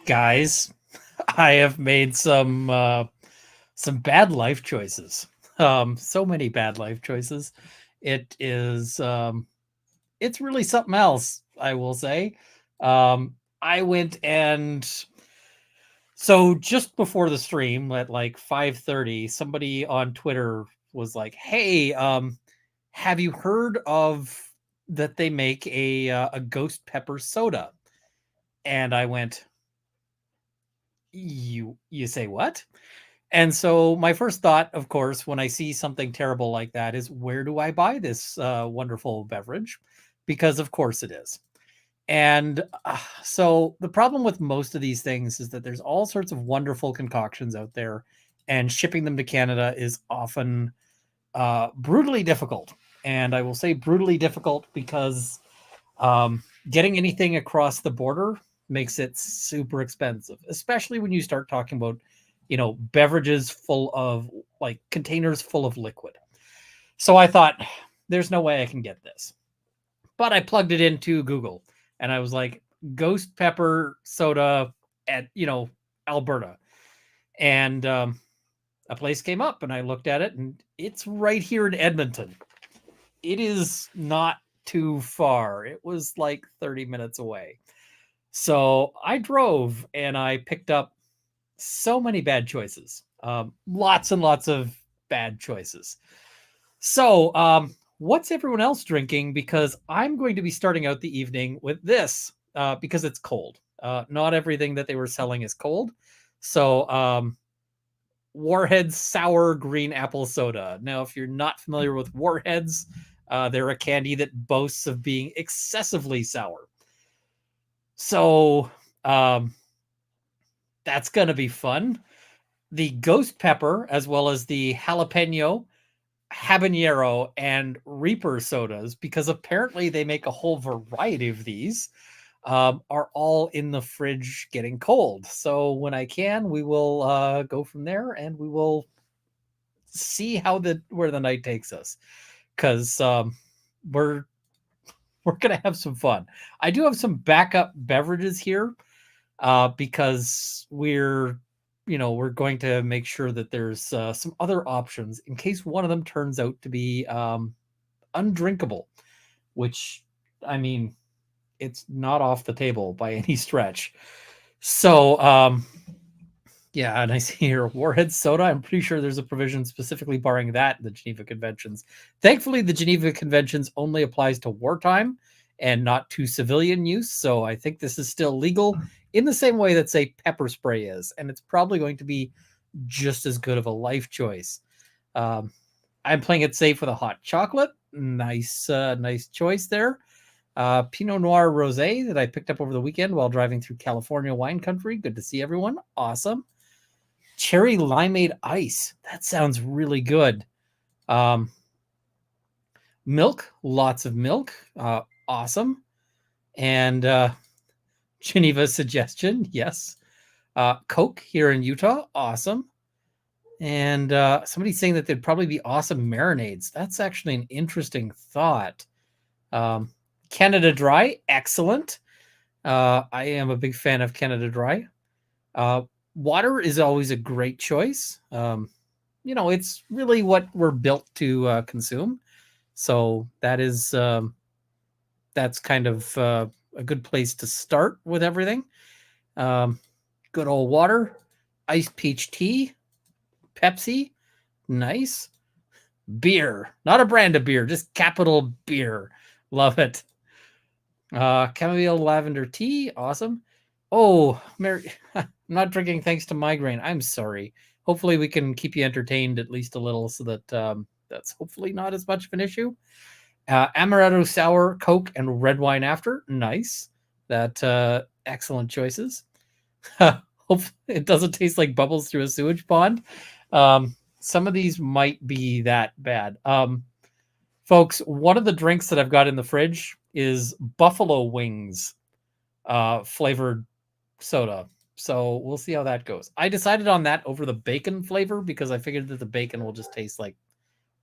Guys, I have made some bad life choices. So many bad life choices. It is it's really something else, I will say. I went and so just before the stream at like 5:30, somebody on Twitter was like, "Hey, have you heard of that they make a ghost pepper soda?" And I went, "You say what?" And so my first thought, of course, when I see something terrible like that is, where do I buy this wonderful beverage? Because of course it is. And so the problem with most of these things is that there's all sorts of wonderful concoctions out there, and shipping them to Canada is often brutally difficult. And I will say brutally difficult because getting anything across the border makes it super expensive, especially when you start talking about, beverages full of like containers full of liquid. So I thought, there's no way I can get this. But I plugged it into Google and I was like, ghost pepper soda at, Alberta. And a place came up and I looked at it and it's right here in Edmonton. It is not too far. It was like 30 minutes away. So I drove and I picked up so many bad choices. Lots and lots of bad choices. So, what's everyone else drinking? Because I'm going to be starting out the evening with this because it's cold. Not everything that they were selling is cold. So, Warheads sour green apple soda. Now, if you're not familiar with Warheads, they're a candy that boasts of being excessively sour. So, um, that's going to be fun. The ghost pepper, as well as the jalapeno, habanero, and reaper sodas, because apparently they make a whole variety of these, are all in the fridge getting cold. So when I can, we will go from there and we will see how the where the night takes us, because we're we're gonna have some fun. I do have some backup beverages here because we're going to make sure that there's some other options in case one of them turns out to be undrinkable, which, I mean, it's not off the table by any stretch. So, yeah, and I see here Warhead soda. I'm pretty sure there's a provision specifically barring that in the Geneva Conventions. Thankfully, the Geneva Conventions only applies to wartime and not to civilian use. So I think this is still legal in the same way that, say, pepper spray is. And it's probably going to be just as good of a life choice. Um, I'm playing it safe with a hot chocolate. Nice choice there. Pinot Noir Rosé that I picked up over the weekend while driving through California wine country. Good to see everyone. Awesome. Cherry limeade ice. That sounds really good. Um, Milk, lots of milk. Awesome. And Geneva suggestion, yes. Coke here in Utah, awesome. And somebody's saying that there'd probably be awesome marinades. That's actually an interesting thought. Canada Dry, excellent. I am a big fan of Canada Dry. Water is always a great choice. It's really what we're built to consume. So that's kind of a good place to start with everything. Um, Good old water, iced peach tea, Pepsi, nice. Beer, not a brand of beer, just capital beer. Love it. Chamomile lavender tea, awesome. Oh, Mary, I'm not drinking thanks to migraine. I'm sorry. Hopefully, we can keep you entertained at least a little, so that that's hopefully not as much of an issue. Amaretto sour, Coke, and red wine after. Nice. That excellent choices. Hopefully, it doesn't taste like bubbles through a sewage pond. Some of these might be that bad. Folks, one of the drinks that I've got in the fridge is buffalo wings flavored soda. So we'll see how that goes. I decided on that over the bacon flavor because I figured that the bacon will just taste like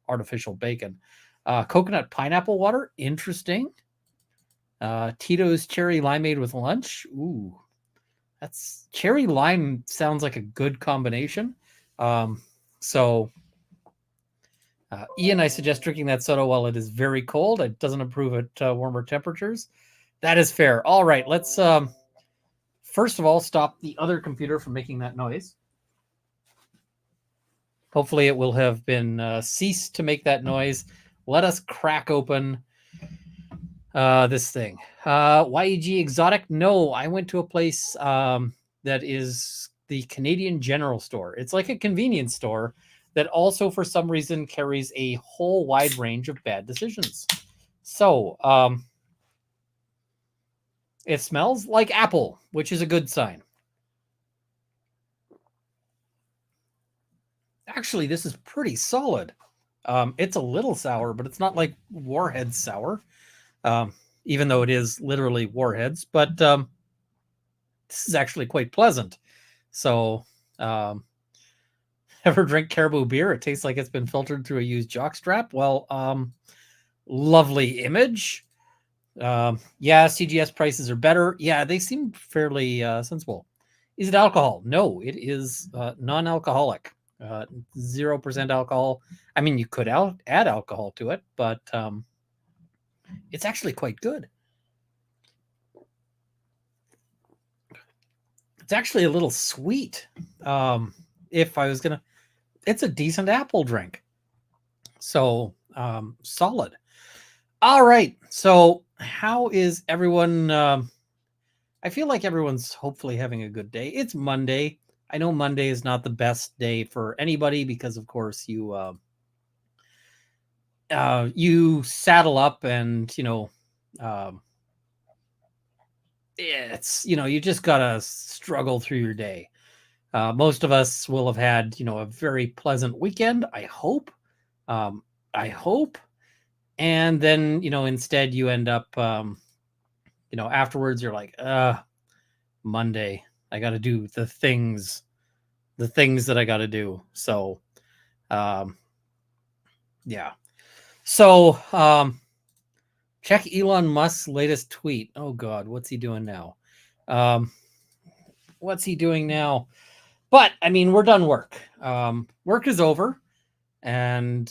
artificial bacon. Coconut pineapple water, interesting. Tito's cherry limeade with lunch. Ooh, That's cherry lime sounds like a good combination. So Ian, I suggest drinking that soda while it is very cold. It doesn't improve at warmer temperatures. That is fair. All right, let's first of all stop the other computer from making that noise. Hopefully it will have been ceased to make that noise. Let us crack open this thing. YEG Exotic? No, I went to a place that is the Canadian General Store. It's like a convenience store that also, for some reason, carries a whole wide range of bad decisions. So, it smells like apple, which is a good sign. Actually, this is pretty solid. It's a little sour, but it's not like Warhead sour, even though it is literally Warheads. But this is actually quite pleasant. So, ever drink Caribou beer? It tastes like it's been filtered through a used jockstrap. Well, lovely image. Yeah, CGS prices are better. Yeah, they seem fairly sensible. Is it alcohol? No, it is non-alcoholic. 0% alcohol. I mean, you could add alcohol to it, but it's actually quite good. It's actually a little sweet. If I was gonna, it's a decent apple drink. So solid. All right. So how is everyone? I feel like everyone's hopefully having a good day. It's Monday. I know Monday is not the best day for anybody because, of course, you saddle up and it's you just gotta struggle through your day. Most of us will have had a very pleasant weekend. I hope. I hope. And then instead you end up afterwards you're like Monday, I got to do the things that I got to do. So yeah. So check Elon Musk's latest tweet. Oh God, what's he doing now? What's he doing now? But I mean, we're done work. Work is over, and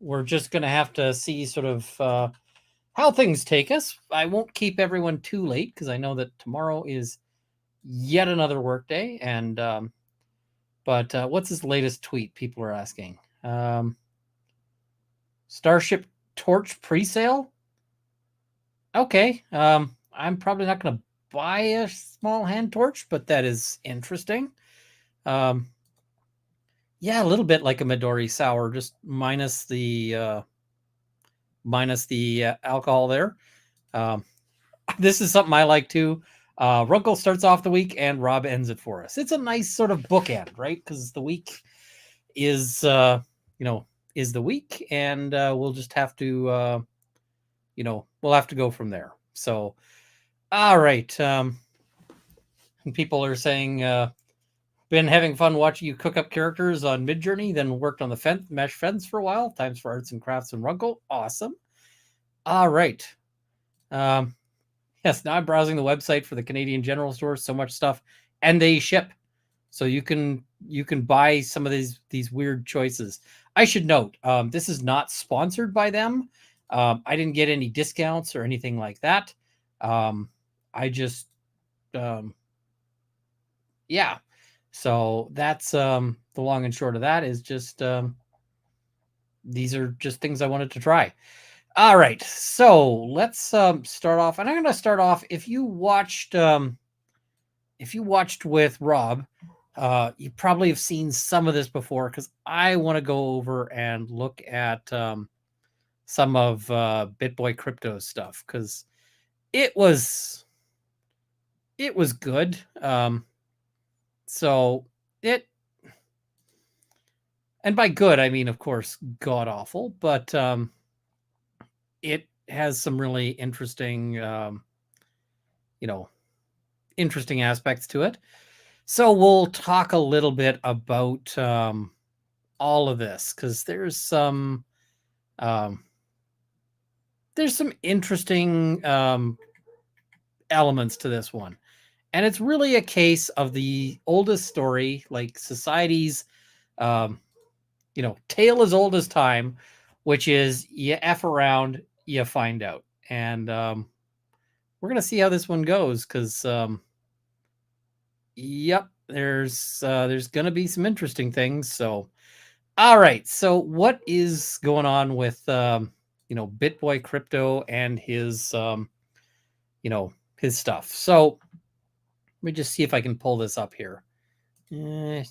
we're just gonna have to see sort of how things take us. I won't keep everyone too late because I know that tomorrow is yet another work day. And but what's his latest tweet? People are asking. Starship Torch pre-sale. Okay. I'm probably not going to buy a small hand torch, but that is interesting. Yeah, a little bit like a Midori sour, just minus the alcohol there. This is something I like too. Runkle starts off the week and Rob ends it for us. It's a nice sort of bookend, right? Because the week is is the week, and we'll just have to we'll have to go from there. So, all right. People are saying been having fun watching you cook up characters on Midjourney, then worked on the mesh fence for a while. Times for arts and crafts and Runkle. Awesome. All right. Yes, now I'm browsing the website for the Canadian General Store. So much stuff, and they ship, so you can buy some of these weird choices. I should note, this is not sponsored by them. I didn't get any discounts or anything like that. I just, yeah. So that's the long and short of that is just these are just things I wanted to try. All right, so let's start off, and I'm going to start off. If you watched with Rob, you probably have seen some of this before because I want to go over and look at some of BitBoy Crypto stuff because it was good. So it, and by good I mean, of course, god awful, but it has some really interesting, interesting aspects to it. So we'll talk a little bit about all of this because there's some interesting elements to this one. And it's really a case of the oldest story, like society's, um, tale as old as time, which is you F around, you find out. And we're going to see how this one goes because, yep, there's going to be some interesting things. So, all right. So, what is going on with, BitBoy Crypto and his, his stuff? So, let me just see if I can pull this up here. I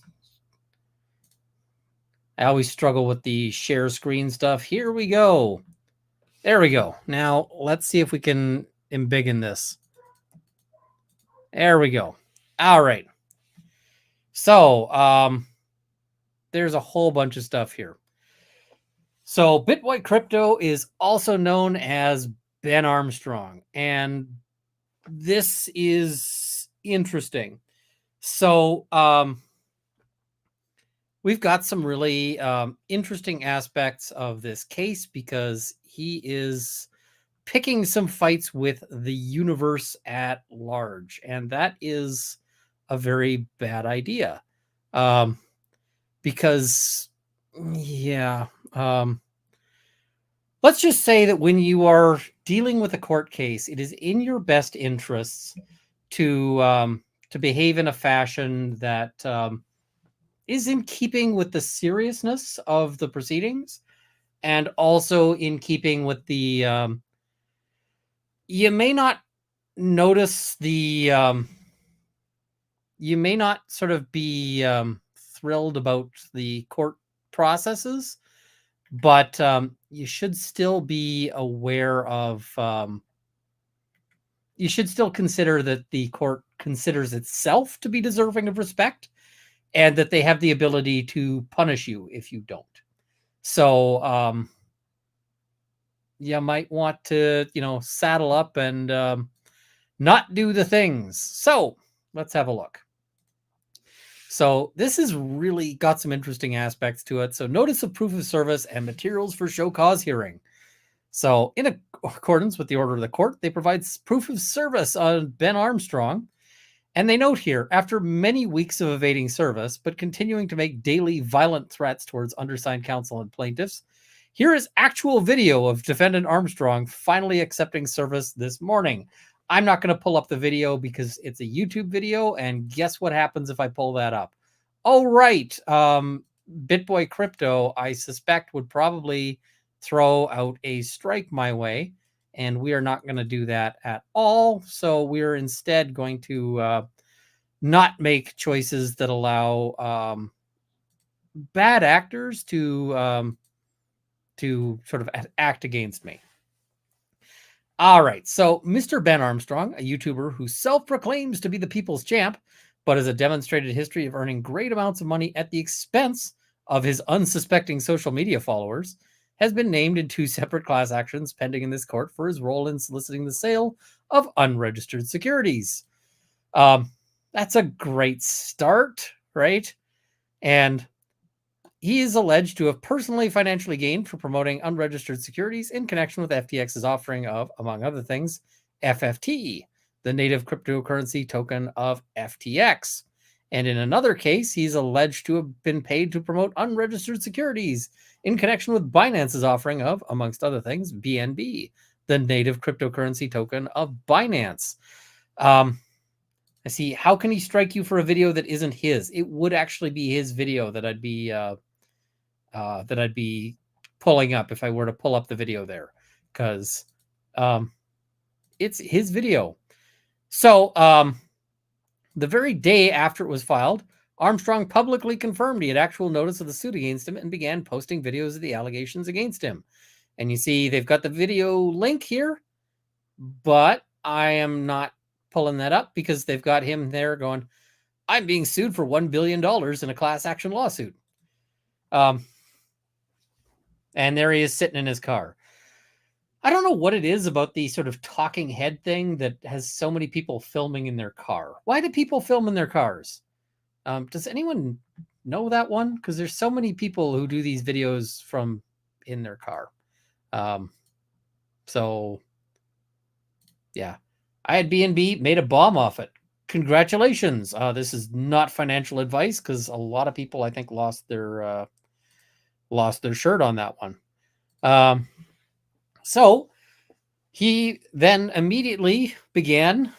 always struggle with the share screen stuff. Here we go. There we go. Now let's see if we can embiggen this. There we go. All right. So there's a whole bunch of stuff here. So BitBoy Crypto is also known as Ben Armstrong, and this is interesting. So we've got some really interesting aspects of this case because he is picking some fights with the universe at large, and that is a very bad idea. Because, yeah, let's just say that when you are dealing with a court case, it is in your best interests to behave in a fashion that is in keeping with the seriousness of the proceedings, and also in keeping with the you may not notice the you may not sort of be thrilled about the court processes, but you should still be aware of you should still consider that the court considers itself to be deserving of respect, and that they have the ability to punish you if you don't. So you might want to, saddle up and not do the things. So let's have a look. So this has really got some interesting aspects to it. So notice of proof of service and materials for show cause hearing. So in accordance with the order of the court, they provide proof of service on Ben Armstrong. And they note here, after many weeks of evading service, but continuing to make daily violent threats towards undersigned counsel and plaintiffs, here is actual video of defendant Armstrong finally accepting service this morning. I'm not going to pull up the video because it's a YouTube video, and guess what happens if I pull that up? Oh, right. BitBoy Crypto, I suspect, would probably throw out a strike my way, and we are not going to do that at all. So we're instead going to not make choices that allow bad actors to sort of act against me. All right. So Mr. Ben Armstrong, a YouTuber who self-proclaims to be the people's champ, but has a demonstrated history of earning great amounts of money at the expense of his unsuspecting social media followers, has been named in 2 separate class actions pending in this court for his role in soliciting the sale of unregistered securities. That's a great start, right? And he is alleged to have personally financially gained for promoting unregistered securities in connection with FTX's offering of, among other things, FFT, the native cryptocurrency token of FTX. And in another case, he's alleged to have been paid to promote unregistered securities in connection with Binance's offering of, amongst other things, BNB, the native cryptocurrency token of Binance. I see. How can he strike you for a video that isn't his? It would actually be his video that I'd be pulling up if I were to pull up the video there, because it's his video. So the very day after it was filed, Armstrong publicly confirmed he had actual notice of the suit against him and began posting videos of the allegations against him. And you see they've got the video link here, but I am not pulling that up because they've got him there going, I'm being sued for $1 billion in a class action lawsuit. And there he is sitting in his car. I don't know what it is about the sort of talking head thing that has so many people filming in their car. Why do people film in their cars? Does anyone know that one? Because there's so many people who do these videos from in their car. So yeah, I had B&B, made a bomb off it. congratulations. This is not financial advice because a lot of people, I think, lost their shirt on that one. So he then immediately began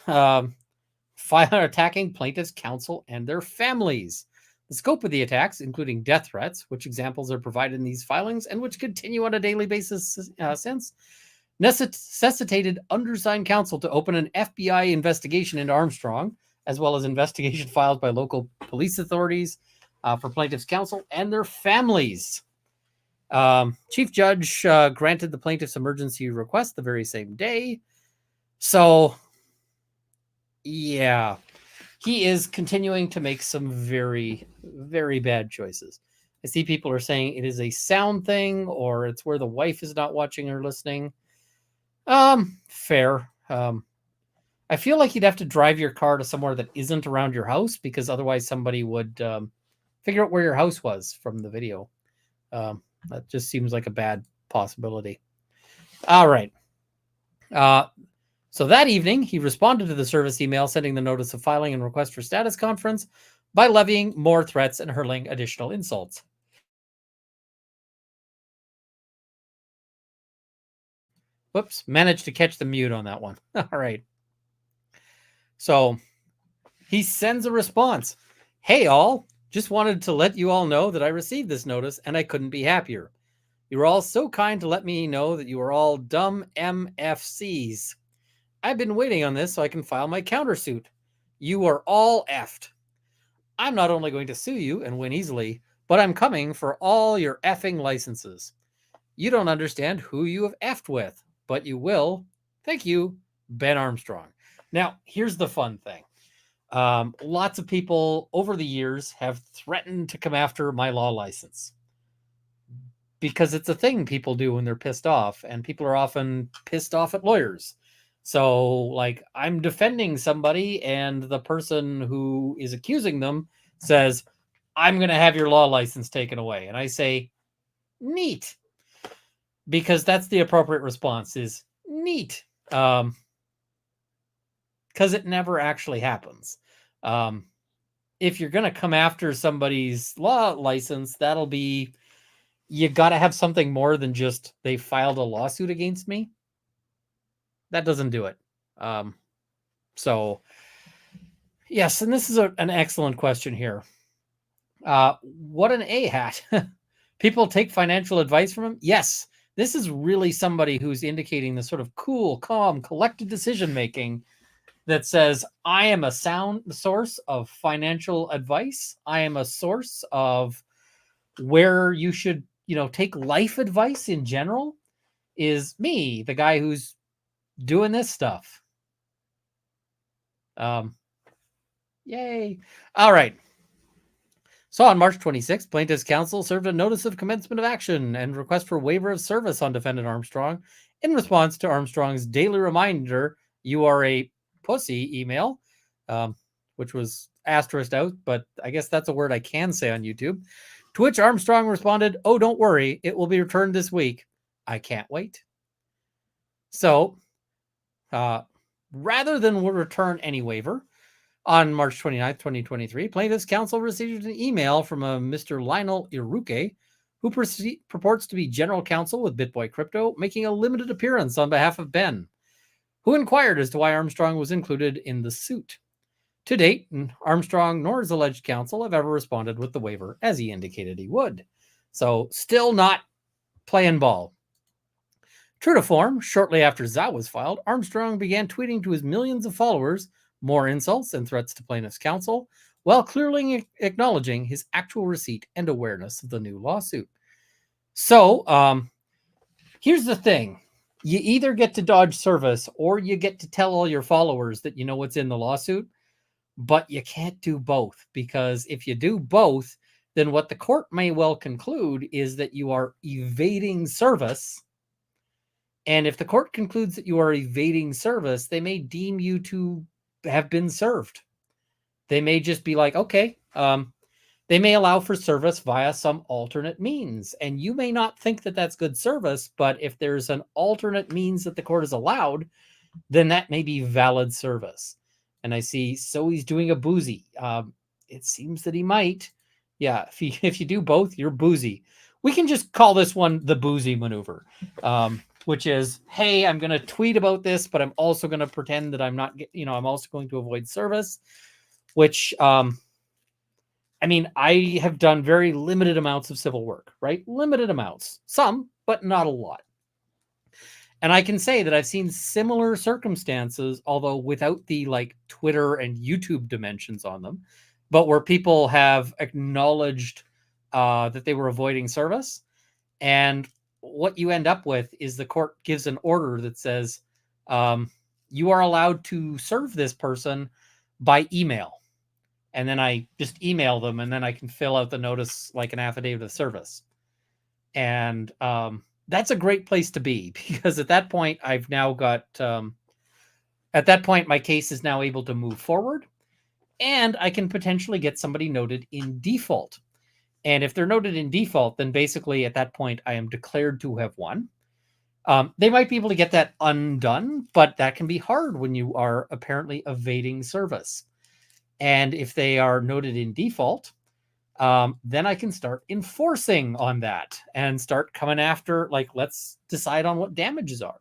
attacking plaintiffs' counsel and their families. The scope of the attacks, including death threats, which examples are provided in these filings and which continue on a daily basis since, necessitated undersigned counsel to open an FBI investigation into Armstrong, as well as investigation filed by local police authorities for plaintiffs' counsel and their families. Chief Judge granted the plaintiff's emergency request the very same day. So, yeah, he is continuing to make some very, very bad choices. I see people are saying it is a sound thing or it's where the wife is not watching or listening. Fair. I feel like you'd have to drive your car to somewhere that isn't around your house because otherwise somebody would figure out where your house was from the video. That just seems like a bad possibility. All right. So that evening, he responded to the service email sending the notice of filing and request for status conference by levying more threats and hurling additional insults. Whoops, managed to catch the mute on that one. All right. So he sends a response. Hey, all. Just wanted to let you all know that I received this notice and I couldn't be happier. You were all so kind to let me know that you are all dumb MFCs. I've been waiting on this so I can file my countersuit. You are all effed. I'm not only going to sue you and win easily, but I'm coming for all your effing licenses. You don't understand who you have effed with, but you will. Thank you, Ben Armstrong. Now, here's the fun thing. Lots of people over the years have threatened to come after my law license because it's a thing people do when they're pissed off, and people are often pissed off at lawyers. So, like, I'm defending somebody, and the person who is accusing them says, I'm going to have your law license taken away. And I say, neat. Because that's the appropriate response is neat. Because it never actually happens. If you're going to come after somebody's law license, that'll be, you got to have something more than just they filed a lawsuit against me. That doesn't do it. So, yes, and this is an excellent question here. What an A-hat. People take financial advice from him? Yes. This is really somebody who's indicating the sort of cool, calm, collected decision-making that says, I am a sound source of financial advice. I am a source of where you should, take life advice in general is me, the guy who's doing this stuff. Yay. All right. So on March 26th, plaintiff's counsel served a notice of commencement of action and request for waiver of service on defendant Armstrong in response to Armstrong's daily reminder, you are a pussy email, which was asterisked out, but I guess that's a word I can say on YouTube. To which Armstrong responded, oh, don't worry, it will be returned this week. I can't wait. So rather than return any waiver, on March 29th, 2023, plaintiff's counsel received an email from a Mr. Lionel Iruke, who purports to be general counsel with BitBoy Crypto, making a limited appearance on behalf of Ben, who inquired as to why Armstrong was included in the suit. To date, Armstrong nor his alleged counsel have ever responded with the waiver, as he indicated he would. So, still not playing ball. True to form, shortly after Zao was filed, Armstrong began tweeting to his millions of followers more insults and threats to plaintiff's counsel, while clearly acknowledging his actual receipt and awareness of the new lawsuit. So, here's the thing. You either get to dodge service or you get to tell all your followers that you know what's in the lawsuit, but you can't do both, because if you do both, then what the court may well conclude is that you are evading service. And if the court concludes that you are evading service, they may deem you to have been served. They may just be like, okay, they may allow for service via some alternate means. And you may not think that that's good service, but if there's an alternate means that the court has allowed, then that may be valid service. And I see, so he's doing a boozy. It seems that he might. Yeah, if you do both, you're boozy. We can just call this one the boozy maneuver, which is, hey, I'm going to tweet about this, but I'm also going to pretend that I'm not, I'm also going to avoid service, which, I mean, I have done very limited amounts of civil work, right? Limited amounts, some, but not a lot. And I can say that I've seen similar circumstances, although without the like Twitter and YouTube dimensions on them, but where people have acknowledged that they were avoiding service. And what you end up with is the court gives an order that says, you are allowed to serve this person by email. And then I just email them, and then I can fill out the notice like an affidavit of service. And that's a great place to be, because at that point, I've now got, at that point, my case is now able to move forward, and I can potentially get somebody noted in default. And if they're noted in default, then basically at that point, I am declared to have won. They might be able to get that undone, but that can be hard when you are apparently evading service. And if they are noted in default, then I can start enforcing on that and start coming after, like, let's decide on what damages are.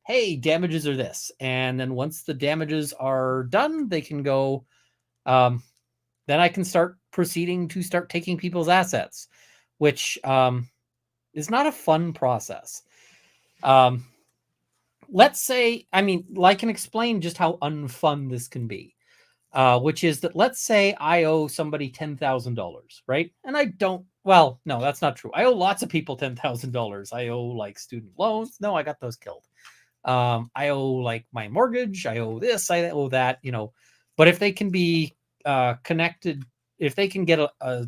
Hey, damages are this. And then once the damages are done, they can go, then I can start proceeding to start taking people's assets, which is not a fun process. Let's say, I mean, I can explain just how unfun this can be. Which is that, let's say I owe somebody $10,000, right? And I don't, well, no, that's not true. I owe lots of people $10,000. I owe like student loans. No, I got those killed. I owe like my mortgage. I owe this, I owe that, but if they can be connected, if they can get a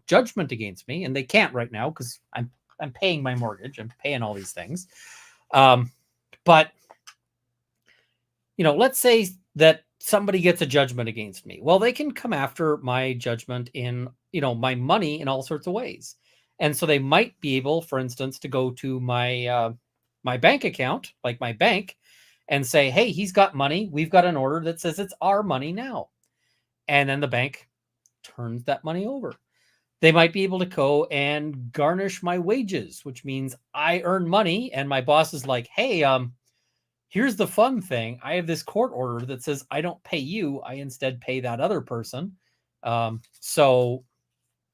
judgment against me, and they can't right now because I'm paying my mortgage, I'm paying all these things. But let's say that somebody gets a judgment against me. Well, they can come after my judgment in, my money in all sorts of ways. And so they might be able, for instance, to go to my my bank account, like my bank, and say, hey, he's got money. We've got an order that says it's our money now. And then the bank turns that money over. They might be able to go and garnish my wages, which means I earn money and my boss is like, hey, here's the fun thing. I have this court order that says I don't pay you. I instead pay that other person. So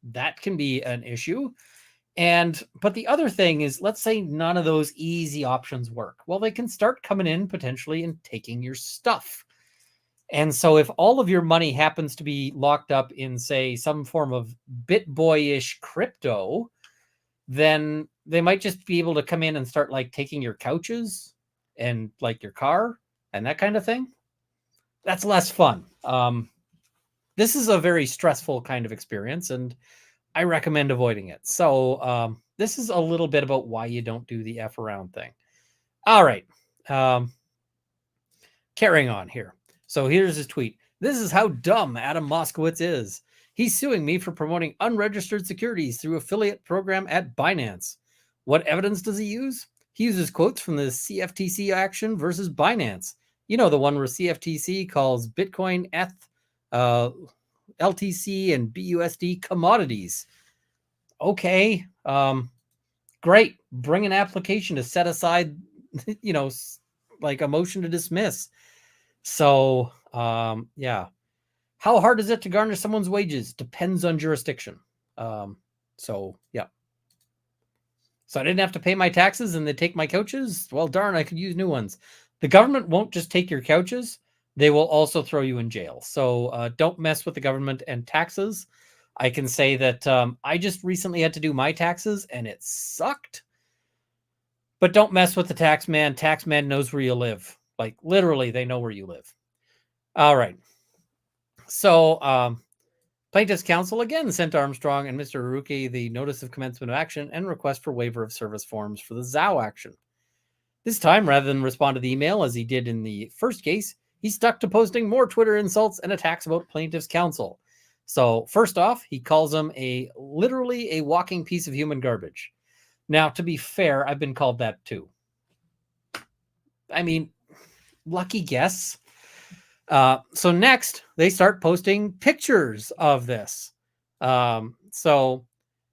that can be an issue. But the other thing is, let's say none of those easy options work. Well, they can start coming in potentially and taking your stuff. And so if all of your money happens to be locked up in, say, some form of BitBoy-ish crypto, then they might just be able to come in and start like taking your couches and like your car and that kind of thing. That's less fun. This is a very stressful kind of experience, and I recommend avoiding it. So this is a little bit about why you don't do the F around thing. All right. Carrying on here. So here's his tweet. This is how dumb Adam Moskowitz is. He's suing me for promoting unregistered securities through affiliate program at Binance. What evidence does he use? He uses quotes from the CFTC action versus Binance. The one where CFTC calls Bitcoin, LTC, and BUSD commodities. Okay. Great. Bring an application to set aside, like a motion to dismiss. So, yeah. How hard is it to garnish someone's wages? Depends on jurisdiction. So, yeah. So I didn't have to pay my taxes and they take my couches? Well, darn, I could use new ones. The government won't just take your couches. They will also throw you in jail. So don't mess with the government and taxes. I can say that I just recently had to do my taxes and it sucked. But don't mess with the tax man. Tax man knows where you live. Like literally, they know where you live. All right. So Plaintiff's counsel again sent Armstrong and Mr. Haruki the notice of commencement of action and request for waiver of service forms for the Zhao action. This time, rather than respond to the email as he did in the first case, he stuck to posting more Twitter insults and attacks about plaintiff's counsel. So first off, he calls him literally a walking piece of human garbage. Now, to be fair, I've been called that too. I mean, lucky guess. So next, they start posting pictures of this. So,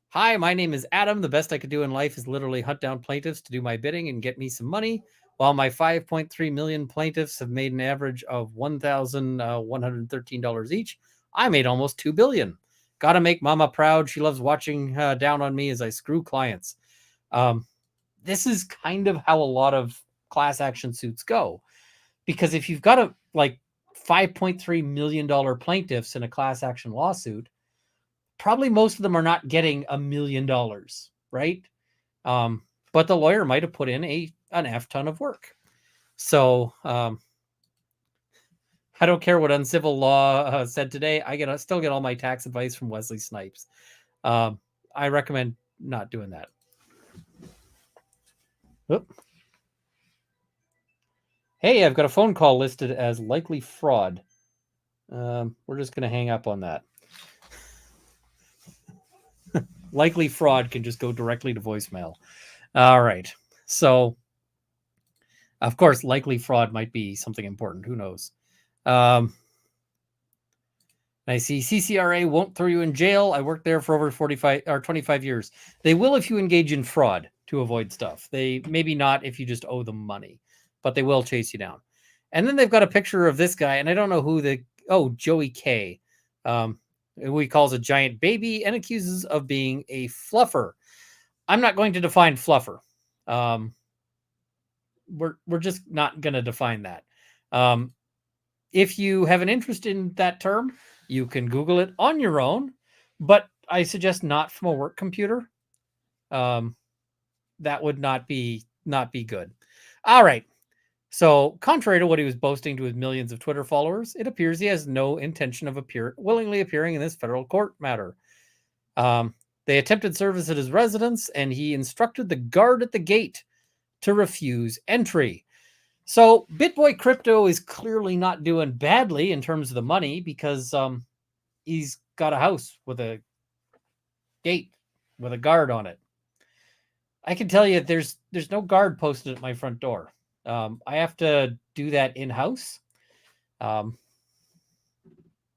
hi, my name is Adam. The best I could do in life is literally hunt down plaintiffs to do my bidding and get me some money. While my 5.3 million plaintiffs have made an average of $1,113 each, I made almost $2 billion. Gotta make mama proud. She loves watching down on me as I screw clients. This is kind of how a lot of class action suits go. Because if you've got like $5.3 million plaintiffs in a class action lawsuit, probably most of them are not getting $1 million, right? But the lawyer might have put in an F ton of work. So I don't care what uncivil law said today. I still get all my tax advice from Wesley Snipes. I recommend not doing that. Oop. Hey, I've got a phone call listed as likely fraud. We're just going to hang up on that. Likely fraud can just go directly to voicemail. All right. So, of course, likely fraud might be something important. Who knows? I see CCRA won't throw you in jail. I worked there for over 45 or 25 years. They will if you engage in fraud to avoid stuff. They maybe not if you just owe them money, but they will chase you down. And then they've got a picture of this guy, and I don't know who Joey K. Who he calls a giant baby and accuses of being a fluffer. I'm not going to define fluffer. We're just not going to define that. If you have an interest in that term, you can Google it on your own, but I suggest not from a work computer. That would not be good. All right. So, contrary to what he was boasting to his millions of Twitter followers, it appears he has no intention of willingly appearing in this federal court matter. They attempted service at his residence, and he instructed the guard at the gate to refuse entry. So, BitBoy Crypto is clearly not doing badly in terms of the money because he's got a house with a gate with a guard on it. I can tell you there's no guard posted at my front door. I have to do that in-house.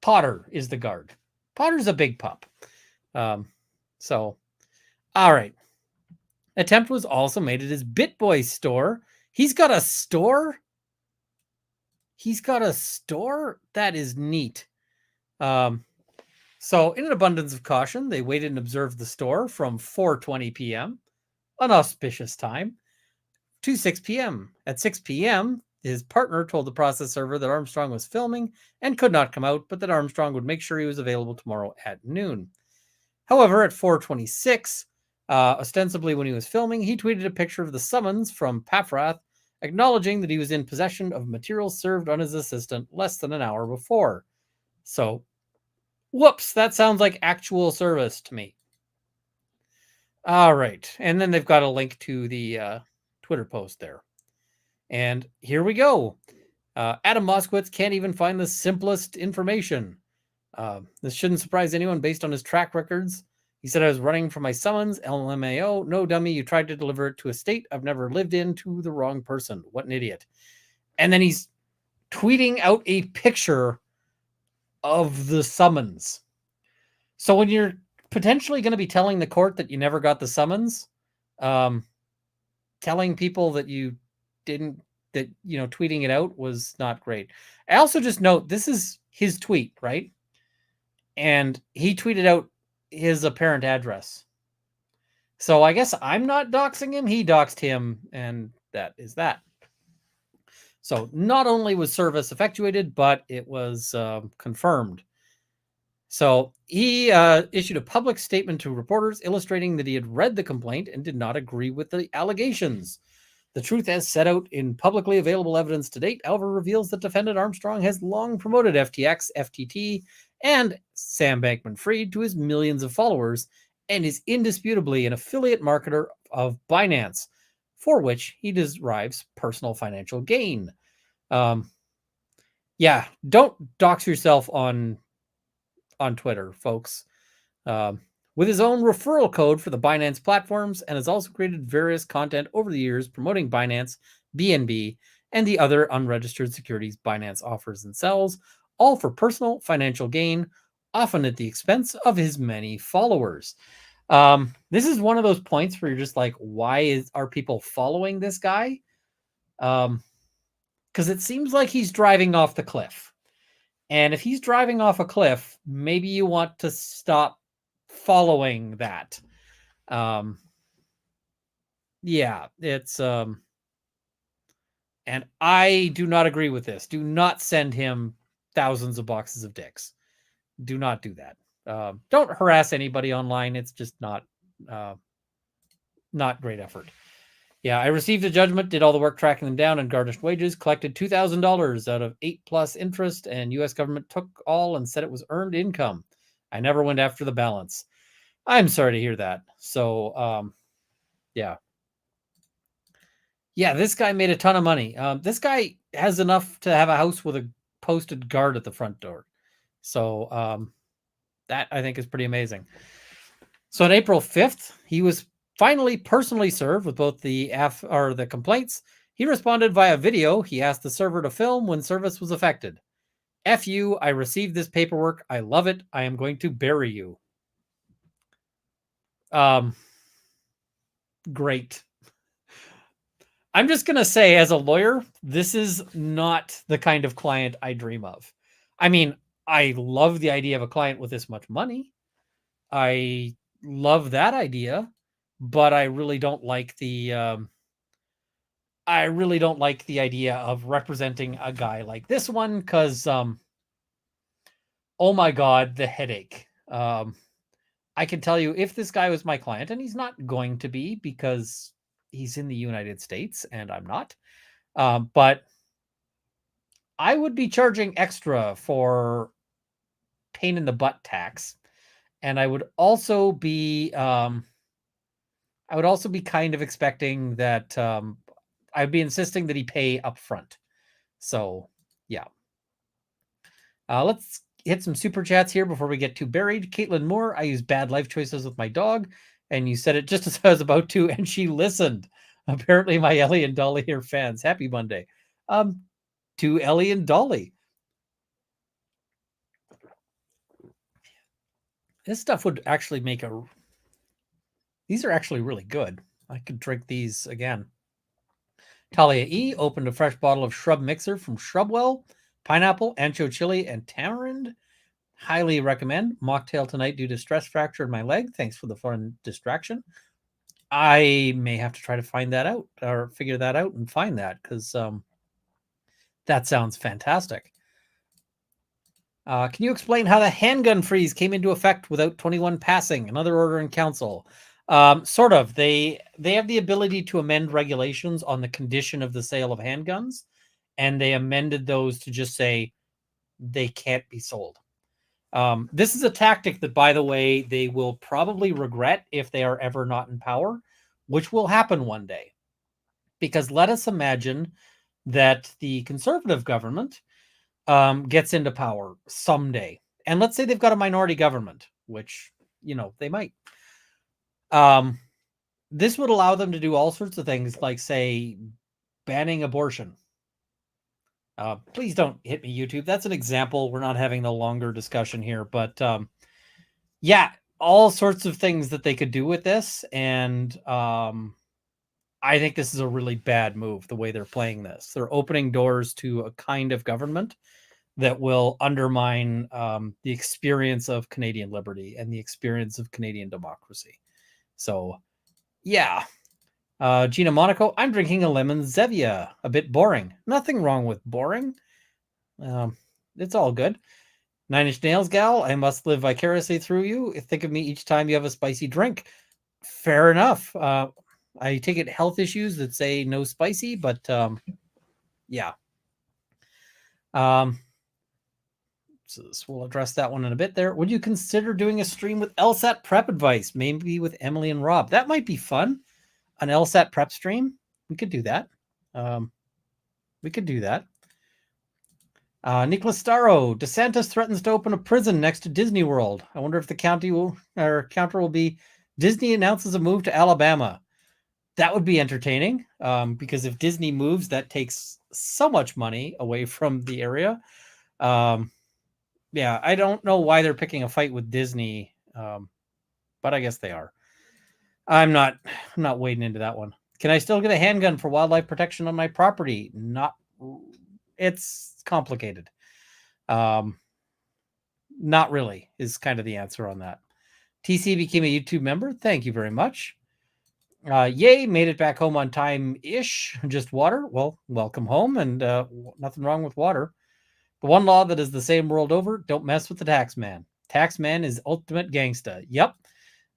Potter is the guard. Potter's a big pup. So, all right. Attempt was also made at his BitBoy store. He's got a store? That is neat. So, in an abundance of caution, they waited and observed the store from 4:20 p.m., an auspicious time, to 6 p.m. At 6 p.m., his partner told the process server that Armstrong was filming and could not come out, but that Armstrong would make sure he was available tomorrow at noon. However, at 4:26, ostensibly when he was filming, he tweeted a picture of the summons from Paffrath, acknowledging that he was in possession of materials served on his assistant less than an hour before. So, whoops, that sounds like actual service to me. All right. And then they've got a link to the Twitter post there. And here we go. Adam Moskowitz can't even find the simplest information. This shouldn't surprise anyone based on his track records. He said, I was running for my summons, LMAO. No, dummy, you tried to deliver it to a state I've never lived in to the wrong person. What an idiot. And then he's tweeting out a picture of the summons. So when you're potentially going to be telling the court that you never got the summons, telling people that you didn't, that, tweeting it out was not great. I also just note this is his tweet, right? And he tweeted out his apparent address. So I guess I'm not doxing him. He doxed him, and that is that. So not only was service effectuated, but it was confirmed. So he issued a public statement to reporters illustrating that he had read the complaint and did not agree with the allegations. The truth as set out in publicly available evidence to date, however, reveals that defendant Armstrong has long promoted FTX, FTT, and Sam Bankman-Fried to his millions of followers and is indisputably an affiliate marketer of Binance, for which he derives personal financial gain. Yeah, don't dox yourself on Twitter, folks. With his own referral code for the Binance platforms, and has also created various content over the years promoting Binance, BNB, and the other unregistered securities Binance offers and sells, all for personal financial gain, often at the expense of his many followers. This is one of those points where you're just like, why are people following this guy? Because it seems like he's driving off the cliff. And if he's driving off a cliff, maybe you want to stop following that. Yeah, it's and I do not agree with this. Do not send him thousands of boxes of dicks. Do not do that. Don't harass anybody online. It's just not great effort. Yeah, I received a judgment, did all the work tracking them down and garnished wages, collected $2,000 out of 8+ interest, and U.S. government took all and said it was earned income. I never went after the balance. I'm sorry to hear that. So, yeah. Yeah, this guy made a ton of money. This guy has enough to have a house with a posted guard at the front door. So, that I think is pretty amazing. So on April 5th, he was finally personally served with both the complaints. He responded via video. He asked the server to film when service was affected. F you, I received this paperwork. I love it. I am going to bury you. Great. I'm just going to say, as a lawyer, this is not the kind of client I dream of. I mean, I love the idea of a client with this much money. I love that idea, but I really don't like the idea of representing a guy like this one, because oh my god, the headache. I can tell you, if this guy was my client, and he's not going to be because he's in the United States and I'm not, but I would be charging extra for pain in the butt tax, and I would also be kind of expecting that I'd be insisting that he pay up front. So, yeah. Let's hit some super chats here before we get too buried. Caitlin Moore, I use bad life choices with my dog, and you said it just as I was about to, and she listened. Apparently, my Ellie and Dolly are fans. Happy Monday. To Ellie and Dolly. This stuff would actually make a... These are actually really good. I could drink these again. Talia E. opened a fresh bottle of Shrub Mixer from Shrubwell. Pineapple, ancho chili, and tamarind. Highly recommend. Mocktail tonight due to stress fracture in my leg. Thanks for the fun distraction. I may have to try to find that out, or figure that out and find that, because that sounds fantastic. Can you explain how the handgun freeze came into effect without 21 passing, another order in council? Sort of. They have the ability to amend regulations on the condition of the sale of handguns, and they amended those to just say they can't be sold. This is a tactic that, by the way, they will probably regret if they are ever not in power, which will happen one day. Because let us imagine that the conservative government gets into power someday. And let's say they've got a minority government, which, they might. This would allow them to do all sorts of things, like, say, banning abortion. Please don't hit me, YouTube. That's an example. We're not having the longer discussion here, but yeah, all sorts of things that they could do with this. And I think this is a really bad move, the way they're playing this. They're opening doors to a kind of government that will undermine the experience of Canadian liberty and the experience of Canadian democracy. So, yeah. Gina Monaco, I'm drinking a lemon Zevia. A bit boring. Nothing wrong with boring. It's all good. 9 Inch Nails gal, I must live vicariously through you. Think of me each time you have a spicy drink. Fair enough. I take it health issues that say no spicy, but yeah. So we'll address that one in a bit there. Would you consider doing a stream with LSAT prep advice? Maybe with Emily and Rob. That might be fun. An LSAT prep stream. We could do that. Nicholas Starro. DeSantis threatens to open a prison next to Disney World. I wonder if the counter will be Disney announces a move to Alabama. That would be entertaining, because if Disney moves, that takes so much money away from the area. Yeah, I don't know why they're picking a fight with Disney, but I guess they are. I'm not wading into that one. Can I still get a handgun for wildlife protection on my property? Not. It's complicated. Not really is kind of the answer on that. TC became a YouTube member. Thank you very much. Yay, made it back home on time-ish. Just water. Well, welcome home, and nothing wrong with water. The one law that is the same world over: don't mess with the tax man. Tax man is ultimate gangsta. Yep.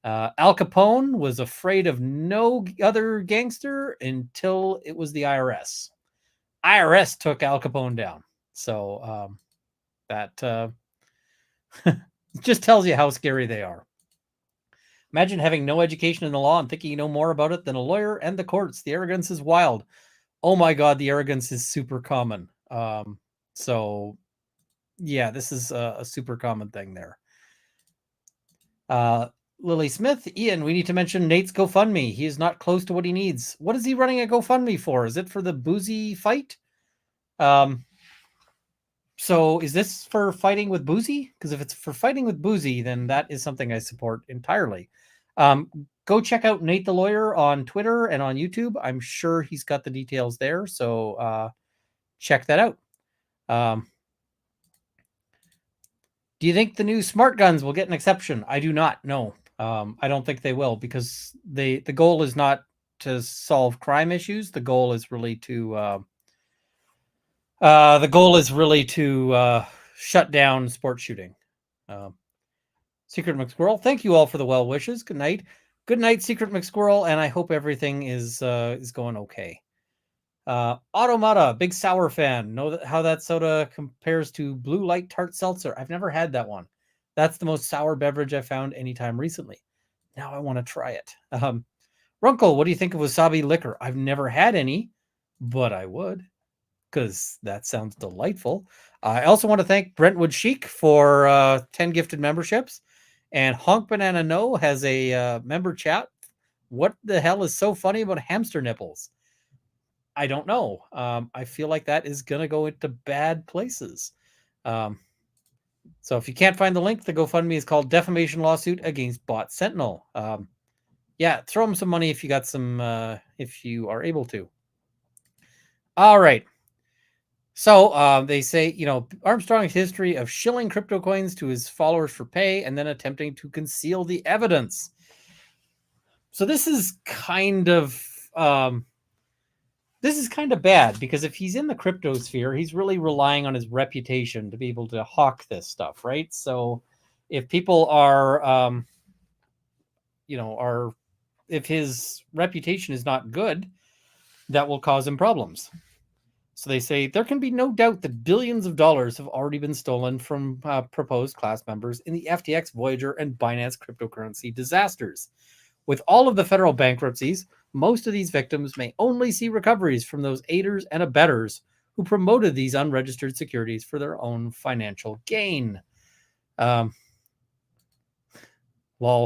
Al Capone was afraid of no other gangster until it was the IRS. IRS took Al Capone down. So that just tells you how scary they are. Imagine having no education in the law and thinking you know more about it than a lawyer and the courts. The arrogance is wild. Oh my God, the arrogance is super common. So yeah, this is a super common thing there. Lily Smith, Ian, we need to mention Nate's GoFundMe. He is not close to what he needs. What is he running a GoFundMe for? Is it for the Boozy fight? So is this for fighting with Boozy? Because if it's for fighting with Boozy, then that is something I support entirely. Go check out Nate the Lawyer on Twitter and on YouTube. I'm sure he's got the details there. So check that out. Do you think the new smart guns will get an exception? I do not know. I don't think they will, because the goal is not to solve crime issues. The goal is really to shut down sports shooting. Secret McSquirrel, thank you all for the well wishes. Good night. Good night, Secret McSquirrel, and I hope everything is going okay. Automata, big sour fan. Know how that soda compares to Blue Light Tart Seltzer? I've never had that one. That's the most sour beverage I've found anytime recently. Now I want to try it. Runkle, what do you think of wasabi liquor? I've never had any, but I would, because that sounds delightful. I also want to thank Brentwood Chic for 10 gifted memberships. And Honk Banana No has a member chat. What the hell is so funny about hamster nipples? I don't know. I feel like that is going to go into bad places. So if you can't find the link, the GoFundMe is called Defamation Lawsuit Against Bot Sentinel. Yeah, throw them some money if you got some, if you are able to. All right. So they say, Armstrong's history of shilling crypto coins to his followers for pay and then attempting to conceal the evidence. So this is kind of bad, because if he's in the crypto sphere, he's really relying on his reputation to be able to hawk this stuff, right? So if people are, if his reputation is not good, that will cause him problems. So they say there can be no doubt that billions of dollars have already been stolen from proposed class members in the FTX, Voyager, and Binance cryptocurrency disasters. With all of the federal bankruptcies, most of these victims may only see recoveries from those aiders and abettors who promoted these unregistered securities for their own financial gain. Lol,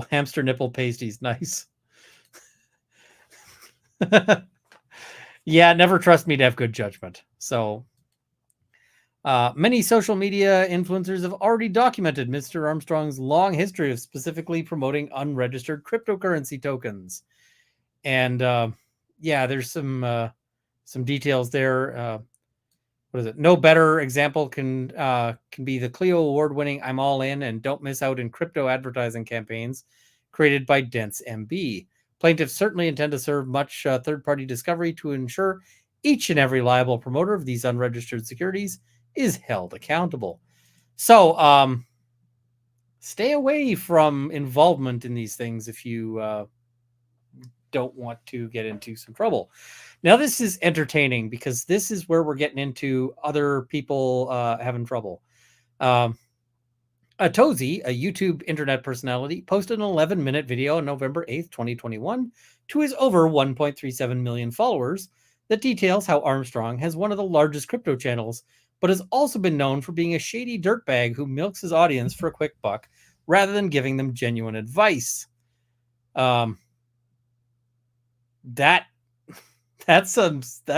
hamster nipple pasties, nice. Yeah, never trust me to have good judgment. So many social media influencers have already documented Mr. Armstrong's long history of specifically promoting unregistered cryptocurrency tokens. And yeah, there's some details there. What is it? No better example can be the Clio award-winning "I'm All In and Don't Miss Out" in crypto advertising campaigns created by Dense MB. Plaintiffs certainly intend to serve much third-party discovery to ensure each and every liable promoter of these unregistered securities is held accountable. So stay away from involvement in these things if you don't want to get into some trouble. Now, this is entertaining because this is where we're getting into other people having trouble. Atozi, a YouTube internet personality, posted an 11-minute video on November 8th, 2021 to his over 1.37 million followers that details how Armstrong has one of the largest crypto channels, but has also been known for being a shady dirtbag who milks his audience for a quick buck rather than giving them genuine advice. that's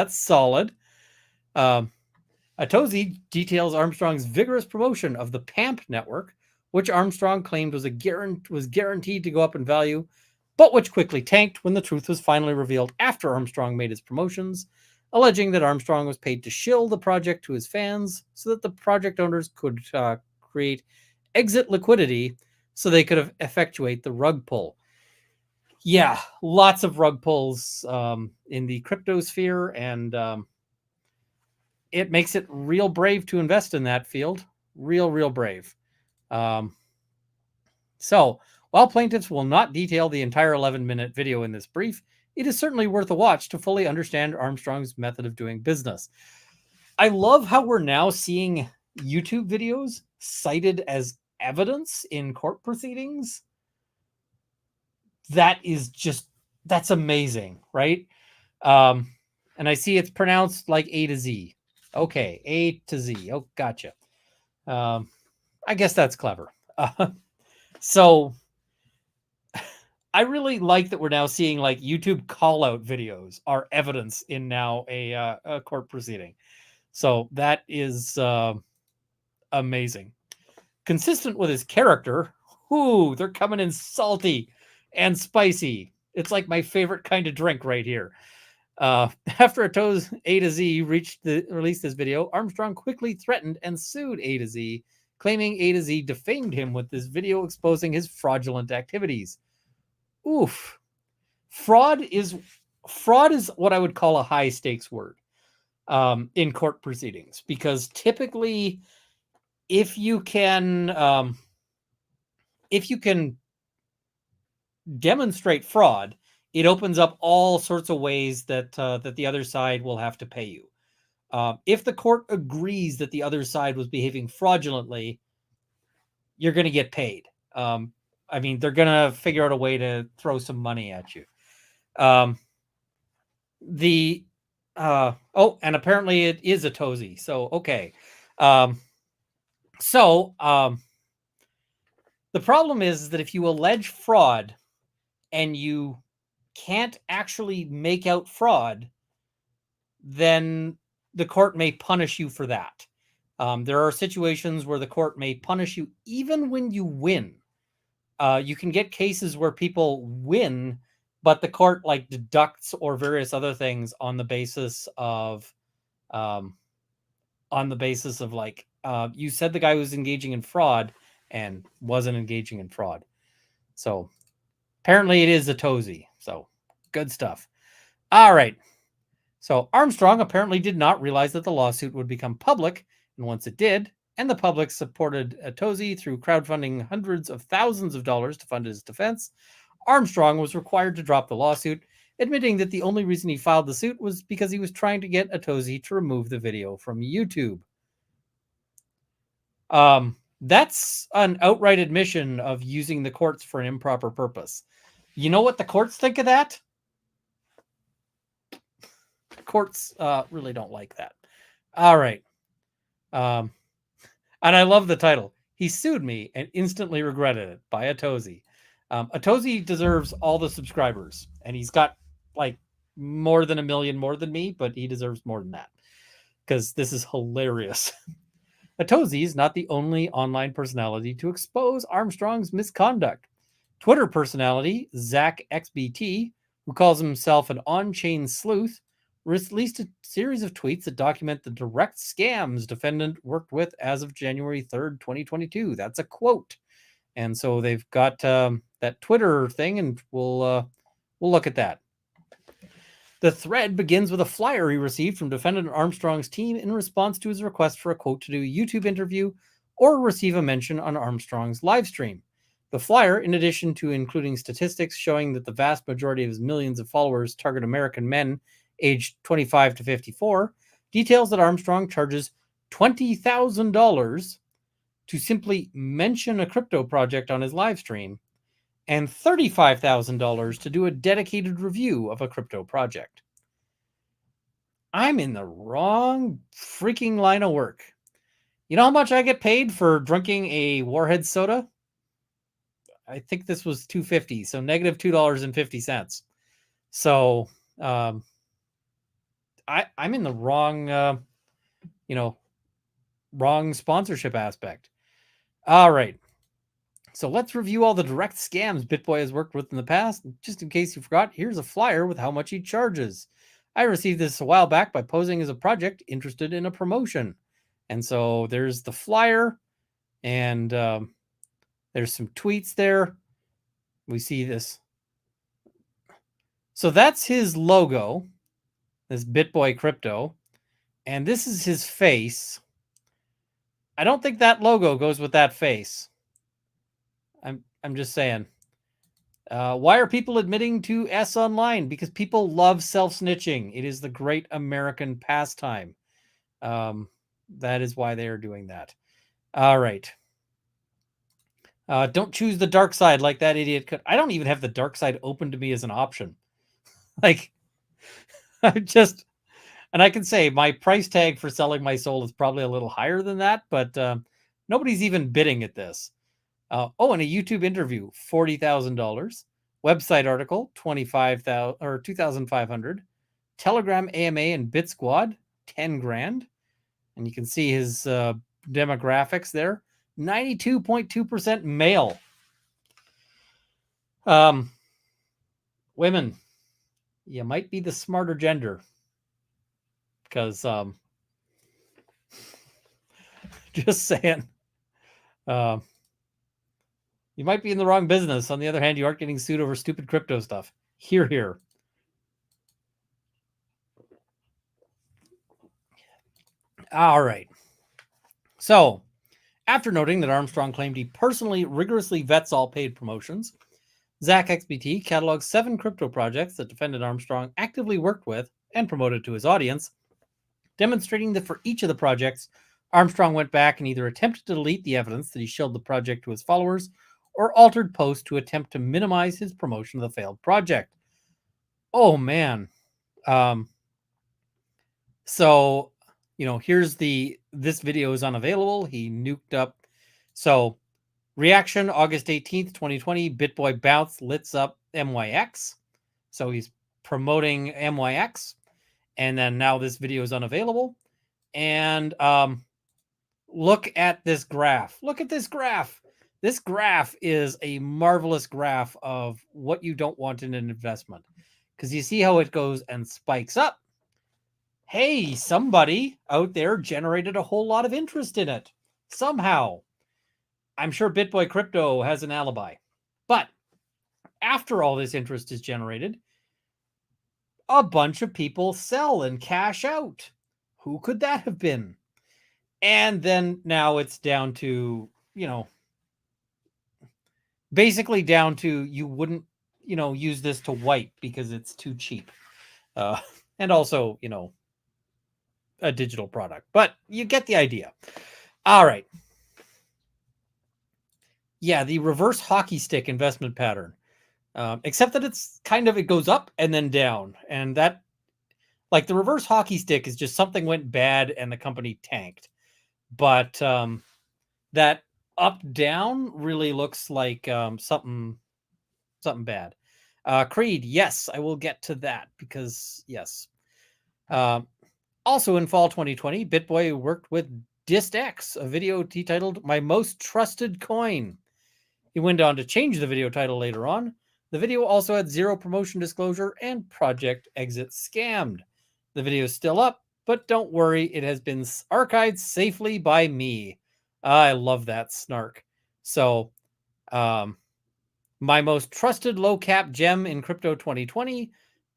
solid. Atozi details Armstrong's vigorous promotion of the PAMP network, which Armstrong claimed was guaranteed to go up in value, but which quickly tanked when the truth was finally revealed after Armstrong made his promotions, alleging that Armstrong was paid to shill the project to his fans so that the project owners could create exit liquidity so they could effectuate the rug pull. Yeah, lots of rug pulls in the crypto sphere, and it makes it real brave to invest in that field. Real brave. So, while plaintiffs will not detail the entire 11-minute video in this brief, it is certainly worth a watch to fully understand Armstrong's method of doing business. I love how we're now seeing YouTube videos cited as evidence in court proceedings. That's amazing, right? And I see it's pronounced like A to Z. Okay, A to Z. Oh, gotcha. I guess that's clever. So I really like that we're now seeing like YouTube call out videos are evidence in now a court proceeding. So that is amazing. Consistent with his character, they're coming in salty and spicy. It's like my favorite kind of drink right here. After A to Z released this video, Armstrong quickly threatened and sued A to Z, claiming A to Z defamed him with this video exposing his fraudulent activities. Oof. Fraud is what I would call a high stakes word in court proceedings, because typically if you can demonstrate fraud, it opens up all sorts of ways that the other side will have to pay you. If the court agrees that the other side was behaving fraudulently, you're going to get paid. I mean, they're going to figure out a way to throw some money at you. And apparently it is a Tozy. So, okay. The problem is that if you allege fraud and you can't actually make out fraud, then the court may punish you for that. There are situations where the court may punish you even when you win. You can get cases where people win, but the court like deducts or various other things on the basis of like you said the guy was engaging in fraud and wasn't engaging in fraud. So apparently it is a Tozy. So good stuff. All right. So Armstrong apparently did not realize that the lawsuit would become public, and once it did, and the public supported Atozi through crowdfunding hundreds of thousands of dollars to fund his defense, Armstrong was required to drop the lawsuit, admitting that the only reason he filed the suit was because he was trying to get Atozi to remove the video from YouTube. That's an outright admission of using the courts for an improper purpose. You know what the courts think of that? Courts really don't like that. All right. And I love the title. He sued me and instantly regretted it, by Atozi. Atozi deserves all the subscribers, and he's got like more than 1 million more than me, but he deserves more than that because this is hilarious. Atozi is not the only online personality to expose Armstrong's misconduct. Twitter personality Zach XBT, who calls himself an on-chain sleuth, released a series of tweets that document the direct scams defendant worked with as of January 3rd, 2022. That's a quote. And so they've got that Twitter thing, and we'll look at that. The thread begins with a flyer he received from defendant Armstrong's team in response to his request for a quote to do a YouTube interview or receive a mention on Armstrong's live stream. The flyer, in addition to including statistics showing that the vast majority of his millions of followers target American men aged 25 to 54, details that Armstrong charges $20,000 to simply mention a crypto project on his live stream and $35,000 to do a dedicated review of a crypto project. I'm in the wrong freaking line of work. You know how much I get paid for drinking a Warhead soda? I think this was $2.50, so negative $2.50. So I'm in the wrong, wrong sponsorship aspect. All right. So let's review all the direct scams BitBoy has worked with in the past. Just in case you forgot, here's a flyer with how much he charges. I received this a while back by posing as a project interested in a promotion. And so there's the flyer, and there's some tweets there. We see this. So that's his logo, this BitBoy Crypto. And this is his face. I don't think that logo goes with that face. I'm just saying. Why are people admitting to S online? Because people love self-snitching. It is the great American pastime. That is why they are doing that. All right. Don't choose the dark side like that idiot could. I don't even have the dark side open to me as an option. Like, I just, and I can say my price tag for selling my soul is probably a little higher than that, but nobody's even bidding at this. And a YouTube interview, $40,000. Website article, 25,000 or 2,500. Telegram AMA and Bit Squad, 10 grand. And you can see his demographics there. 92.2% male. Women, you might be the smarter gender. Because just saying. You might be in the wrong business. On the other hand, you aren't getting sued over stupid crypto stuff. Hear, hear. All right. So, after noting that Armstrong claimed he personally rigorously vets all paid promotions, Zach XBT catalogs 7 crypto projects that defendant Armstrong actively worked with and promoted to his audience, demonstrating that for each of the projects, Armstrong went back and either attempted to delete the evidence that he showed the project to his followers or altered posts to attempt to minimize his promotion of the failed project. Oh, man. So, here's this video is unavailable. He nuked up. So, reaction August 18th, 2020, BitBoy Bounce lits up MYX. So he's promoting MYX. And then now this video is unavailable. And look at this graph. Look at this graph. This graph is a marvelous graph of what you don't want in an investment. Because you see how it goes and spikes up. Hey, somebody out there generated a whole lot of interest in it. Somehow. I'm sure BitBoy Crypto has an alibi. But after all this interest is generated, a bunch of people sell and cash out. Who could that have been? And then now it's down to, basically down to you wouldn't, use this to wipe because it's too cheap. And also, a digital product. But you get the idea. All right. Yeah, the reverse hockey stick investment pattern. Except that it goes up and then down. And that, like the reverse hockey stick is just something went bad and the company tanked. But that up down really looks like something bad. Creed, yes, I will get to that because yes. Also in fall 2020, BitBoy worked with DistX, a video he titled "My Most Trusted Coin." He went on to change the video title later on. The video also had zero promotion disclosure and project exit scammed. The video is still up, but don't worry, it has been archived safely by me. I love that snark. So, my most trusted low cap gem in crypto 2020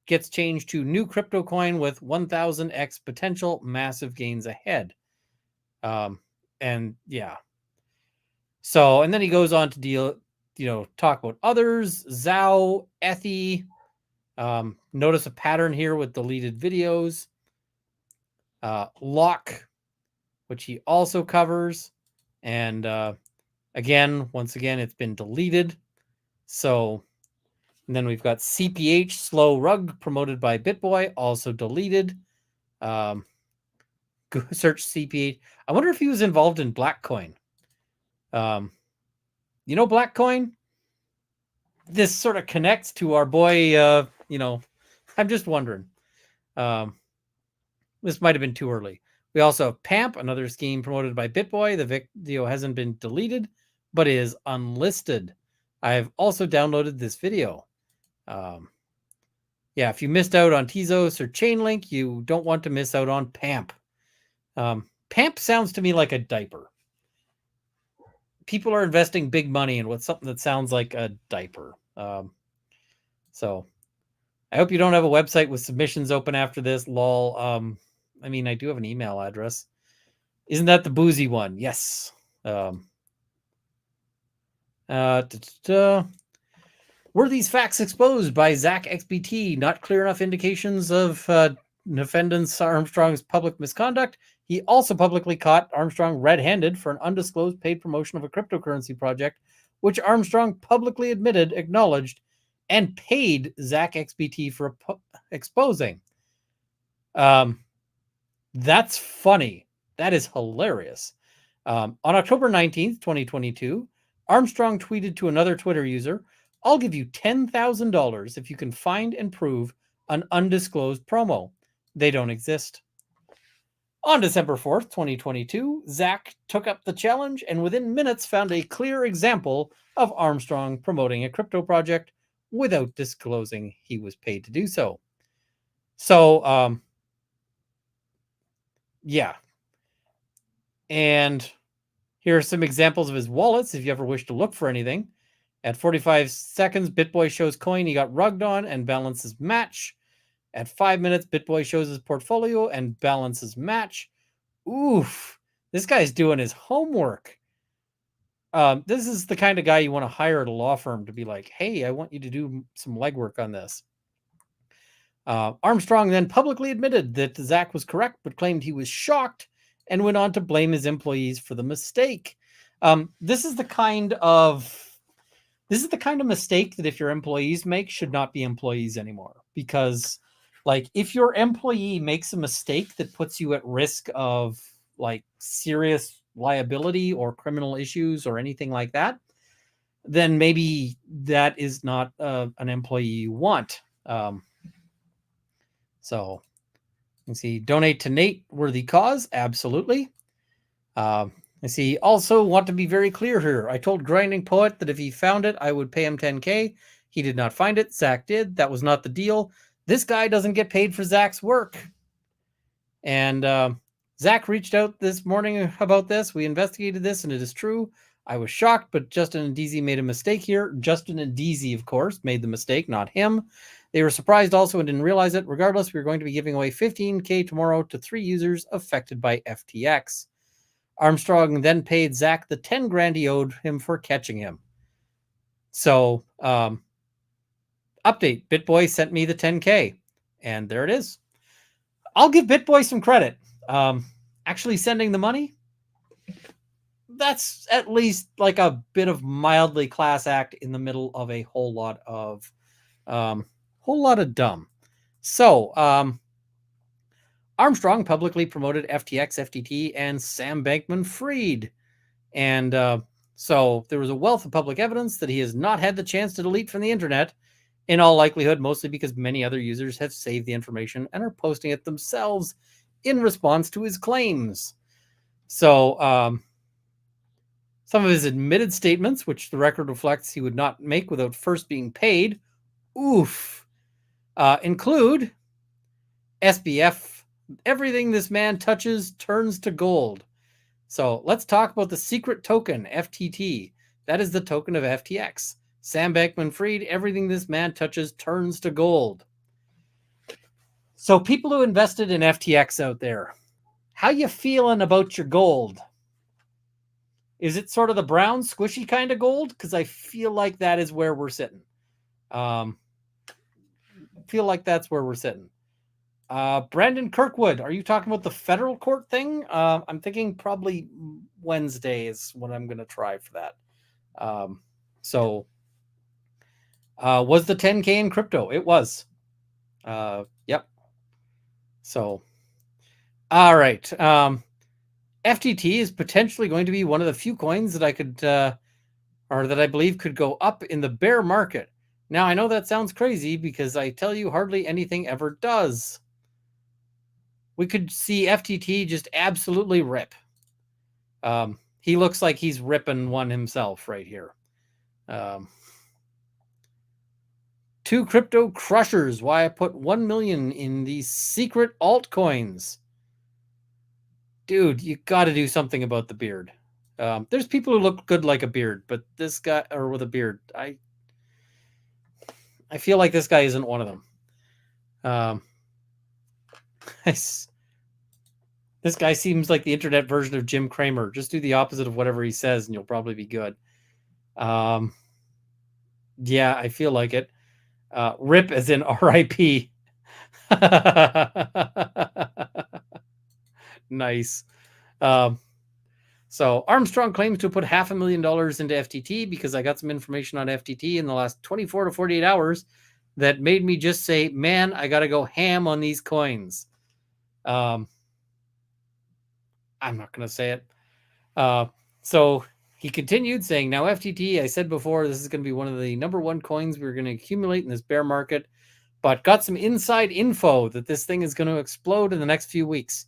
gets changed to new crypto coin with 1000x potential, massive gains ahead. And yeah. So, and then he goes on to talk about others, Zhao, Ethy. Notice a pattern here with deleted videos. Lock, which he also covers. And once again, it's been deleted. So, and then we've got CPH, Slow Rug, promoted by BitBoy, also deleted. Go search CPH. I wonder if he was involved in Blackcoin. Blackcoin? This sort of connects to our boy, I'm just wondering. This might have been too early. We also have PAMP, another scheme promoted by BitBoy. The video hasn't been deleted, but is unlisted. I have also downloaded this video. Yeah, if you missed out on Tezos or Chainlink, you don't want to miss out on PAMP. PAMP sounds to me like a diaper. People are investing big money in what's something that sounds like a diaper. So I hope you don't have a website with submissions open after this. Lol. I mean, I do have an email address. Isn't that the boozy one? Yes. Were these facts exposed by Zach XBT? Not clear enough indications of defendants Armstrong's public misconduct. He also publicly caught Armstrong red-handed for an undisclosed paid promotion of a cryptocurrency project, which Armstrong publicly admitted, acknowledged, and paid Zach XBT for exposing. That's funny. That is hilarious. On October 19th, 2022, Armstrong tweeted to another Twitter user, "I'll give you $10,000 if you can find and prove an undisclosed promo. They don't exist." On December 4th, 2022, Zach took up the challenge and within minutes found a clear example of Armstrong promoting a crypto project without disclosing he was paid to do so. So, yeah. And here are some examples of his wallets if you ever wish to look for anything. At 45 seconds, BitBoy shows coin he got rugged on and balances match. At 5 minutes, BitBoy shows his portfolio and balances match. Oof, this guy's doing his homework. This is the kind of guy you want to hire at a law firm to be like, hey, I want you to do some legwork on this. Armstrong then publicly admitted that Zach was correct, but claimed he was shocked and went on to blame his employees for the mistake. This is the kind of mistake that if your employees make should not be employees anymore. Because like if your employee makes a mistake that puts you at risk of like serious liability or criminal issues or anything like that, then maybe that is not an employee you want. So you can see donate to Nate, worthy cause. Absolutely. I see. Also want to be very clear here. I told Grinding Poet that if he found it, I would pay him 10K. He did not find it. Zach did. That was not the deal. This guy doesn't get paid for Zach's work. And Zach reached out this morning about this. We investigated this and it is true. I was shocked, but Justin and DZ made a mistake here. Justin and DZ, of course, made the mistake, not him. They were surprised also and didn't realize it. Regardless, we are going to be giving away 15K tomorrow to 3 users affected by FTX. Armstrong then paid Zach the 10 grand he owed him for catching him. So, update, BitBoy sent me the 10K, and there it is. I'll give BitBoy some credit. Actually sending the money, that's at least like a bit of mildly class act in the middle of a whole lot of dumb. So, Armstrong publicly promoted FTX, FTT, and Sam Bankman-Fried. And so there was a wealth of public evidence that he has not had the chance to delete from the internet, in all likelihood, mostly because many other users have saved the information and are posting it themselves in response to his claims. So some of his admitted statements, which the record reflects he would not make without first being paid, include SBF, everything this man touches turns to gold. So let's talk about the secret token, FTT. That is the token of FTX. Sam Bankman-Fried, everything this man touches turns to gold. So people who invested in FTX out there, how you feeling about your gold? Is it sort of the brown, squishy kind of gold? Because I feel like that is where we're sitting. Brandon Kirkwood, are you talking about the federal court thing? I'm thinking probably Wednesday is what I'm going to try for that. Was the 10K in crypto? It was. Yep. So, all right. FTT is potentially going to be one of the few coins that I could, or that I believe could go up in the bear market. Now, I know that sounds crazy because I tell you hardly anything ever does. We could see FTT just absolutely rip. He looks like he's ripping one himself right here. Two crypto crushers. Why I put 1 million in these secret altcoins. Dude, you got to do something about the beard. There's people who look good like a beard, but this guy, or with a beard, I feel like this guy isn't one of them. This guy seems like the internet version of Jim Cramer. Just do the opposite of whatever he says, and you'll probably be good. Yeah, I feel like it. Rip as in R.I.P. Nice. So Armstrong claims to have put $500,000 into FTT because I got some information on FTT in the last 24 to 48 hours that made me just say, man, I got to go ham on these coins. I'm not going to say it. So he continued saying, now FTT, I said before, this is going to be one of the number one coins we're going to accumulate in this bear market, but got some inside info that this thing is going to explode in the next few weeks.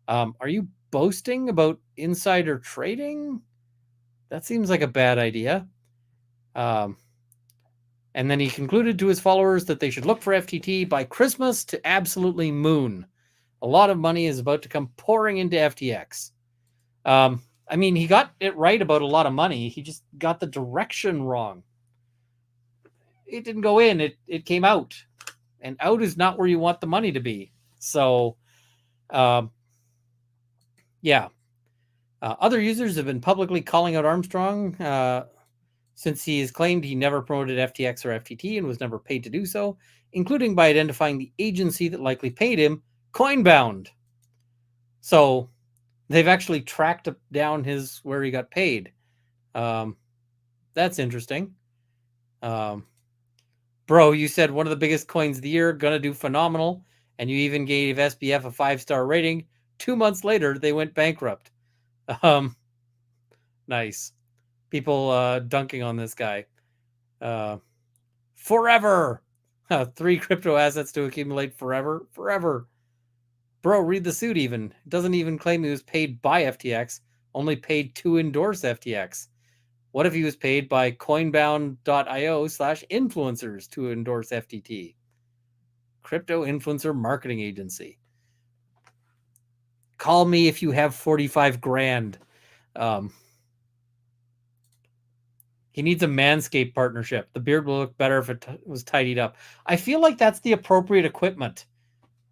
Are you boasting about insider trading? That seems like a bad idea. And then he concluded to his followers that they should look for FTT by Christmas to absolutely moon. A lot of money is about to come pouring into FTX. I mean, he got it right about a lot of money. He just got the direction wrong. It didn't go in. It came out. And out is not where you want the money to be. So, yeah. Other users have been publicly calling out Armstrong since he has claimed he never promoted FTX or FTT and was never paid to do so, including by identifying the agency that likely paid him, Coinbound. So they've actually tracked down where he got paid. That's interesting. Bro, you said one of the biggest coins of the year, gonna do phenomenal, and you even gave SBF a 5-star rating. 2 months later, they went bankrupt. Nice. People dunking on this guy. Forever. 3 crypto assets to accumulate forever. Forever. Bro, read the suit even. It doesn't even claim he was paid by FTX, only paid to endorse FTX. What if he was paid by coinbound.io/influencers to endorse FTT? Crypto influencer marketing agency. Call me if you have 45 grand. He needs a Manscaped partnership. The beard will look better if it was tidied up. I feel like that's the appropriate equipment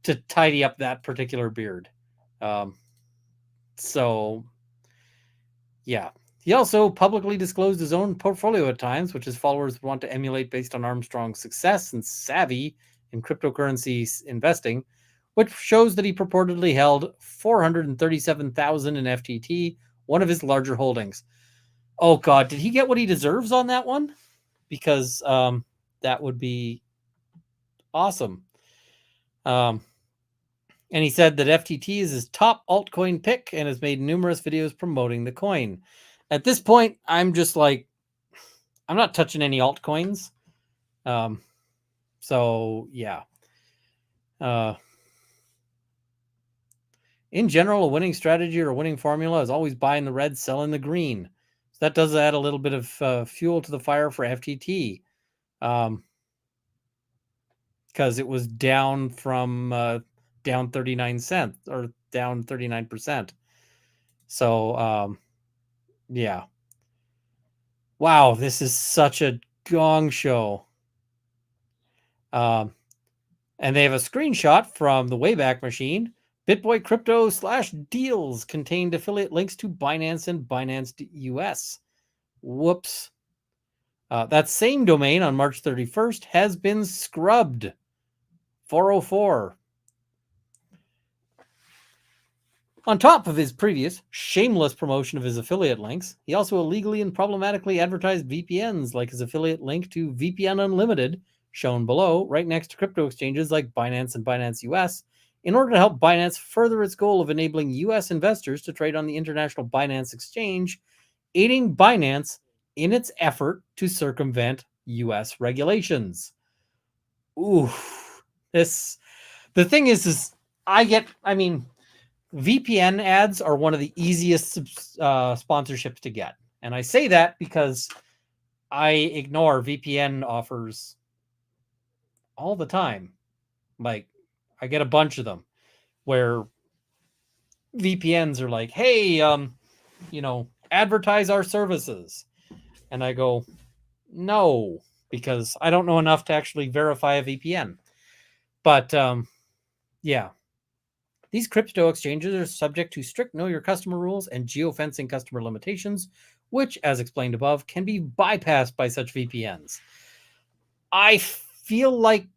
to tidy up that particular beard. So, yeah. He also publicly disclosed his own portfolio at times, which his followers want to emulate based on Armstrong's success and savvy in cryptocurrency investing, which shows that he purportedly held 437,000 in FTT, one of his larger holdings. Oh God, did he get what he deserves on that one? Because that would be awesome. And he said that FTT is his top altcoin pick and has made numerous videos promoting the coin. At this point, I'm just like, I'm not touching any altcoins. So yeah. In general, a winning strategy or a winning formula is always buying the red, selling the green. So that does add a little bit of fuel to the fire for FTT. Because it was down from down 39 cents or down 39%. So, yeah. Wow, this is such a gong show. And they have a screenshot from the Wayback Machine. BitBoy Crypto /deals contained affiliate links to Binance and Binance US. Whoops. That same domain on March 31st has been scrubbed. 404. On top of his previous shameless promotion of his affiliate links, he also illegally and problematically advertised VPNs, like his affiliate link to VPN Unlimited, shown below, right next to crypto exchanges like Binance and Binance US, in order to help Binance further its goal of enabling US investors to trade on the international Binance exchange, aiding Binance in its effort to circumvent US regulations. Ooh, the thing is I mean, VPN ads are one of the easiest sponsorships to get. And I say that because I ignore VPN offers all the time. Like, I get a bunch of them where VPNs are like, hey, advertise our services. And I go, no, because I don't know enough to actually verify a VPN. But yeah, these crypto exchanges are subject to strict know your customer rules and geofencing customer limitations, which, as explained above, can be bypassed by such VPNs. I feel like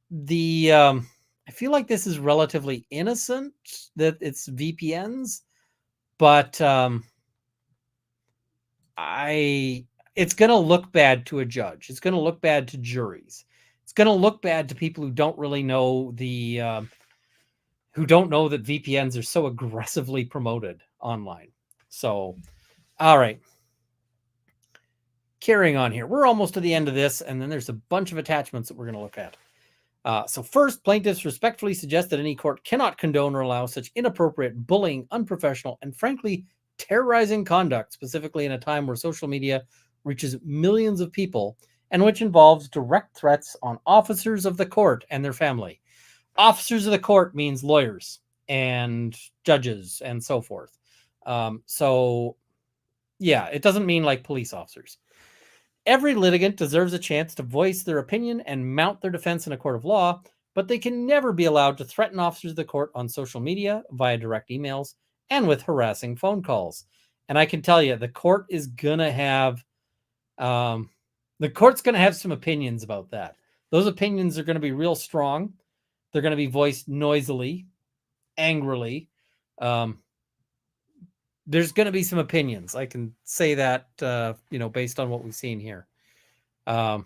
this is relatively innocent that it's VPNs, but it's going to look bad to a judge. It's going to look bad to juries. It's going to look bad to people who don't really know who don't know that VPNs are so aggressively promoted online. So, all right. Carrying on here. We're almost to the end of this, and then there's a bunch of attachments that we're going to look at. So first, plaintiffs respectfully suggest that any court cannot condone or allow such inappropriate, bullying, unprofessional, and frankly, terrorizing conduct, specifically in a time where social media reaches millions of people and which involves direct threats on officers of the court and their family. Officers of the court means lawyers and judges and so forth. So, yeah, it doesn't mean like police officers. Every litigant deserves a chance to voice their opinion and mount their defense in a court of law, but they can never be allowed to threaten officers of the court on social media, via direct emails, and with harassing phone calls. And I can tell you, the court is gonna have, some opinions about that. Those opinions are going to be real strong. They're going to be voiced noisily, angrily. There's going to be some opinions. I can say that, based on what we've seen here. An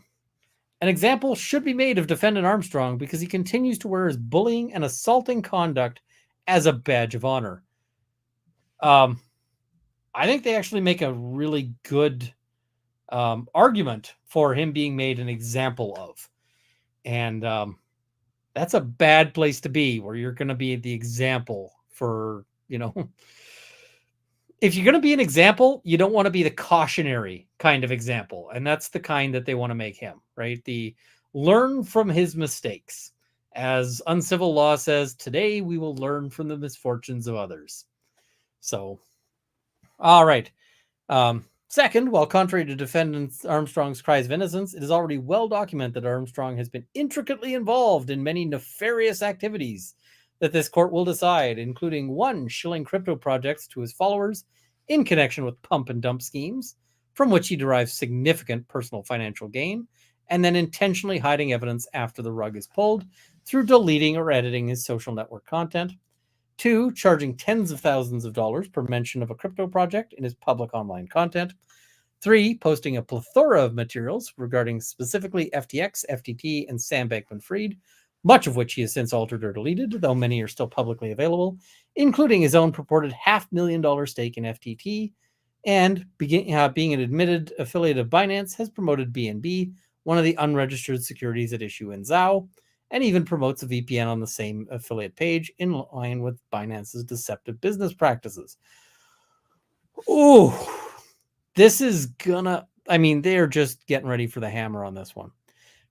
example should be made of defendant Armstrong because he continues to wear his bullying and assaulting conduct as a badge of honor. I think they actually make a really good argument for him being made an example of. And that's a bad place to be, where you're going to be the example for, if you're going to be an example, you don't want to be the cautionary kind of example. And that's the kind that they want to make him, right? The learn from his mistakes. As uncivil law says, today we will learn from the misfortunes of others. So, all right. Second, while contrary to defendant Armstrong's cries of innocence, it is already well documented that Armstrong has been intricately involved in many nefarious activities that this court will decide, including 1, shilling crypto projects to his followers in connection with pump and dump schemes, from which he derives significant personal financial gain, and then intentionally hiding evidence after the rug is pulled through deleting or editing his social network content. 2, charging tens of thousands of dollars per mention of a crypto project in his public online content. 3, posting a plethora of materials regarding specifically FTX, FTT, and Sam Bankman-Fried, much of which he has since altered or deleted, though many are still publicly available, including his own purported $500,000 stake in FTT, and being an admitted affiliate of Binance, has promoted BNB, one of the unregistered securities at issue in ZAO, and even promotes a VPN on the same affiliate page in line with Binance's deceptive business practices. Ooh, this is they're just getting ready for the hammer on this one.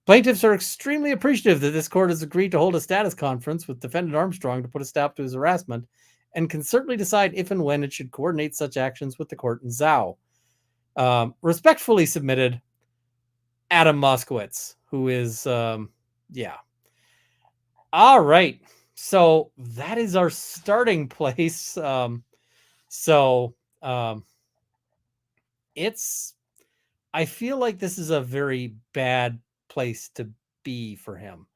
Plaintiffs are extremely appreciative that this court has agreed to hold a status conference with defendant Armstrong to put a stop to his harassment, and can certainly decide if and when it should coordinate such actions with the court in ZAO. Respectfully submitted, Adam Moskowitz, who is, All right. So that is our starting place. I feel like this is a very bad place to be for him.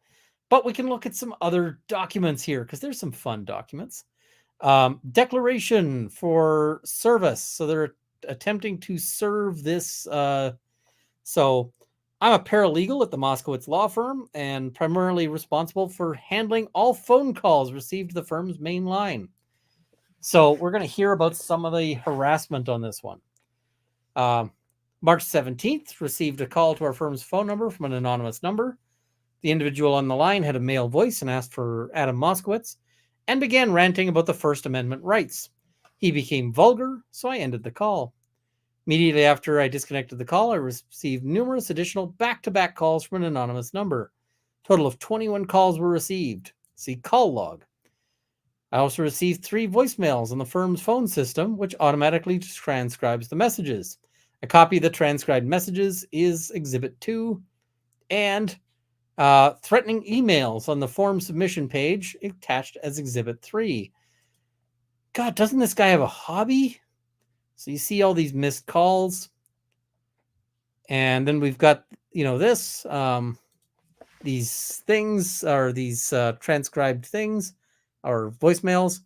But we can look at some other documents here, because there's some fun documents. Declaration for service. So they're attempting to serve this. So I'm a paralegal at the Moskowitz law firm and primarily responsible for handling all phone calls received to the firm's main line. So we're going to hear about some of the harassment on this one. March 17th, received a call to our firm's phone number from an anonymous number. The individual on the line had a male voice and asked for Adam Moskowitz and began ranting about the First Amendment rights. He became vulgar, so I ended the call. Immediately after I disconnected the call, I received numerous additional back-to-back calls from an anonymous number. A total of 21 calls were received. See call log. I also received 3 voicemails on the firm's phone system, which automatically transcribes the messages. A copy of the transcribed messages is Exhibit 2, and threatening emails on the form submission page attached as Exhibit 3. God, doesn't this guy have a hobby? So you see all these missed calls. And then we've got, this, these things, or these transcribed things, or voicemails.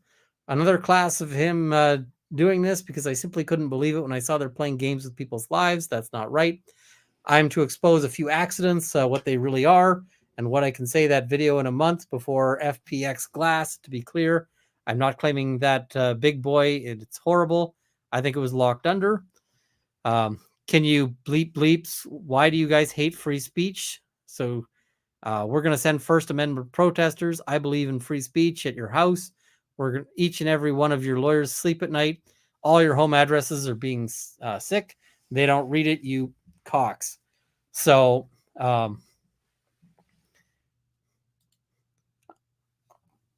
Another class of him doing this, because I simply couldn't believe it when I saw they're playing games with people's lives. That's not right. I'm to expose a few accidents, what they really are, and what I can say that video in a month before FPX Glass. To be clear, I'm not claiming that big boy. It's horrible. I think it was locked under. Can you bleep bleeps? Why do you guys hate free speech? So we're going to send First Amendment protesters. I believe in free speech at your house. Each and every one of your lawyers sleep at night. All your home addresses are being sick. They don't read it, you cocks. So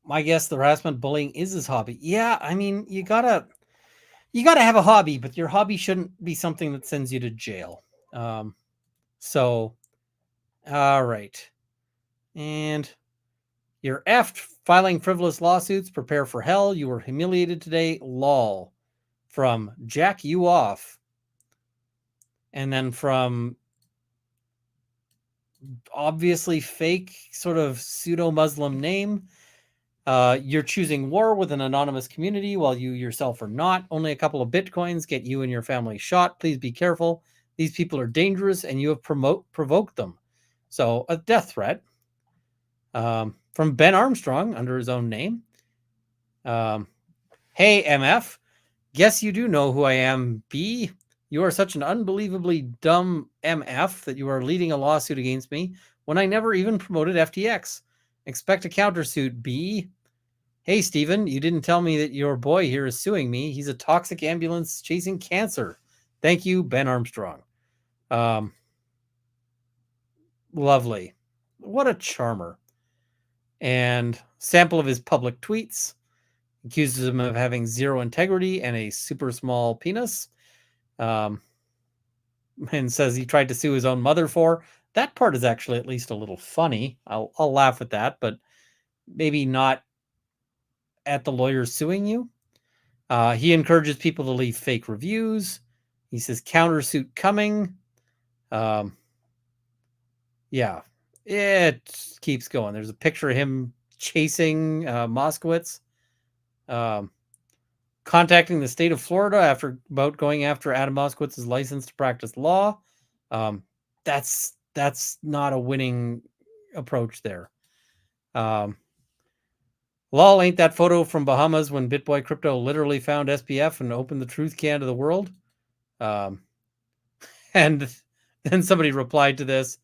my guess, the harassment bullying is his hobby. Yeah, I mean, you gotta have a hobby, but your hobby shouldn't be something that sends you to jail. So all right. And you're effed filing frivolous lawsuits. Prepare for hell. You were humiliated today. Lol. From Jack You Off. And then from obviously fake sort of pseudo-Muslim name. You're choosing war with an anonymous community while you yourself are not. Only a couple of bitcoins get you and your family shot. Please be careful. These people are dangerous and you have provoked them. So a death threat. From Ben Armstrong under his own name. Hey, MF. Guess you do know who I am, B. You are such an unbelievably dumb MF that you are leading a lawsuit against me when I never even promoted FTX. Expect a countersuit, B. Hey, Steven, you didn't tell me that your boy here is suing me. He's a toxic ambulance chasing cancer. Thank you, Ben Armstrong. Lovely. What a charmer. And sample of his public tweets. Accuses him of having zero integrity and a super small penis. And says he tried to sue his own mother for. That part is actually at least a little funny. I'll laugh at that, but maybe not at the lawyer suing you. He encourages people to leave fake reviews. He says countersuit coming. Yeah, it keeps going. There's a picture of him chasing Moskowitz. Contacting the state of Florida about going after Adam Moskowitz's license to practice law. That's not a winning approach there. Lol, ain't that photo from Bahamas when BitBoy Crypto literally found SPF and opened the truth can to the world? And then somebody replied to this.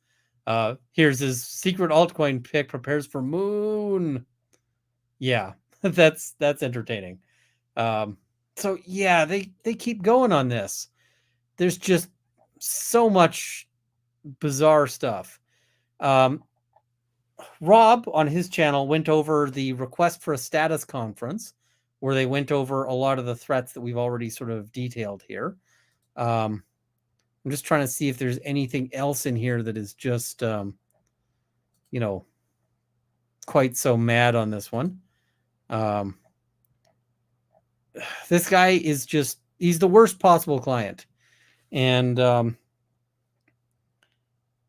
Here's his secret altcoin pick, prepares for moon. Yeah, that's entertaining. So yeah, they keep going on this. There's just so much bizarre stuff. Rob on his channel went over the request for a status conference where they went over a lot of the threats that we've already sort of detailed here. I'm just trying to see if there's anything else in here that is just, quite so mad on this one. This guy is he's the worst possible client. And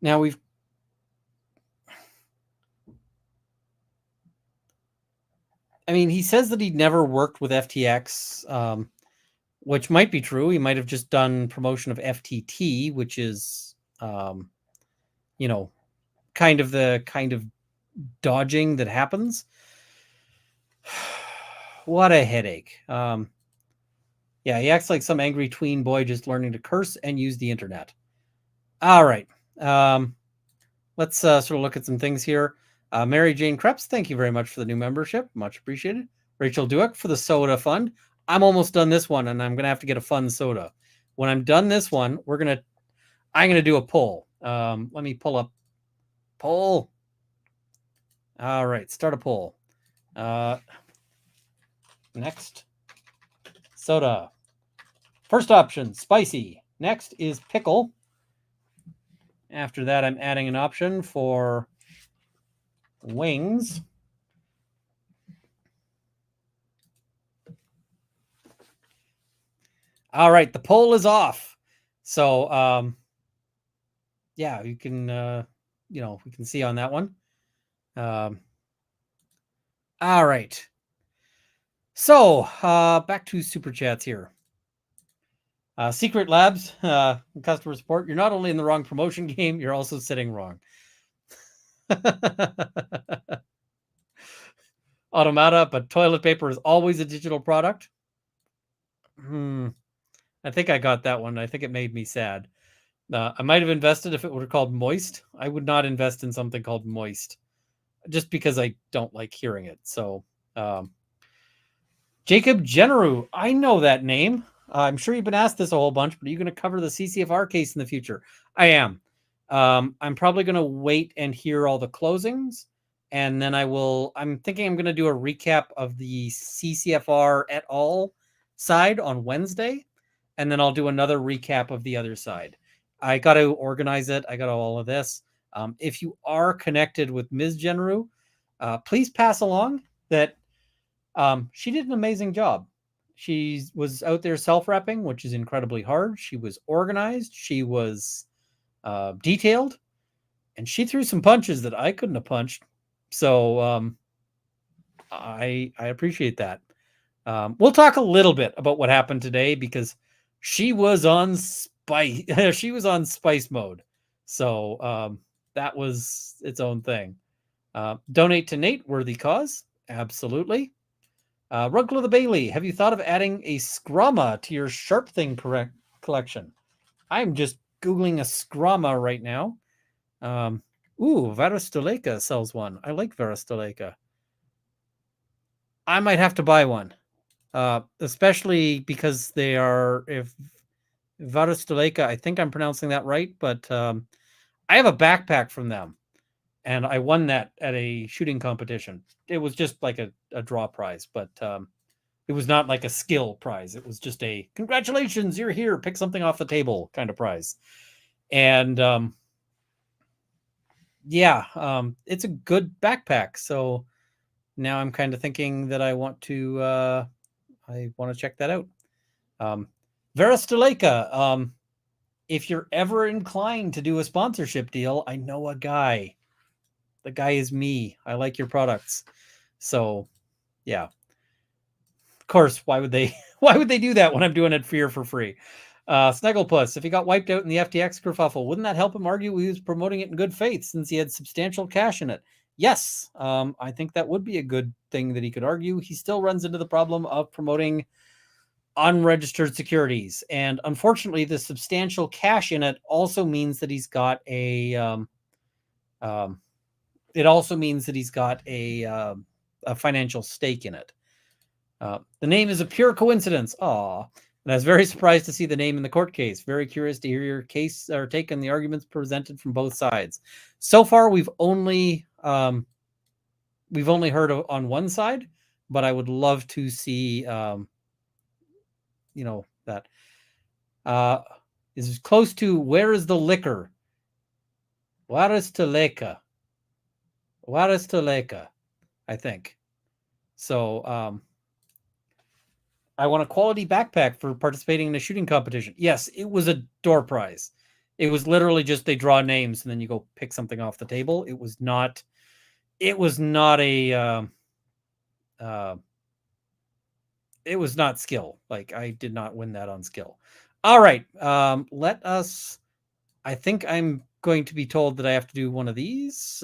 now he says that he'd never worked with FTX, which might be true. He might have just done promotion of FTT, which is, kind of the dodging that happens. What a headache. Yeah, he acts like some angry tween boy just learning to curse and use the internet. All right. Let's sort of look at some things here. Mary Jane Krebs, thank you very much for the new membership. Much appreciated. Rachel Dueck for the soda fund. I'm almost done this one, and I'm going to have to get a fun soda. When I'm done this one, I'm going to do a poll. Let me pull up poll. All right, start a poll. Next, soda. First option, spicy. Next is pickle. After that, I'm adding an option for wings. All right, the poll is off. So, yeah, you can, we can see on that one. All right. So, back to super chats here. Secret Labs, customer support. You're not only in the wrong promotion game, you're also sitting wrong. Automata, but toilet paper is always a digital product. I think I got that one. I think it made me sad. I might have invested if it were called Moist. I would not invest in something called Moist, just because I don't like hearing it. So, Jacob Generu, I know that name. I'm sure you've been asked this a whole bunch, but are you going to cover the CCFR case in the future? I am. I'm probably going to wait and hear all the closings, and then I'm thinking I'm going to do a recap of the CCFR et al. Side on Wednesday, and then I'll do another recap of the other side. I got to organize it. I got all of this. If you are connected with Ms. Generu, please pass along that she did an amazing job. She was out there self-repping, which is incredibly hard. She was organized. She was detailed, and she threw some punches that I couldn't have punched. So I appreciate that. We'll talk a little bit about what happened today because she was on spice. She was on spice mode. So that was its own thing. Donate to Nate, worthy cause. Absolutely. Runkle of the Bailey, have you thought of adding a Scrama to your Sharp Thing collection? I'm just Googling a Scrama right now. Varostoleka sells one. I like Varostoleka. I might have to buy one, especially because they are, if Varostoleka, I think I'm pronouncing that right, but I have a backpack from them, and I won that at a shooting competition. It was just like a draw prize, but it was not like a skill prize. It was just a congratulations, you're here, pick something off the table kind of prize. And it's a good backpack. So now I'm kind of thinking that I want to check that out. Varostoleka, if you're ever inclined to do a sponsorship deal, I know a guy. The guy is me. I like your products. So yeah. Of course, why would they do that when I'm doing it for free? Snugglepuss, if he got wiped out in the FTX kerfuffle, wouldn't that help him argue he was promoting it in good faith since he had substantial cash in it? Yes, I think that would be a good thing that he could argue. He still runs into the problem of promoting unregistered securities, and unfortunately, the substantial cash in it also means that he's got a financial stake in it. The name is a pure coincidence. Aw. And I was very surprised to see the name in the court case. Very curious to hear your case or take on the arguments presented from both sides. So far, we've only heard on one side, but I would love to see, that is close to where is the liquor? Waristoleka, I think. So, I want a quality backpack for participating in a shooting competition. Yes, it was a door prize. It was literally just they draw names and then you go pick something off the table. It was not skill. Like I did not win that on skill. All right. I think I'm going to be told that I have to do one of these.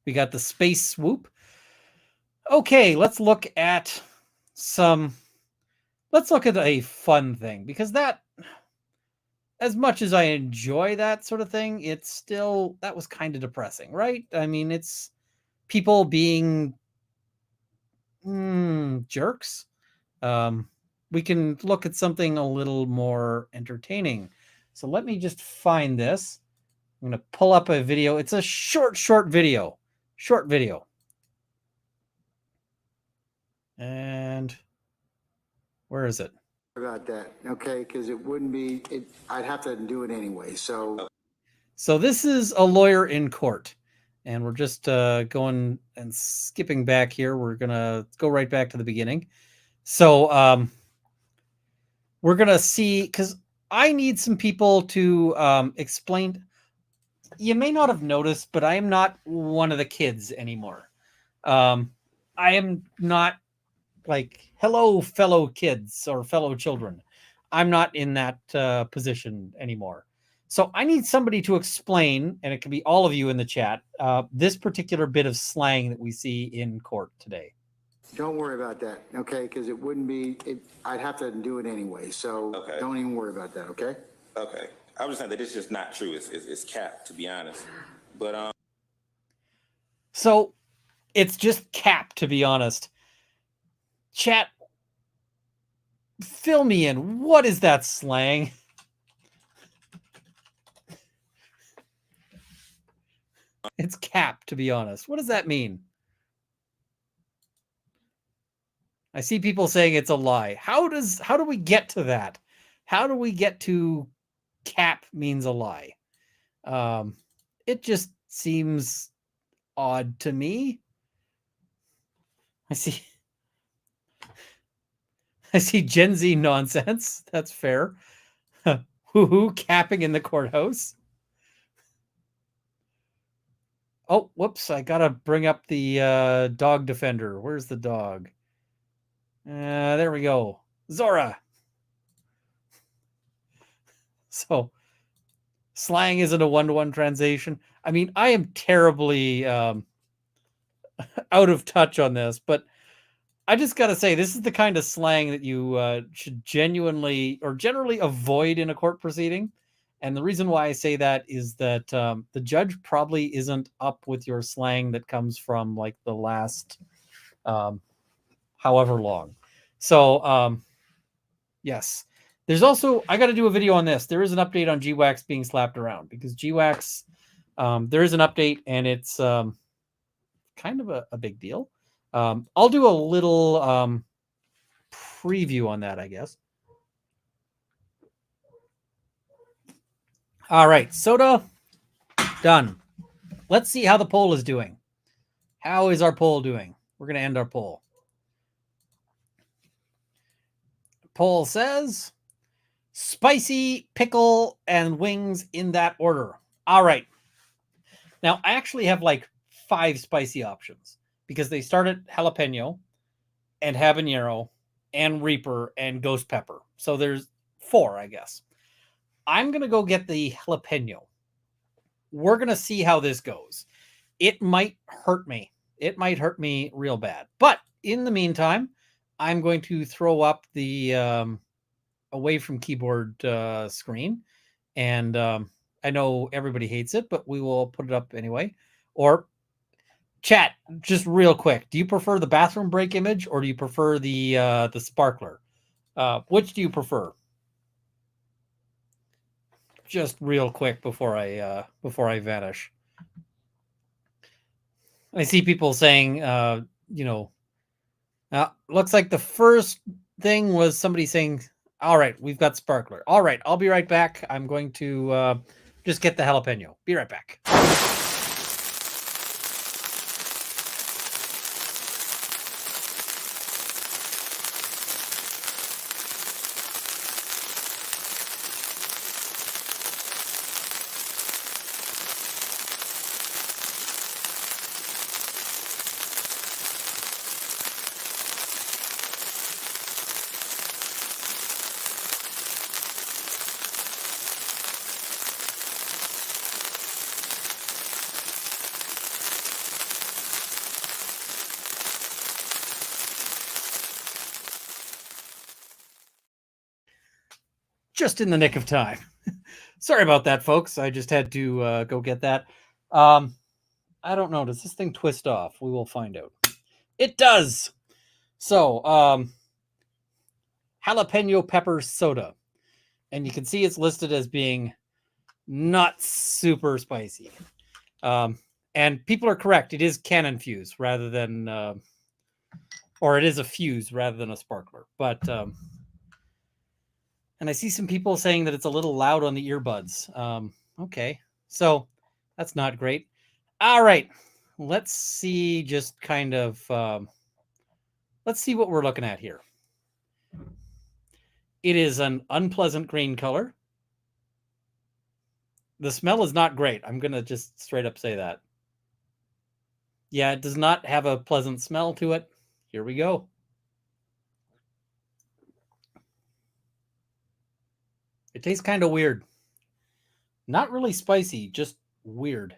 We got the space swoop. Okay, let's look at a fun thing, because that, as much as I enjoy that sort of thing, it's still, that was kind of depressing, right? I mean, it's people being jerks. We can look at something a little more entertaining. So let me just find this. I'm going to pull up a video. It's a short video. Short video. And where is it? About that, okay? Because it wouldn't be, I'd have to do it anyway. So this is a lawyer in court. And we're just going and skipping back here. We're going to go right back to the beginning. So we're going to see, because I need some people to explain. You may not have noticed, but I am not one of the kids anymore. I am not like, hello, fellow kids or fellow children. I'm not in that position anymore. So I need somebody to explain, and it can be all of you in the chat, this particular bit of slang that we see in court today. don't worry about that, okay? Because it wouldn't be, I'd have to do it anyway. So don't even worry about that, okay? Okay. I was just saying that it's just not true. It's cap, to be honest. But So it's just cap, to be honest. Chat, fill me in. What is that slang? It's cap, to be honest. What does that mean? I see people saying it's a lie. How do we get to that? How do we get to cap means a lie? It just seems odd to me. I see Gen Z nonsense. That's fair. Hoo-hoo, capping in the courthouse. Oh, whoops. I got to bring up the dog defender. Where's the dog? There we go. Zora. So slang isn't a one-to-one translation. I mean, I am terribly out of touch on this, but I just got to say, this is the kind of slang that you should genuinely or generally avoid in a court proceeding. And the reason why I say that is that the judge probably isn't up with your slang that comes from like the last however long. So, yes. There's also, I got to do a video on this. There is an update on GWAX being slapped around, because GWAX, there is an update, and it's kind of a big deal. I'll do a little preview on that, I guess. All right, soda, done. Let's see how the poll is doing. How is our poll doing? We're going to end our poll. Poll says spicy, pickle, and wings in that order. All right. Now, I actually have like 5 spicy options, because they start at jalapeno and habanero and reaper and ghost pepper. So there's 4, I guess. I'm going to go get the jalapeno. We're going to see how this goes. It might hurt me. It might hurt me real bad. But in the meantime, I'm going to throw up the away from keyboard screen. And I know everybody hates it, but we will put it up anyway. Or chat, just real quick. Do you prefer the bathroom break image, or do you prefer the sparkler? Which do you prefer? Just real quick before I vanish. I see people saying, looks like the first thing was somebody saying, all right, we've got sparkler. All right, I'll be right back. I'm going to just get the jalapeno. Be right back. just in the nick of time. Sorry about that, folks. I just had to go get that. I don't know. Does this thing twist off? We will find out. It does. So, jalapeno pepper soda. And you can see it's listed as being not super spicy. And people are correct. It is cannon fuse rather than, or it is a fuse rather than a sparkler. But, and I see some people saying that it's a little loud on the earbuds. Okay. So that's not great. All right. Let's see just kind of, let's see what we're looking at here. It is an unpleasant green color. The smell is not great. I'm going to just straight up say that. Yeah, it does not have a pleasant smell to it. Here we go. It tastes kind of weird. Not really spicy, just weird.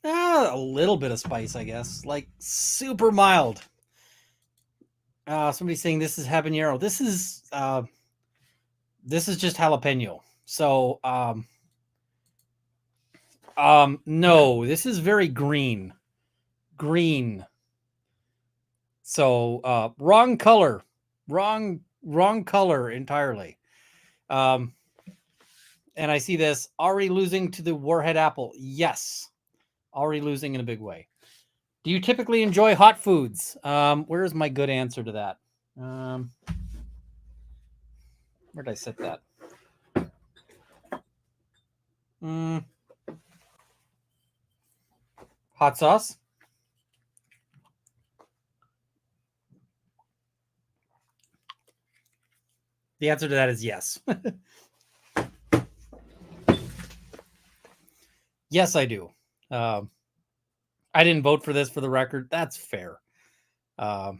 A little bit of spice, I guess. Like super mild. Somebody's saying this is habanero. This is just jalapeno. So no, this is very green. Green. So wrong color. Wrong color entirely. And I see this already losing to the Warhead Apple. Yes. Already losing in a big way. Do you typically enjoy hot foods? Where's my good answer to that? Where did I set that? Hot sauce? The answer to that is yes. Yes, I do. I didn't vote for this for the record. That's fair. Oh,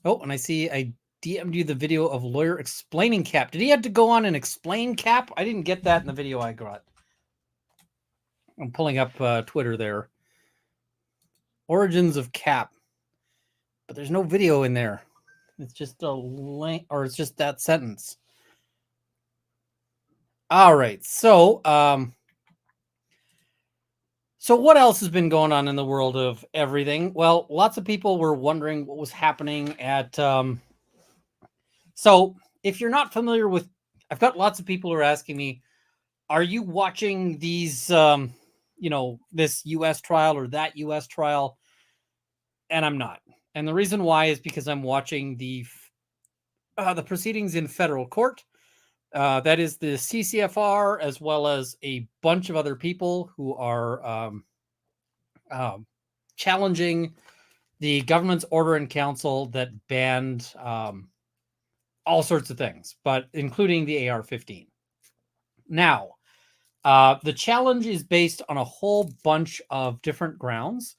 and I see I DM'd you the video of lawyer explaining cap. Did he have to go on and explain cap? I didn't get that in the video I got. I'm pulling up Twitter there. Origins of cap. But there's no video in there. It's just a link, or it's just that sentence. All right. So, so what else has been going on in the world of everything? Well, lots of people were wondering what was happening at, so if you're not familiar with, I've got lots of people who are asking me, are you watching these, you know, this US trial or that US trial? And I'm not. And the reason why is because I'm watching the proceedings in federal court. That is the CCFR, as well as a bunch of other people who are challenging the government's order in council that banned all sorts of things, but including the AR-15. Now, the challenge is based on a whole bunch of different grounds,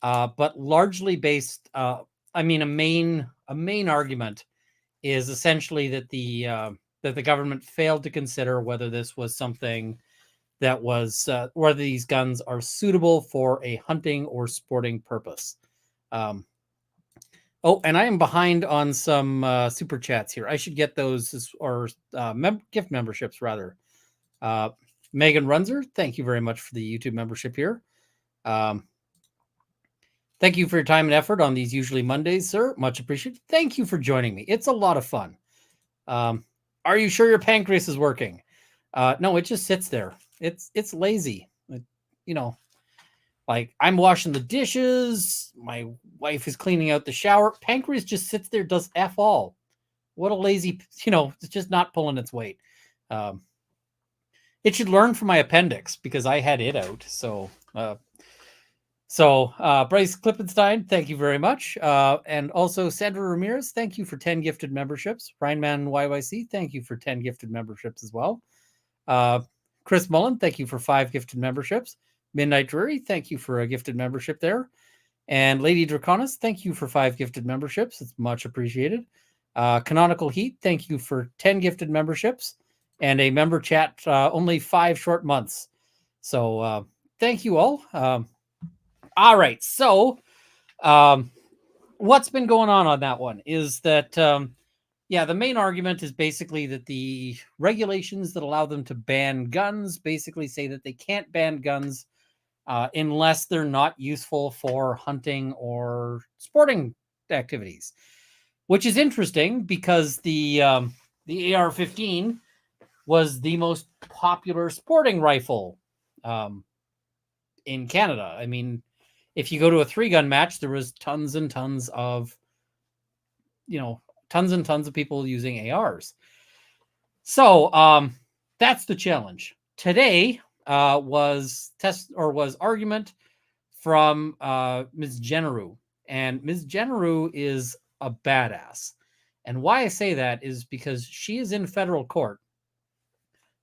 but largely based. I mean, a main argument is essentially that the government failed to consider whether this was something that was whether these guns are suitable for a hunting or sporting purpose. Oh, and I am behind on some super chats here. I should get those, or gift memberships rather. Megan Runzer, thank you very much for the YouTube membership here. Thank you for your time and effort on these usually Mondays, sir. Much appreciated. Thank you for joining me. It's a lot of fun. Are you sure your pancreas is working? No, it just sits there. It's lazy. You know, like I'm washing the dishes. My wife is cleaning out the shower. Pancreas just sits there, does F all. What a lazy, you know, it's just not pulling its weight. It should learn from my appendix because I had it out. So, Bryce Klippenstein, thank you very much. And also Sandra Ramirez, thank you for 10 gifted memberships. Rhineman YYC, thank you for 10 gifted memberships as well. Chris Mullen, thank you for 5 gifted memberships. Midnight Drury, thank you for a gifted membership there. And Lady Draconis, thank you for 5 gifted memberships. It's much appreciated. Canonical Heat, thank you for 10 gifted memberships. And a member chat, only 5 short months. So thank you all. All right. So, what's been going on that one is that, the main argument is basically that the regulations that allow them to ban guns basically say that they can't ban guns unless they're not useful for hunting or sporting activities, which is interesting because the AR-15 was the most popular sporting rifle in Canada. I mean, if you go to a 3-gun match, there was tons and tons of people using ARs. So that's the challenge. Today was argument from Ms. Generu. And Ms. Generu is a badass. And why I say that is because she is in federal court,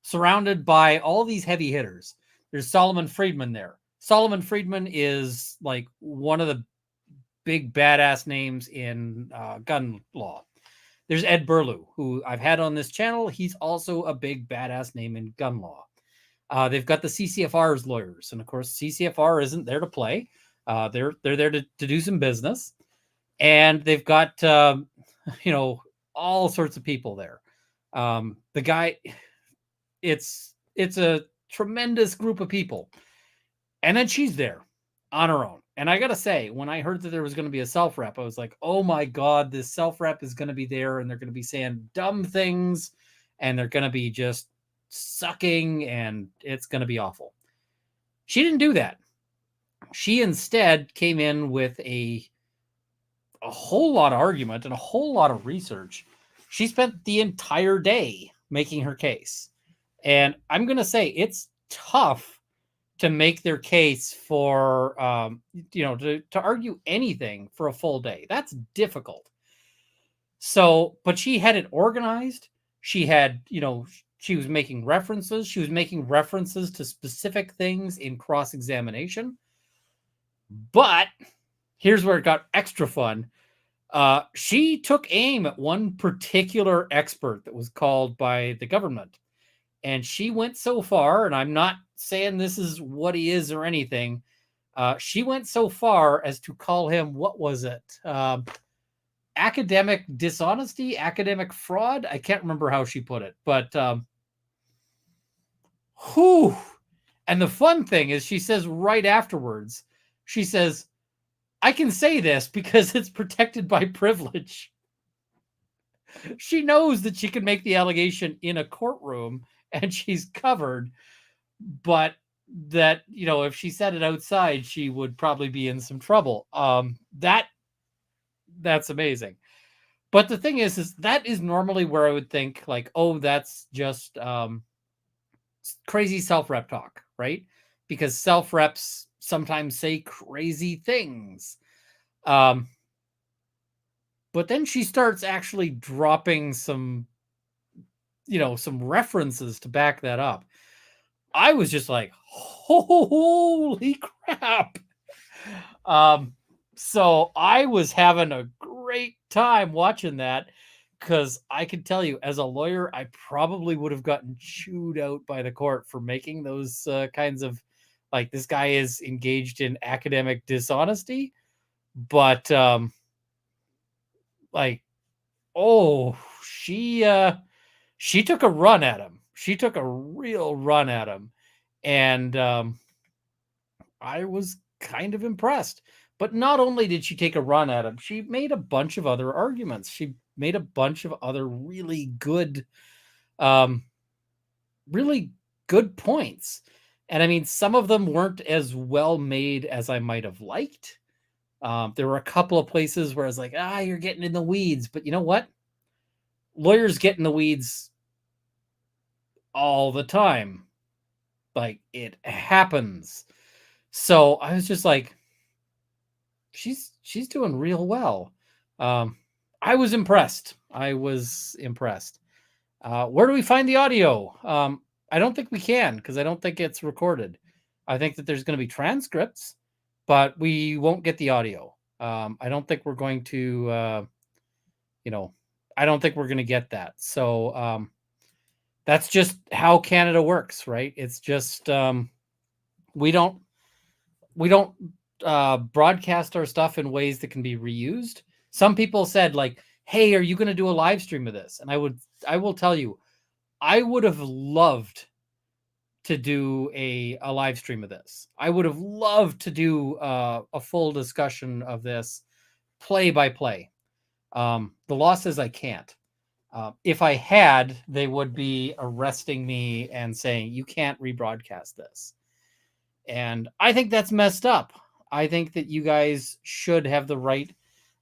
surrounded by all these heavy hitters. There's Solomon Friedman there. Solomon Friedman is like one of the big badass names in gun law. There's Ed Burlew, who I've had on this channel. He's also a big badass name in gun law. They've got the CCFR's lawyers, and of course, CCFR isn't there to play. They're there to do some business, and they've got all sorts of people there. The guy, it's a tremendous group of people, and then she's there on her own. And I gotta say, when I heard that there was going to be a self-rep, I was like, oh my God, this self-rep is going to be there and they're going to be saying dumb things and they're going to be just sucking and it's going to be awful. She didn't do that. She instead came in with a whole lot of argument and a whole lot of research. She spent the entire day making her case. And I'm going to say it's tough to make their case for, to argue anything for a full day. That's difficult. So, but she had it organized. She had, she was making references. She was making references to specific things in cross-examination. But here's where it got extra fun. She took aim at one particular expert that was called by the government. And she went so far, and I'm not saying this is what he is or anything. She went so far as to call him, what was it? Academic dishonesty, academic fraud. I can't remember how she put it, but whew. And the fun thing is she says right afterwards, she says, I can say this because it's protected by privilege. She knows that she can make the allegation in a courtroom and she's covered, but that, if she said it outside, she would probably be in some trouble. That's amazing. But the thing is that is normally where I would think like, oh, that's just crazy self-rep talk, right? Because self-reps sometimes say crazy things. But then she starts actually dropping some references to back that up. I was just like, holy crap. So I was having a great time watching that because I can tell you, as a lawyer, I probably would have gotten chewed out by the court for making those kinds of, like, this guy is engaged in academic dishonesty. But she took a run at him. She took a real run at him. And I was kind of impressed. But not only did she take a run at him, she made a bunch of other arguments. She made a bunch of other really good points. And I mean, some of them weren't as well made as I might have liked. There were a couple of places where I was like, you're getting in the weeds. But you know what? Lawyers get in the weeds all the time. Like, it happens. So I was just like, she's doing real well. I was impressed. Where do we find the audio? I don't think we can, because I don't think it's recorded. I think that there's going to be transcripts, but we won't get the audio. I don't think we're going to, I don't think we're going to get that. So that's just how Canada works, right? It's just we don't broadcast our stuff in ways that can be reused. Some people said like, hey, are you going to do a live stream of this? And I will tell you, I would have loved to do a live stream of this. I would have loved to do a full discussion of this play by play. The law says I can't. If I had, they would be arresting me and saying, you can't rebroadcast this. And I think that's messed up. I think that you guys should have the right,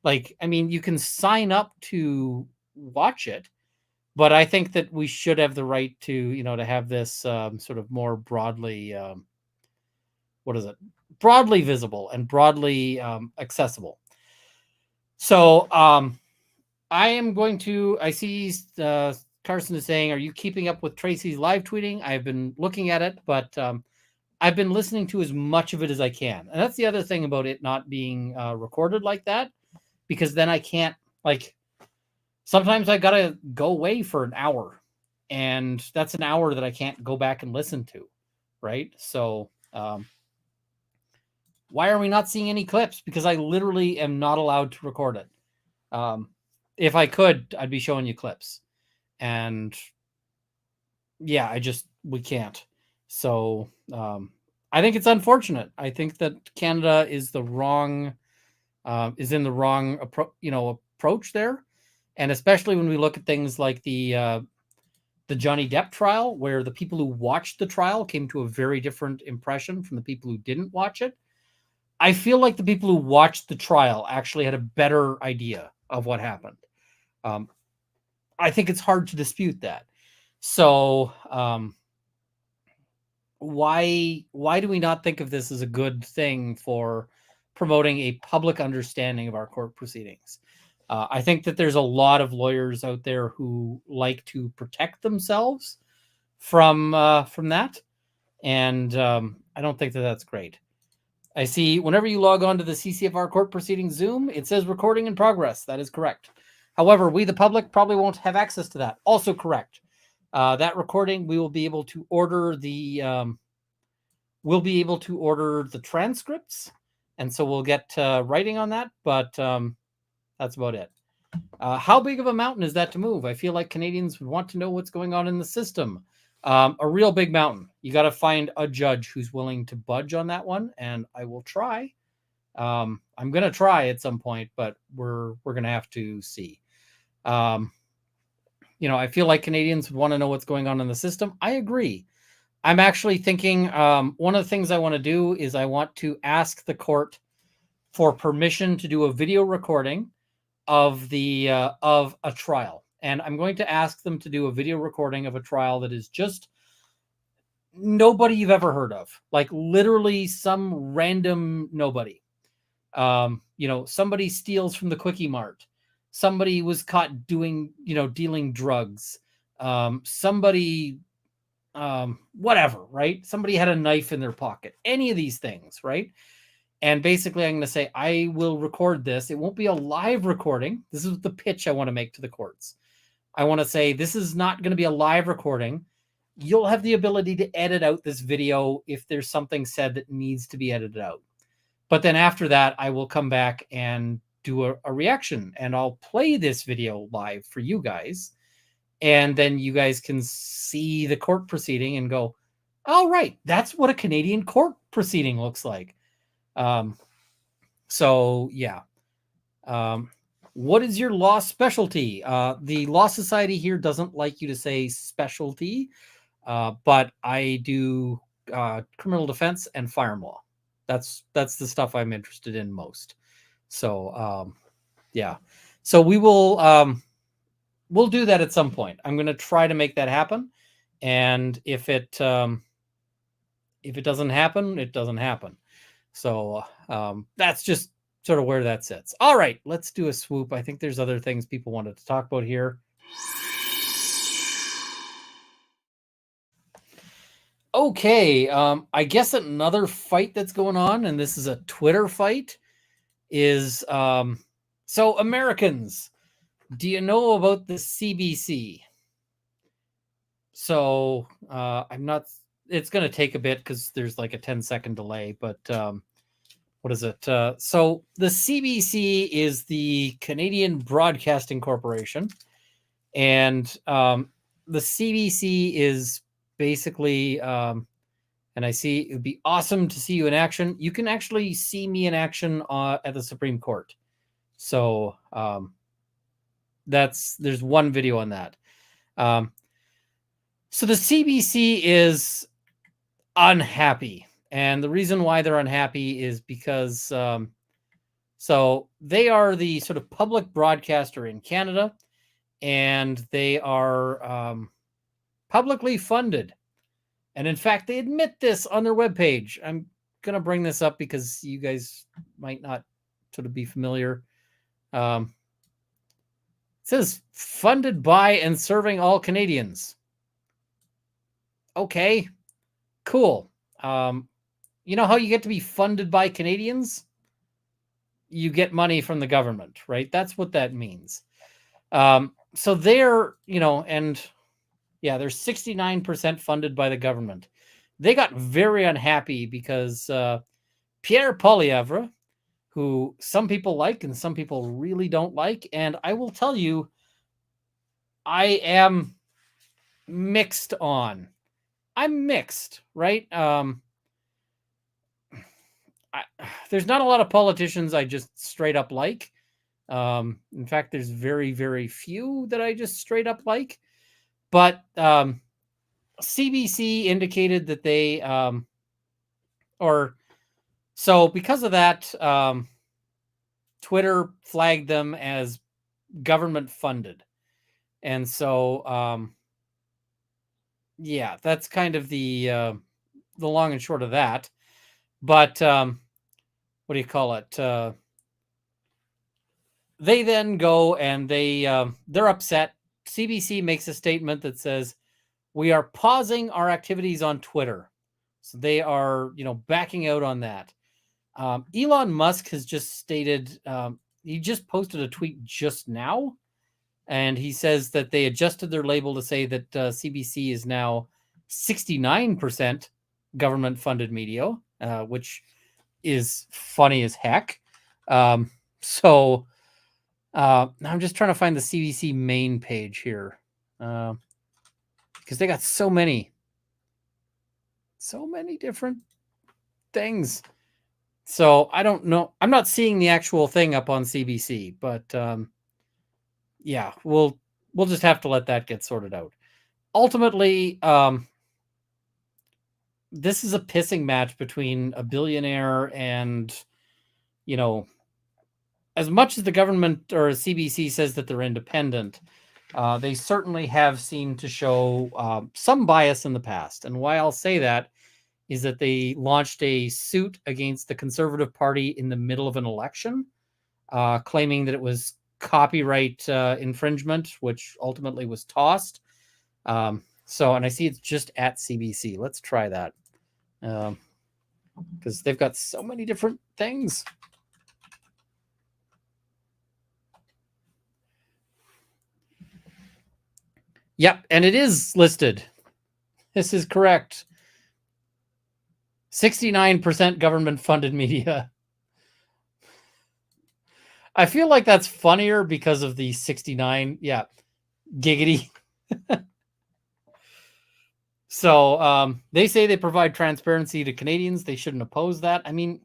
like, I mean, you can sign up to watch it, but I think that we should have the right to, you know, to have this sort of more broadly, broadly visible and broadly accessible. So I am going to, I see Carson is saying, are you keeping up with Tracy's live tweeting? I've been looking at it, but I've been listening to as much of it as I can. And that's the other thing about it not being recorded like that, because then I can't, like, sometimes I got to go away for an hour, and that's an hour that I can't go back and listen to, right? So why are we not seeing any clips? Because I literally am not allowed to record it. If I could, I'd be showing you clips. And yeah, we can't. So I think it's unfortunate. I think that Canada is in the wrong approach there. And especially when we look at things like the Johnny Depp trial, where the people who watched the trial came to a very different impression from the people who didn't watch it. I feel like the people who watched the trial actually had a better idea of what happened. I think it's hard to dispute that. So why do we not think of this as a good thing for promoting a public understanding of our court proceedings? I think that there's a lot of lawyers out there who like to protect themselves from that, and I don't think that that's great. I see whenever you log on to the CCFR court proceedings Zoom, it says recording in progress. That is correct. However, we, the public, probably won't have access to that. Also correct. That recording, we will be able to order the transcripts, and so we'll get writing on that. But that's about it. How big of a mountain is that to move? I feel like Canadians would want to know what's going on in the system. A real big mountain. You got to find a judge who's willing to budge on that one, and I will try. I'm going to try at some point, but we're going to have to see. I feel like Canadians would want to know what's going on in the system. I agree. I'm actually thinking one of the things I want to do is I want to ask the court for permission to do a video recording of a trial. And I'm going to ask them to do a video recording of a trial that is just nobody you've ever heard of, like literally some random nobody. Somebody steals from the Quickie Mart. Somebody was caught dealing drugs. Somebody, whatever, right? Somebody had a knife in their pocket. Any of these things, right? And basically, I'm going to say, I will record this. It won't be a live recording. This is the pitch I want to make to the courts. I want to say, this is not going to be a live recording. You'll have the ability to edit out this video if there's something said that needs to be edited out. But then after that, I will come back and do a reaction, and I'll play this video live for you guys. And then you guys can see the court proceeding and go, all right, that's what a Canadian court proceeding looks like. So yeah. What is your law specialty? The Law Society here doesn't like you to say specialty, but I do criminal defense and firearm law. That's the stuff I'm interested in most. So yeah. So we will we'll do that at some point. I'm going to try to make that happen, and if it doesn't happen, it doesn't happen. So that's just sort of where that sits. All right, let's do a swoop. I think there's other things people wanted to talk about here. Okay, I guess another fight that's going on, and this is a Twitter fight, is so Americans, do you know about the CBC? So I'm not, it's going to take a bit because there's like a 10-second delay, but what is it? So the CBC is the Canadian Broadcasting Corporation, and the CBC is basically, and I see it would be awesome to see you in action. You can actually see me in action at the Supreme Court. So there's one video on that. So the CBC is unhappy. And the reason why they're unhappy is because so they are the sort of public broadcaster in Canada, and they are publicly funded. And in fact, they admit this on their webpage. I'm going to bring this up because you guys might not sort of be familiar. It says funded by and serving all Canadians. Okay, cool. You know how you get to be funded by Canadians? You get money from the government, right? That's what that means. So they're, and yeah, they're 69% funded by the government. They got very unhappy because Pierre Poilievre, who some people like and some people really don't like, and I will tell you, I am mixed on. I'm mixed, right? There's not a lot of politicians I just straight up like. In fact, there's very, very few that I just straight up like. But CBC indicated that they, so because of that, Twitter flagged them as government funded. And so, yeah, that's kind of the long and short of that. But what do you call it? They then go and they're upset. CBC makes a statement that says, "We are pausing our activities on Twitter." So they are, backing out on that. Elon Musk has just stated, he just posted a tweet just now, and he says that they adjusted their label to say that CBC is now 69% government-funded media, which is funny as heck. So I'm just trying to find the CBC main page here, because they got so many different things. So I don't know. I'm not seeing the actual thing up on CBC, but yeah, we'll just have to let that get sorted out. Ultimately, this is a pissing match between a billionaire and, as much as the government or CBC says that they're independent, they certainly have seemed to show some bias in the past. And why I'll say that is that they launched a suit against the Conservative Party in the middle of an election, claiming that it was copyright infringement, which ultimately was tossed. And I see it's just at CBC. Let's try that, because they've got so many different things. Yep, and it is listed. This is correct. 69% government-funded media. I feel like that's funnier because of the 69. Yeah, giggity. So they say they provide transparency to Canadians. They shouldn't oppose that. I mean,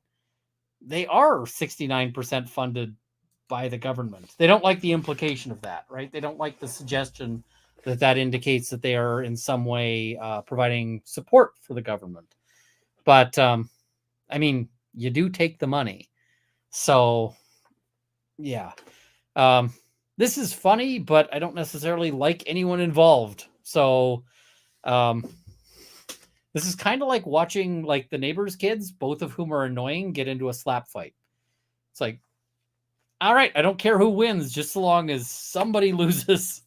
they are 69% funded by the government. They don't like the implication of that, right? They don't like the suggestion that indicates that they are in some way providing support for the government. But I mean, you do take the money. So yeah, this is funny, but I don't necessarily like anyone involved. So this is kind of like watching like the neighbor's kids, both of whom are annoying, get into a slap fight. It's like, all right, I don't care who wins, just so long as somebody loses.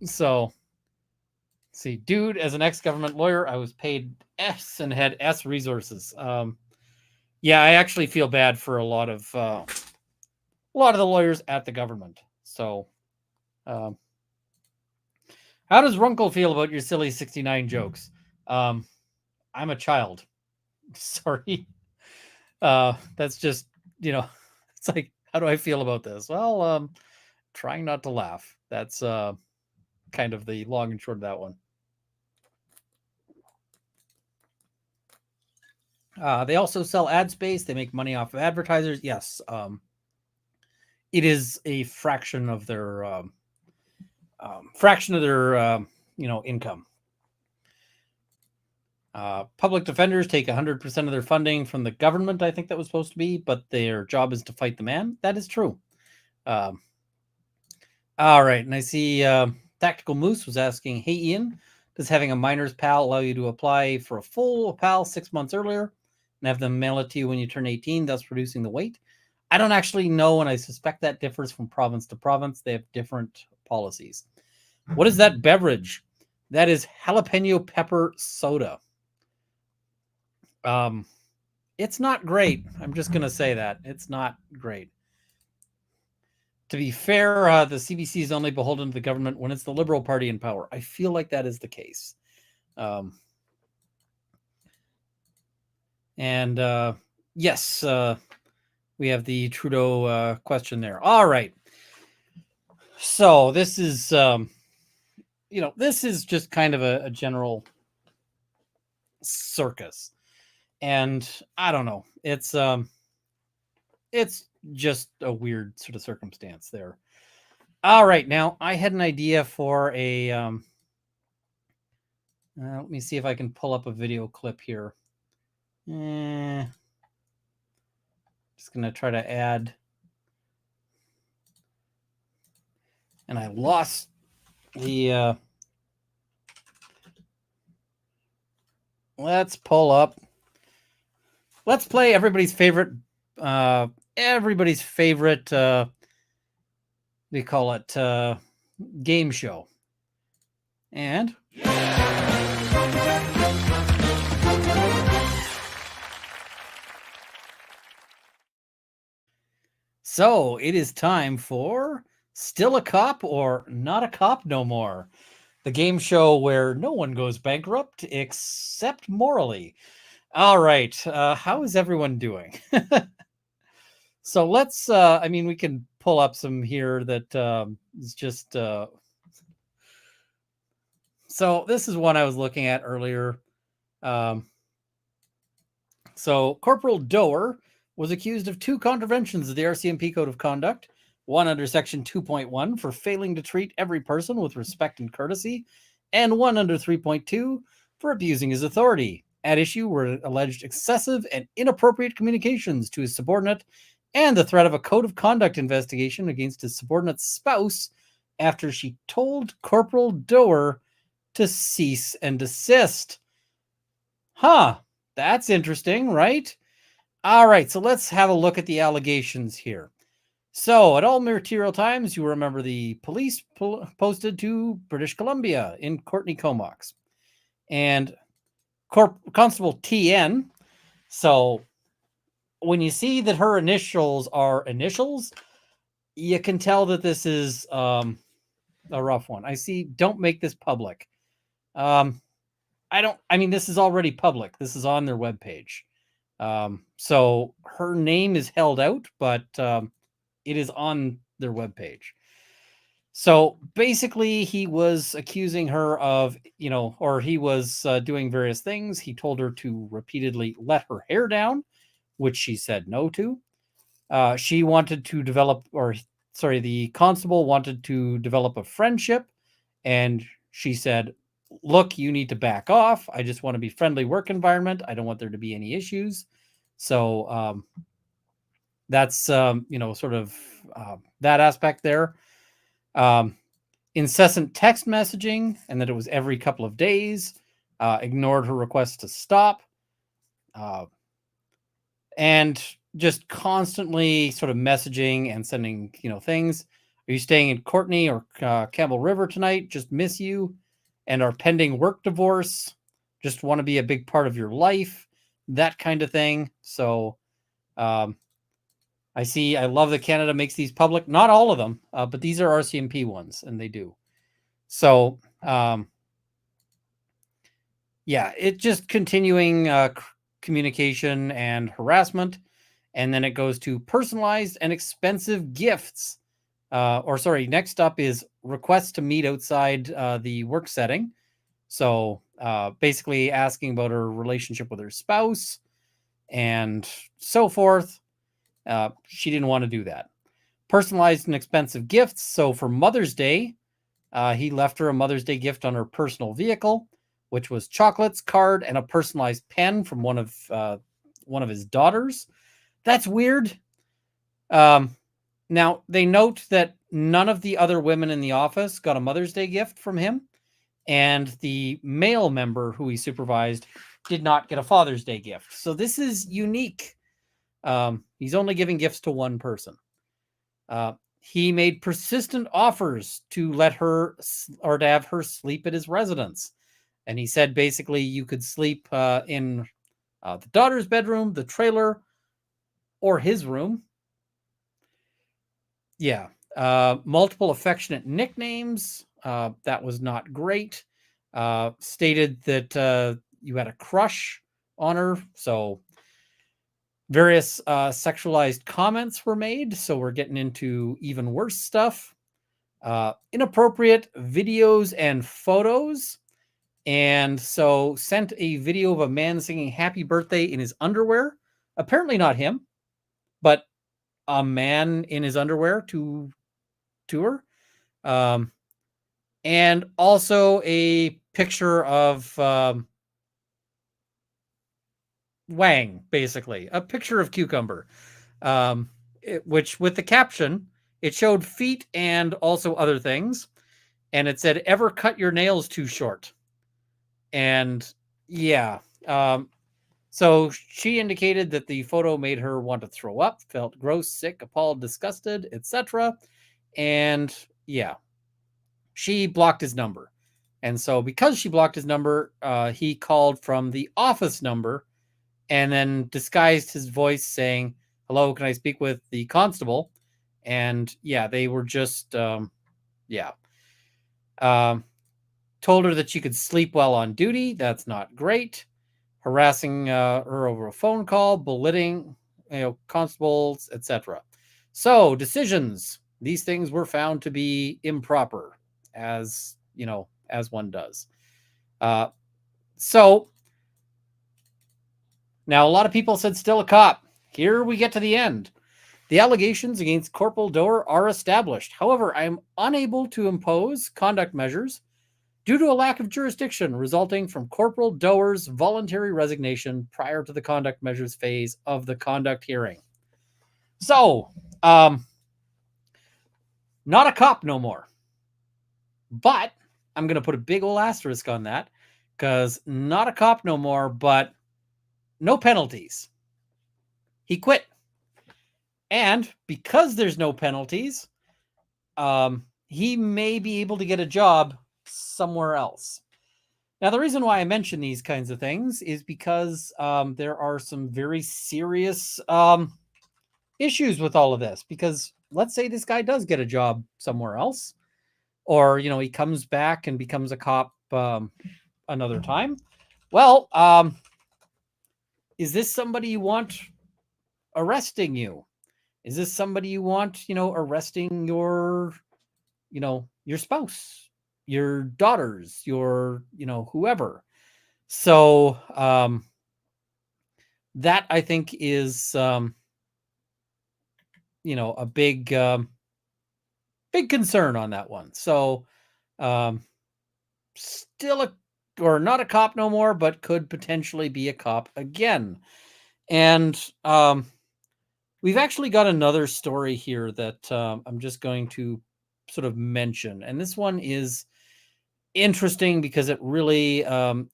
So, see, dude, as an ex-government lawyer, I was paid S and had S resources. Yeah, I actually feel bad for a lot of the lawyers at the government. So, how does Runkle feel about your silly 69 jokes? I'm a child. Sorry. That's just, it's like, how do I feel about this? Well, trying not to laugh. That's kind of the long and short of that one. They also sell ad space. They make money off of advertisers. Yes. It is a fraction of their income. Public defenders take 100% of their funding from the government. I think that was supposed to be, but their job is to fight the man. That is true. All right, and I see Tactical Moose was asking, hey Ian, does having a miner's PAL allow you to apply for a full PAL 6 months earlier and have them mail it to you when you turn 18, thus reducing the wait? I don't actually know, and I suspect that differs from province to province. They have different policies. What is that beverage? That is jalapeno pepper soda. It's not great. I'm just going to say that. It's not great. To be fair, the CBC is only beholden to the government when it's the Liberal Party in power. I feel like that is the case. Yes, we have the Trudeau question there. All right. So this is, this is just kind of a general circus. And I don't know. It's just a weird sort of circumstance there. All right, now I had an idea for a. Let me see if I can pull up a video clip here. Just gonna try to add, and I lost the. Let's pull up. Let's play everybody's favorite. We call it game show. And so it is time for Still a Cop or Not a Cop No More, the game show where no one goes bankrupt except morally. All right, how is everyone doing? So let's, we can pull up some here that is just, so this is one I was looking at earlier. So Corporal Doer was accused of 2 contraventions of the RCMP Code of Conduct, one under Section 2.1 for failing to treat every person with respect and courtesy, and one under 3.2 for abusing his authority. At issue were alleged excessive and inappropriate communications to his subordinate and the threat of a code of conduct investigation against his subordinate's spouse after she told Corporal Doer to cease and desist. Huh, that's interesting, right? All right, so let's have a look at the allegations here. So at all material times, you remember the police posted to British Columbia in Courtney Comox. And Constable TN, so when you see that her initials are initials, you can tell that this is a rough one. I see, don't make this public. This is already public. This is on their webpage. So her name is held out, but it is on their webpage. So basically, he was accusing her of, or he was doing various things. He told her to repeatedly let her hair down, which she said no to. She wanted to develop, the constable wanted to develop a friendship, and she said, look, you need to back off. I just want to be friendly work environment. I don't want there to be any issues. So that's, that aspect there. Incessant text messaging, and that it was every couple of days, ignored her request to stop, and just constantly sort of messaging and sending, things. Are you staying in Courtney or Campbell River tonight? Just miss you. And our pending work divorce. Just want to be a big part of your life. That kind of thing. So I love that Canada makes these public. Not all of them, but these are RCMP ones, and they do. So, it's just continuing communication and harassment. And then it goes to personalized and expensive gifts. Next up is requests to meet outside the work setting. So basically asking about her relationship with her spouse and so forth. She didn't want to do that. Personalized and expensive gifts. So for Mother's Day, he left her a Mother's Day gift on her personal vehicle, which was chocolates, card, and a personalized pen from one of his daughters. That's weird. Now, they note that none of the other women in the office got a Mother's Day gift from him, and the male member who he supervised did not get a Father's Day gift. So this is unique. He's only giving gifts to one person. He made persistent offers to let her or to have her sleep at his residence. And he said basically you could sleep in the daughter's bedroom, the trailer, or his room. Yeah. Multiple affectionate nicknames. That was not great. Stated that you had a crush on her. So various sexualized comments were made. So we're getting into even worse stuff. Inappropriate videos and photos. And so sent a video of a man singing happy birthday in his underwear. Apparently not him, but a man in his underwear to her. And also a picture of Wang, basically. A picture of Cucumber. Which with the caption, it showed feet and also other things. And it said, ever cut your nails too short? And yeah. So she indicated that the photo made her want to throw up, felt gross, sick, appalled, disgusted, etc. And yeah, she blocked his number. And so because she blocked his number, he called from the office number and then disguised his voice saying, hello, can I speak with the constable? And yeah, they were just, told her that she could sleep well on duty. That's not great. Harassing her over a phone call, belittling, constables, etc. So decisions. These things were found to be improper, as one does. So now a lot of people said still a cop. Here we get to the end. The allegations against Corporal Doer are established. However, I am unable to impose conduct measures due to a lack of jurisdiction resulting from Corporal Doer's voluntary resignation prior to the conduct measures phase of the conduct hearing. So, not a cop no more. But I'm going to put a big old asterisk on that because not a cop no more, but no penalties. He quit. And because there's no penalties, he may be able to get a job somewhere else. Now, the reason why I mention these kinds of things is because there are some very serious issues with all of this. Because let's say this guy does get a job somewhere else, or, he comes back and becomes a cop another time. Well, is this somebody you want arresting you? Is this somebody you want, arresting your spouse, your daughters, your, whoever? So that I think is, a big concern on that one. So still not a cop no more, but could potentially be a cop again. And we've actually got another story here that I'm just going to sort of mention. And this one is interesting because it really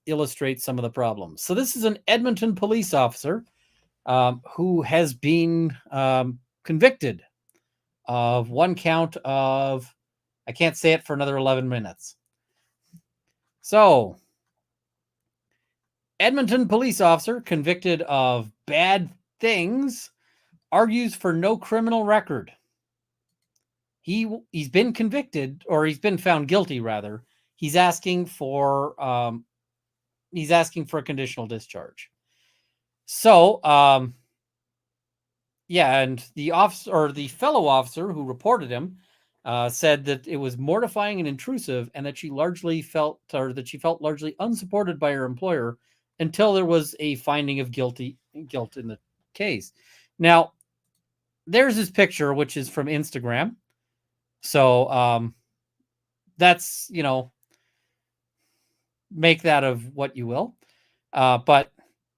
illustrates some of the problems. So this is an Edmonton police officer who has been convicted of one count of, I can't say it for another 11 minutes. So, Edmonton police officer convicted of bad things argues for no criminal record. He's been convicted, or he's been found guilty, rather. He's asking for a conditional discharge. So, Yeah, and the officer or the fellow officer who reported him said that it was mortifying and intrusive, and that she felt largely unsupported by her employer until there was a finding of guilt in the case. Now, there's his picture, which is from Instagram. So that's, make that of what you will. But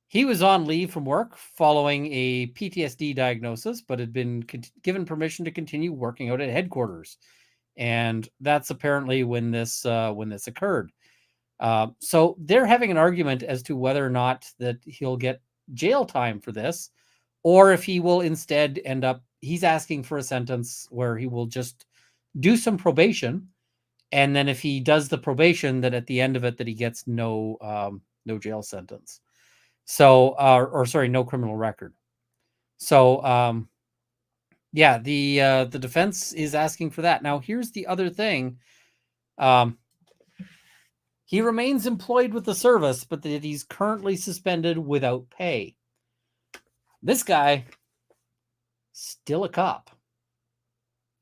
he was on leave from work following a PTSD diagnosis, but had been given permission to continue working out at headquarters. And that's apparently when this occurred. So they're having an argument as to whether or not that he'll get jail time for this, or if he will instead end up, he's asking for a sentence where he will just do some probation. And then if he does the probation, that at the end of it, that he gets no jail sentence. So, no criminal record. So, yeah, the defense is asking for that. Now, here's the other thing. He remains employed with the service, but that he's currently suspended without pay. This guy, still a cop.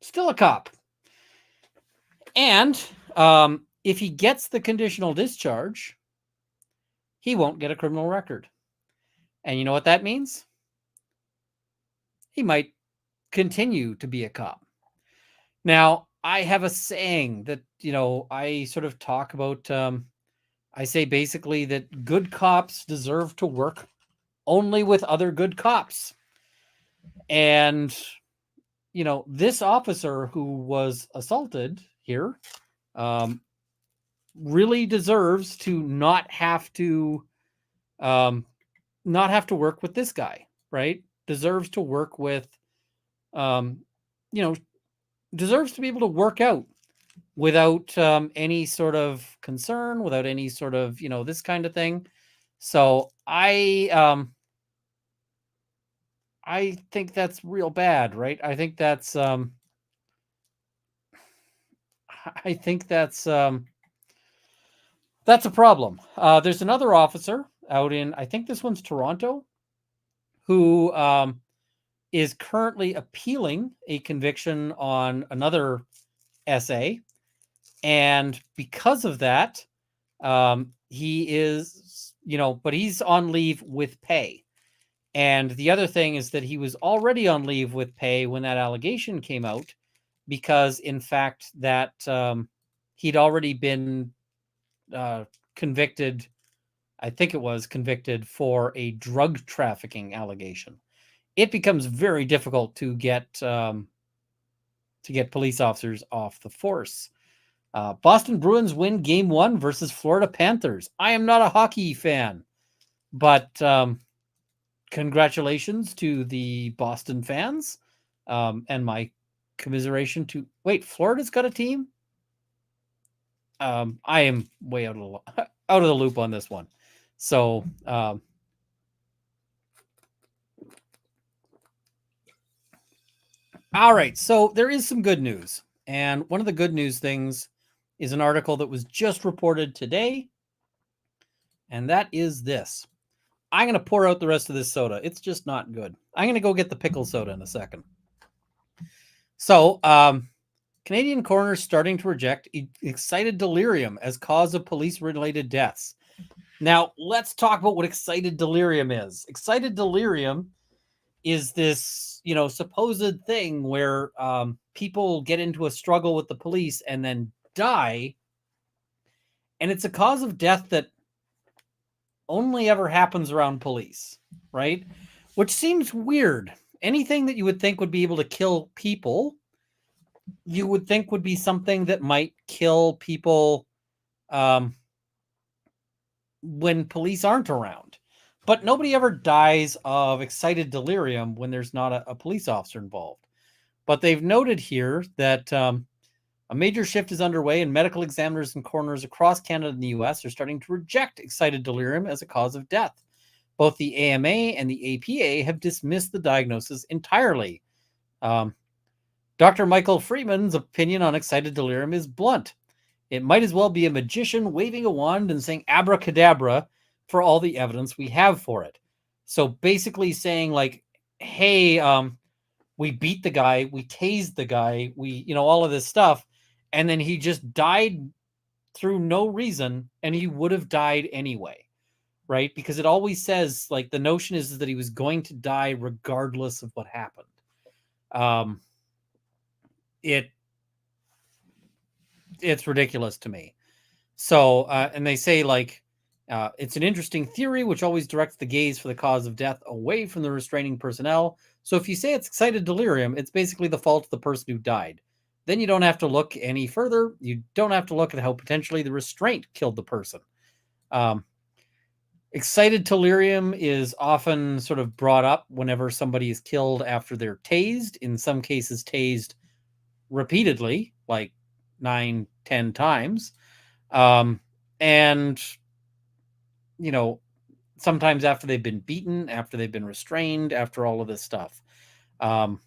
Still a cop. And if he gets the conditional discharge, he won't get a criminal record. And you know what that means? He might continue to be a cop. Now, I have a saying that, I sort of talk about, I say basically that good cops deserve to work only with other good cops. And, this officer who was assaulted here really deserves to not have to work with this guy, right? Deserves to work with, deserves to be able to work out without any sort of concern, without any sort of, this kind of thing. So I think that's real bad, right? I think that's that's a problem. There's another officer out in, I think this one's Toronto, who is currently appealing a conviction on another SA. And because of that, he is, but he's on leave with pay. And the other thing is that he was already on leave with pay when that allegation came out, because in fact that he'd already been convicted. I think it was convicted for a drug trafficking allegation. It becomes very difficult to get police officers off the force. Boston Bruins win Game 1 versus Florida Panthers. I am not a hockey fan, but congratulations to the Boston fans, and my commiseration to... Wait, Florida's got a team? I am way out of the loop on this one. So, all right. So there is some good news. And one of the good news things is an article that was just reported today. And that is this. I'm going to pour out the rest of this soda. It's just not good. I'm going to go get the pickle soda in a second. So, Canadian coroners starting to reject excited delirium as cause of police-related deaths. Now, let's talk about what excited delirium is. Excited delirium is this, supposed thing where people get into a struggle with the police and then die. And it's a cause of death that only ever happens around police, right? Which seems weird. Anything that you would think would be able to kill people, you would think would be something that might kill people when police aren't around. But nobody ever dies of excited delirium when there's not a police officer involved. But they've noted here that a major shift is underway, and medical examiners and coroners across Canada and the U.S. are starting to reject excited delirium as a cause of death. Both the AMA and the APA have dismissed the diagnosis entirely. Dr. Michael Freeman's opinion on excited delirium is blunt. It might as well be a magician waving a wand and saying abracadabra for all the evidence we have for it. So basically saying like, hey, we beat the guy, we tased the guy, we, all of this stuff. And then he just died through no reason, and he would have died anyway, right? Because it always says, like, the notion is that he was going to die regardless of what happened. It's ridiculous to me. So, and they say, like, it's an interesting theory which always directs the gaze for the cause of death away from the restraining personnel. So if you say it's excited delirium, it's basically the fault of the person who died. Then you don't have to look any further. You don't have to look at how potentially the restraint killed the person. Excited delirium is often sort of brought up whenever somebody is killed after they're tased, in some cases tased repeatedly, like 9, 10 times. And, sometimes after they've been beaten, after they've been restrained, after all of this stuff. The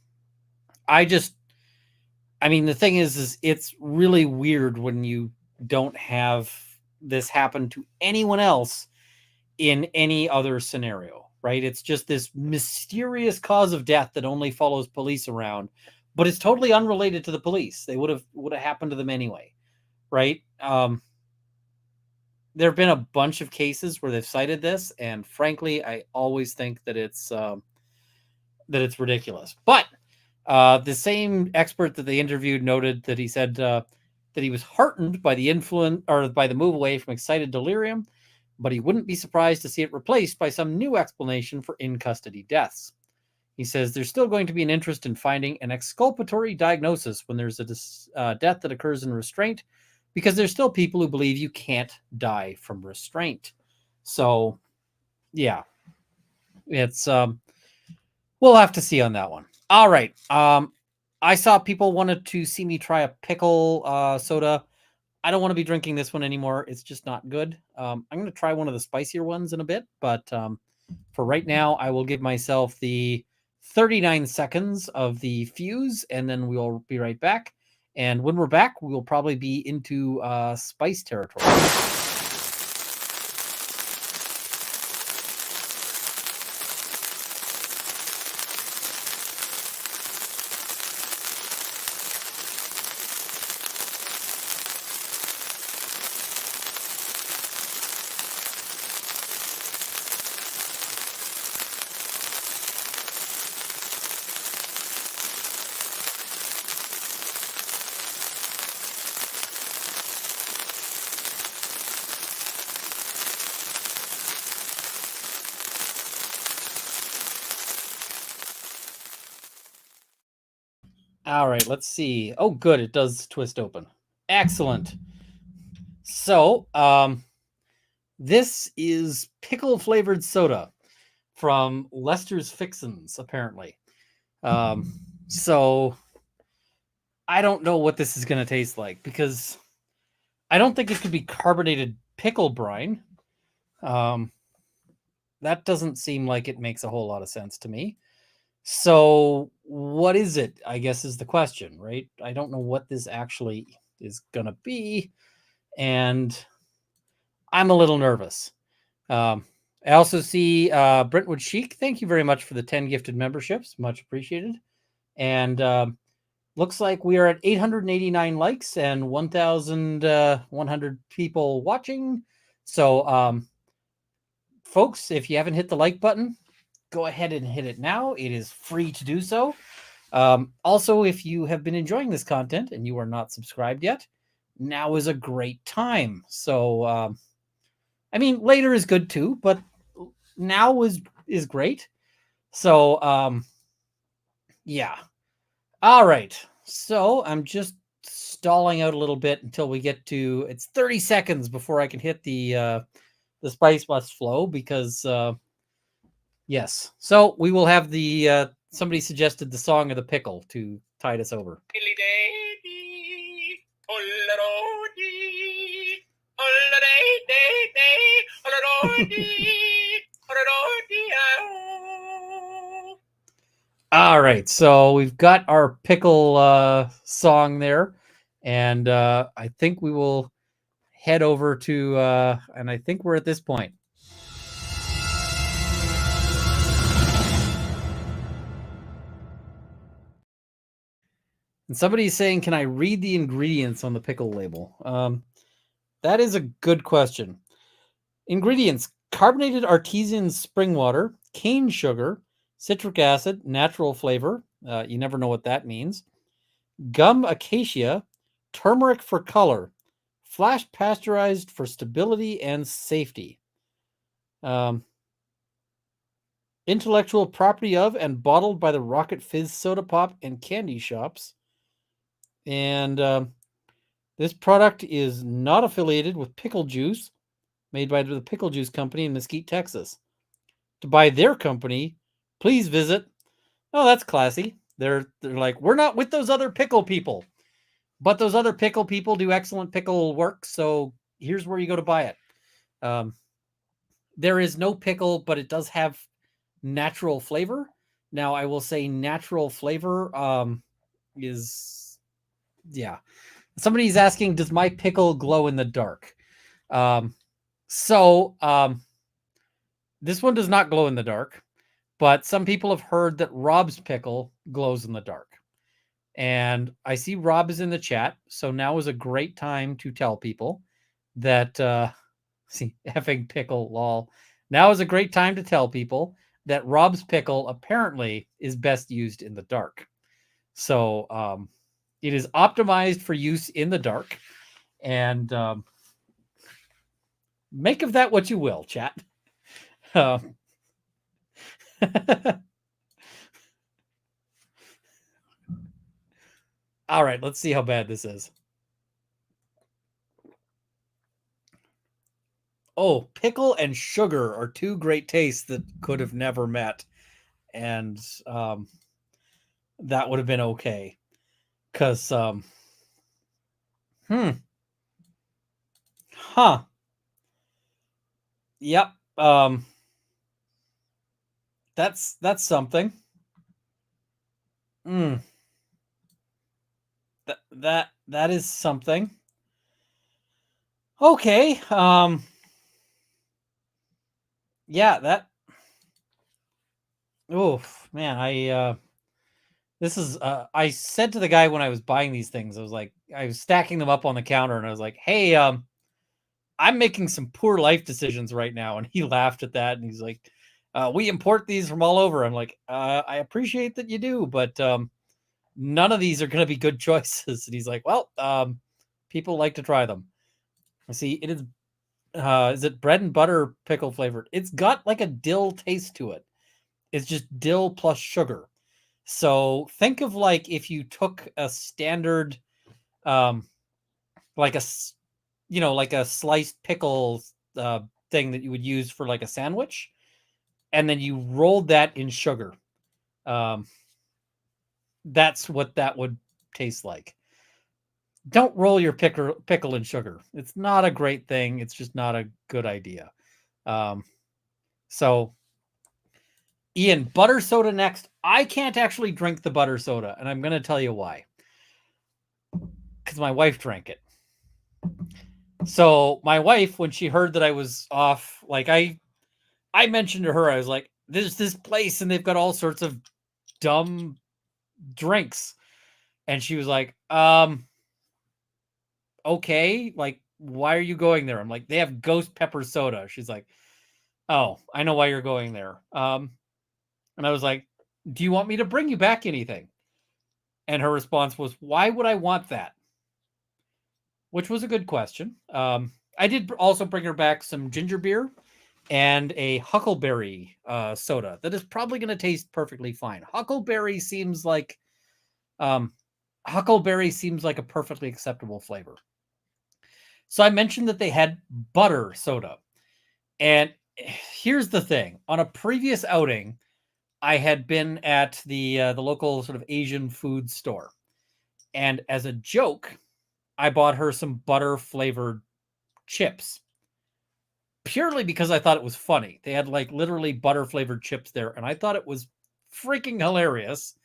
thing is it's really weird when you don't have this happen to anyone else in any other scenario, right? It's just this mysterious cause of death that only follows police around, but it's totally unrelated to the police. They would have happened to them anyway, right? There have been a bunch of cases where they've cited this, and frankly, I always think that it's ridiculous. But the same expert that they interviewed noted that he said that he was heartened by the influence or by the move away from excited delirium, but he wouldn't be surprised to see it replaced by some new explanation for in-custody deaths. He says there's still going to be an interest in finding an exculpatory diagnosis when there's a death that occurs in restraint, because there's still people who believe you can't die from restraint. So, yeah, it's we'll have to see on that one. All right. I saw people wanted to see me try a pickle soda. I don't want to be drinking this one anymore. It's just not good. I'm going to try one of the spicier ones in a bit, but for right now, I will give myself the 39 seconds of the fuse, and then we'll be right back. And when we're back, we will probably be into spice territory. All right, let's see. Oh, good. It does twist open. Excellent. So, this is pickle flavored soda from Lester's Fixins, apparently. So I don't know what this is going to taste like, because I don't think it could be carbonated pickle brine. That doesn't seem like it makes a whole lot of sense to me. So what is it, I guess, is the question, right? I don't know what this actually is going to be, and I'm a little nervous. I also see Brentwood Chic. Thank you very much for the 10 gifted memberships. Much appreciated. And looks like we are at 889 likes and 1,100 people watching. So, folks, if you haven't hit the like button, go ahead and hit it now. It is free to do so. Also, if you have been enjoying this content and you are not subscribed yet, now is a great time. So, later is good too, but now is great. So, yeah. All right. So I'm just stalling out a little bit until we get to, it's 30 seconds before I can hit the spice must flow, because, yes. So we will have the, somebody suggested the song of the pickle to tide us over. All right, so we've got our pickle song there, and I think we will head over to, and I think we're at this point. And somebody's saying, can I read the ingredients on the pickle label? That is a good question. Ingredients: carbonated artesian spring water, cane sugar, citric acid, natural flavor. You never know what that means. Gum acacia, turmeric for color, flash pasteurized for stability and safety. Intellectual property of and bottled by the Rocket Fizz soda pop and candy shops. And this product is not affiliated with Pickle Juice, made by the Pickle Juice Company in Mesquite, Texas. To buy their company, please visit. Oh, that's classy. They're like, we're not with those other pickle people, but those other pickle people do excellent pickle work. So here's where you go to buy it. There is no pickle, but it does have natural flavor. Now, I will say natural flavor is, yeah. Somebody's asking, does my pickle glow in the dark? This one does not glow in the dark, but some people have heard that Rob's pickle glows in the dark. And I see Rob is in the chat, so now is a great time to tell people that, see, effing pickle, lol. Now is a great time to tell people that Rob's pickle apparently is best used in the dark. So it is optimized for use in the dark. And make of that what you will, chat. All right, let's see how bad this is. Oh, pickle and sugar are two great tastes that could have never met. And that would have been okay. Because, huh. Yep. That's something. That is something. Okay. Yeah, that. Oh man, I said to the guy when I was buying these things, I was stacking them up on the counter, and I was like, "Hey, I'm making some poor life decisions right now," and he laughed at that, and he's like, "We import these from all over." I'm like, "I appreciate that you do, but none of these are going to be good choices." And he's like, "Well, people like to try them." I see it is it bread and butter pickle flavored? It's got like a dill taste to it. It's just dill plus sugar. So think of like if you took a standard, like a sliced pickle thing that you would use for like a sandwich, and then you rolled that in sugar. That's what that would taste like. Don't roll your pickle in sugar. It's not a great thing. It's just not a good idea. So, Ian, butter soda next. I can't actually drink the butter soda, and I'm going to tell you why. Because my wife drank it. So my wife, when she heard that I was off, like I mentioned to her, I was like, there's this place and they've got all sorts of dumb drinks. And she was like, okay, like, why are you going there? I'm like, they have ghost pepper soda. She's like, oh, I know why you're going there. And I was like, do you want me to bring you back anything? And her response was, why would I want that? Which was a good question. I did also bring her back some ginger beer and a huckleberry soda that is probably going to taste perfectly fine. Huckleberry seems like a perfectly acceptable flavor. So I mentioned that they had butter soda. And here's the thing. On a previous outing, I had been at the local sort of Asian food store. And as a joke, I bought her some butter flavored chips. Purely because I thought it was funny. They had like literally butter flavored chips there, and I thought it was freaking hilarious.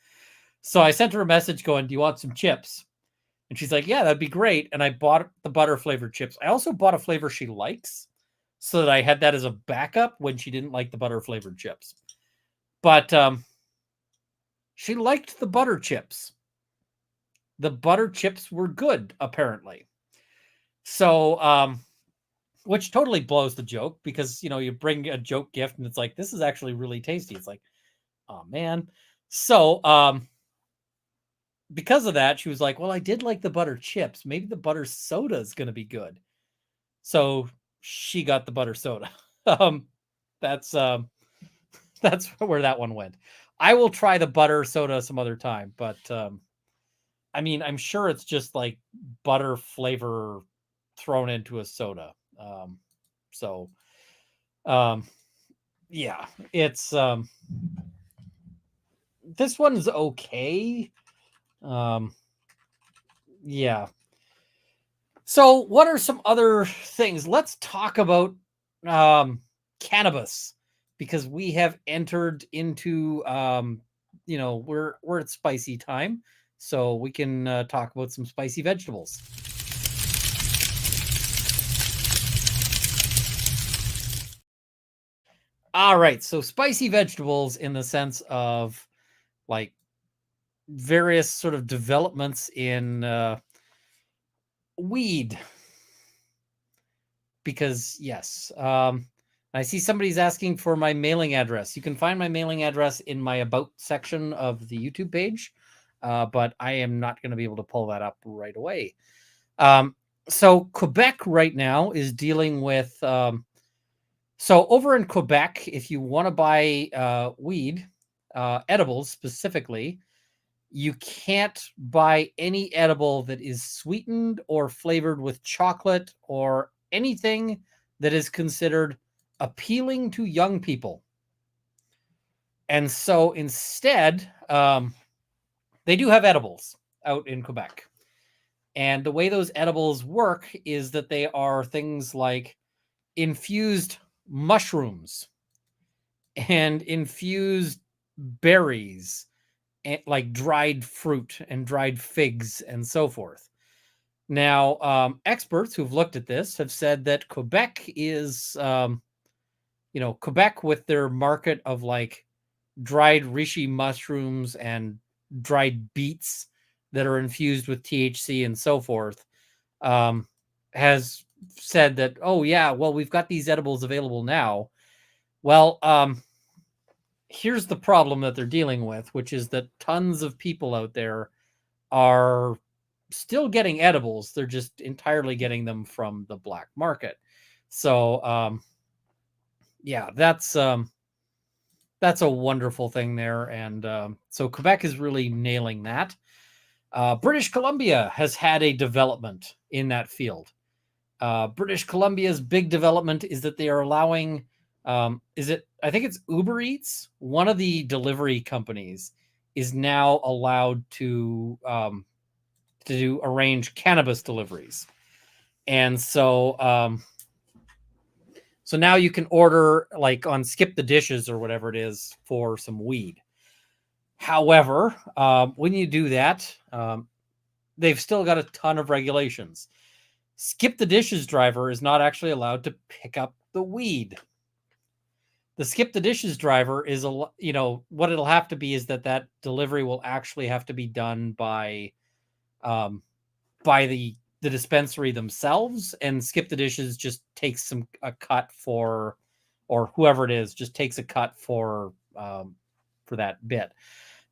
So I sent her a message going, do you want some chips? And she's like, yeah, that'd be great. And I bought the butter flavored chips. I also bought a flavor she likes so that I had that as a backup when she didn't like the butter flavored chips. But she liked the butter chips. the butter chips were good, apparently. So, which totally blows the joke, because, you bring a joke gift and it's like, this is actually really tasty. It's like, oh man. So, because of that, she was like, well, I did like the butter chips. Maybe the butter soda is going to be good. So she got the butter soda. That's where that one went. I will try the butter soda some other time, but I mean, I'm sure it's just like butter flavor thrown into a soda. So yeah, it's this one's okay. Yeah. So what are some other things? Let's talk about cannabis, because we have entered into we're at spicy time, so we can talk about some spicy vegetables. All right, so spicy vegetables in the sense of like various sort of developments in weed, because yes, I see somebody's asking for my mailing address. You can find my mailing address in my about section of the YouTube page, but I am not going to be able to pull that up right away. So Quebec right now is dealing with so over in Quebec, if you want to buy weed, edibles specifically, you can't buy any edible that is sweetened or flavored with chocolate or anything that is considered appealing to young people. And so instead, they do have edibles out in Quebec. And the way those edibles work is that they are things like infused mushrooms and infused berries, and like dried fruit and dried figs and so forth. Now, experts who've looked at this have said that Quebec is, Quebec with their market of like dried reishi mushrooms and dried beets that are infused with THC and so forth, has said that, oh yeah, well, we've got these edibles available now. Well, here's the problem that they're dealing with, which is that tons of people out there are still getting edibles. They're just entirely getting them from the black market. So, yeah, that's a wonderful thing there. And so Quebec is really nailing that. British Columbia has had a development in that field. British Columbia's big development is that they are allowing, I think it's Uber Eats, one of the delivery companies, is now allowed to arrange cannabis deliveries. And so, so now you can order like on Skip the Dishes or whatever it is for some weed. However, when you do that, they've still got a ton of regulations. Skip the Dishes driver is not actually allowed to pick up the weed. The Skip the Dishes driver is what it'll have to be is that delivery will actually have to be done by the dispensary themselves, and Skip the Dishes just takes a cut for, or whoever it is just takes a cut for that bit.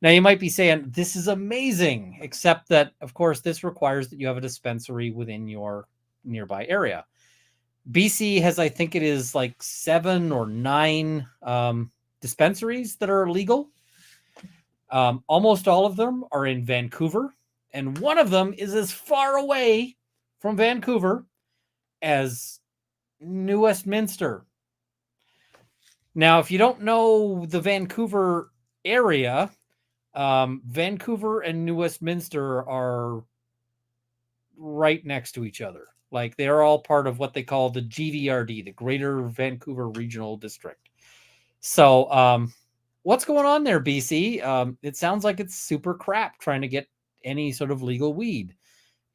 Now you might be saying, this is amazing, except that of course this requires that you have a dispensary within your nearby area. BC has, I think it is like 7 or 9 dispensaries that are legal. Almost all of them are in Vancouver, and one of them is as far away from Vancouver as New Westminster. Now, if you don't know the Vancouver area, Vancouver and New Westminster are right next to each other. Like, they're all part of what they call the GVRD, the Greater Vancouver Regional District. So, what's going on there, BC? It sounds like it's super crap trying to get any sort of legal weed.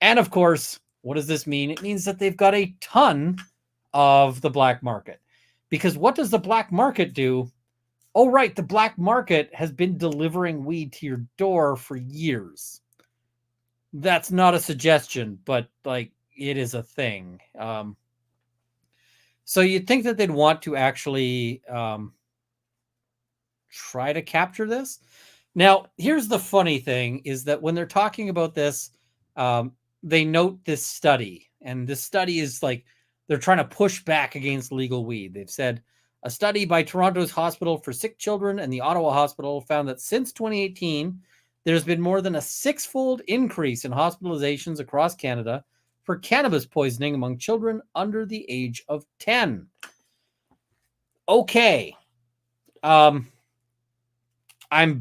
And of course, what does this mean? It means that they've got a ton of the black market. Because what does the black market do? Oh, right, the black market has been delivering weed to your door for years. That's not a suggestion, but like it is a thing. So you'd think that they'd want to actually try to capture this. Now, here's the funny thing is that when they're talking about this, they note this study, and this study is like they're trying to push back against legal weed. They've said a study by Toronto's Hospital for Sick Children and the Ottawa Hospital found that since 2018, there's been more than a 6-fold increase in hospitalizations across Canada for cannabis poisoning among children under the age of 10. Okay. I'm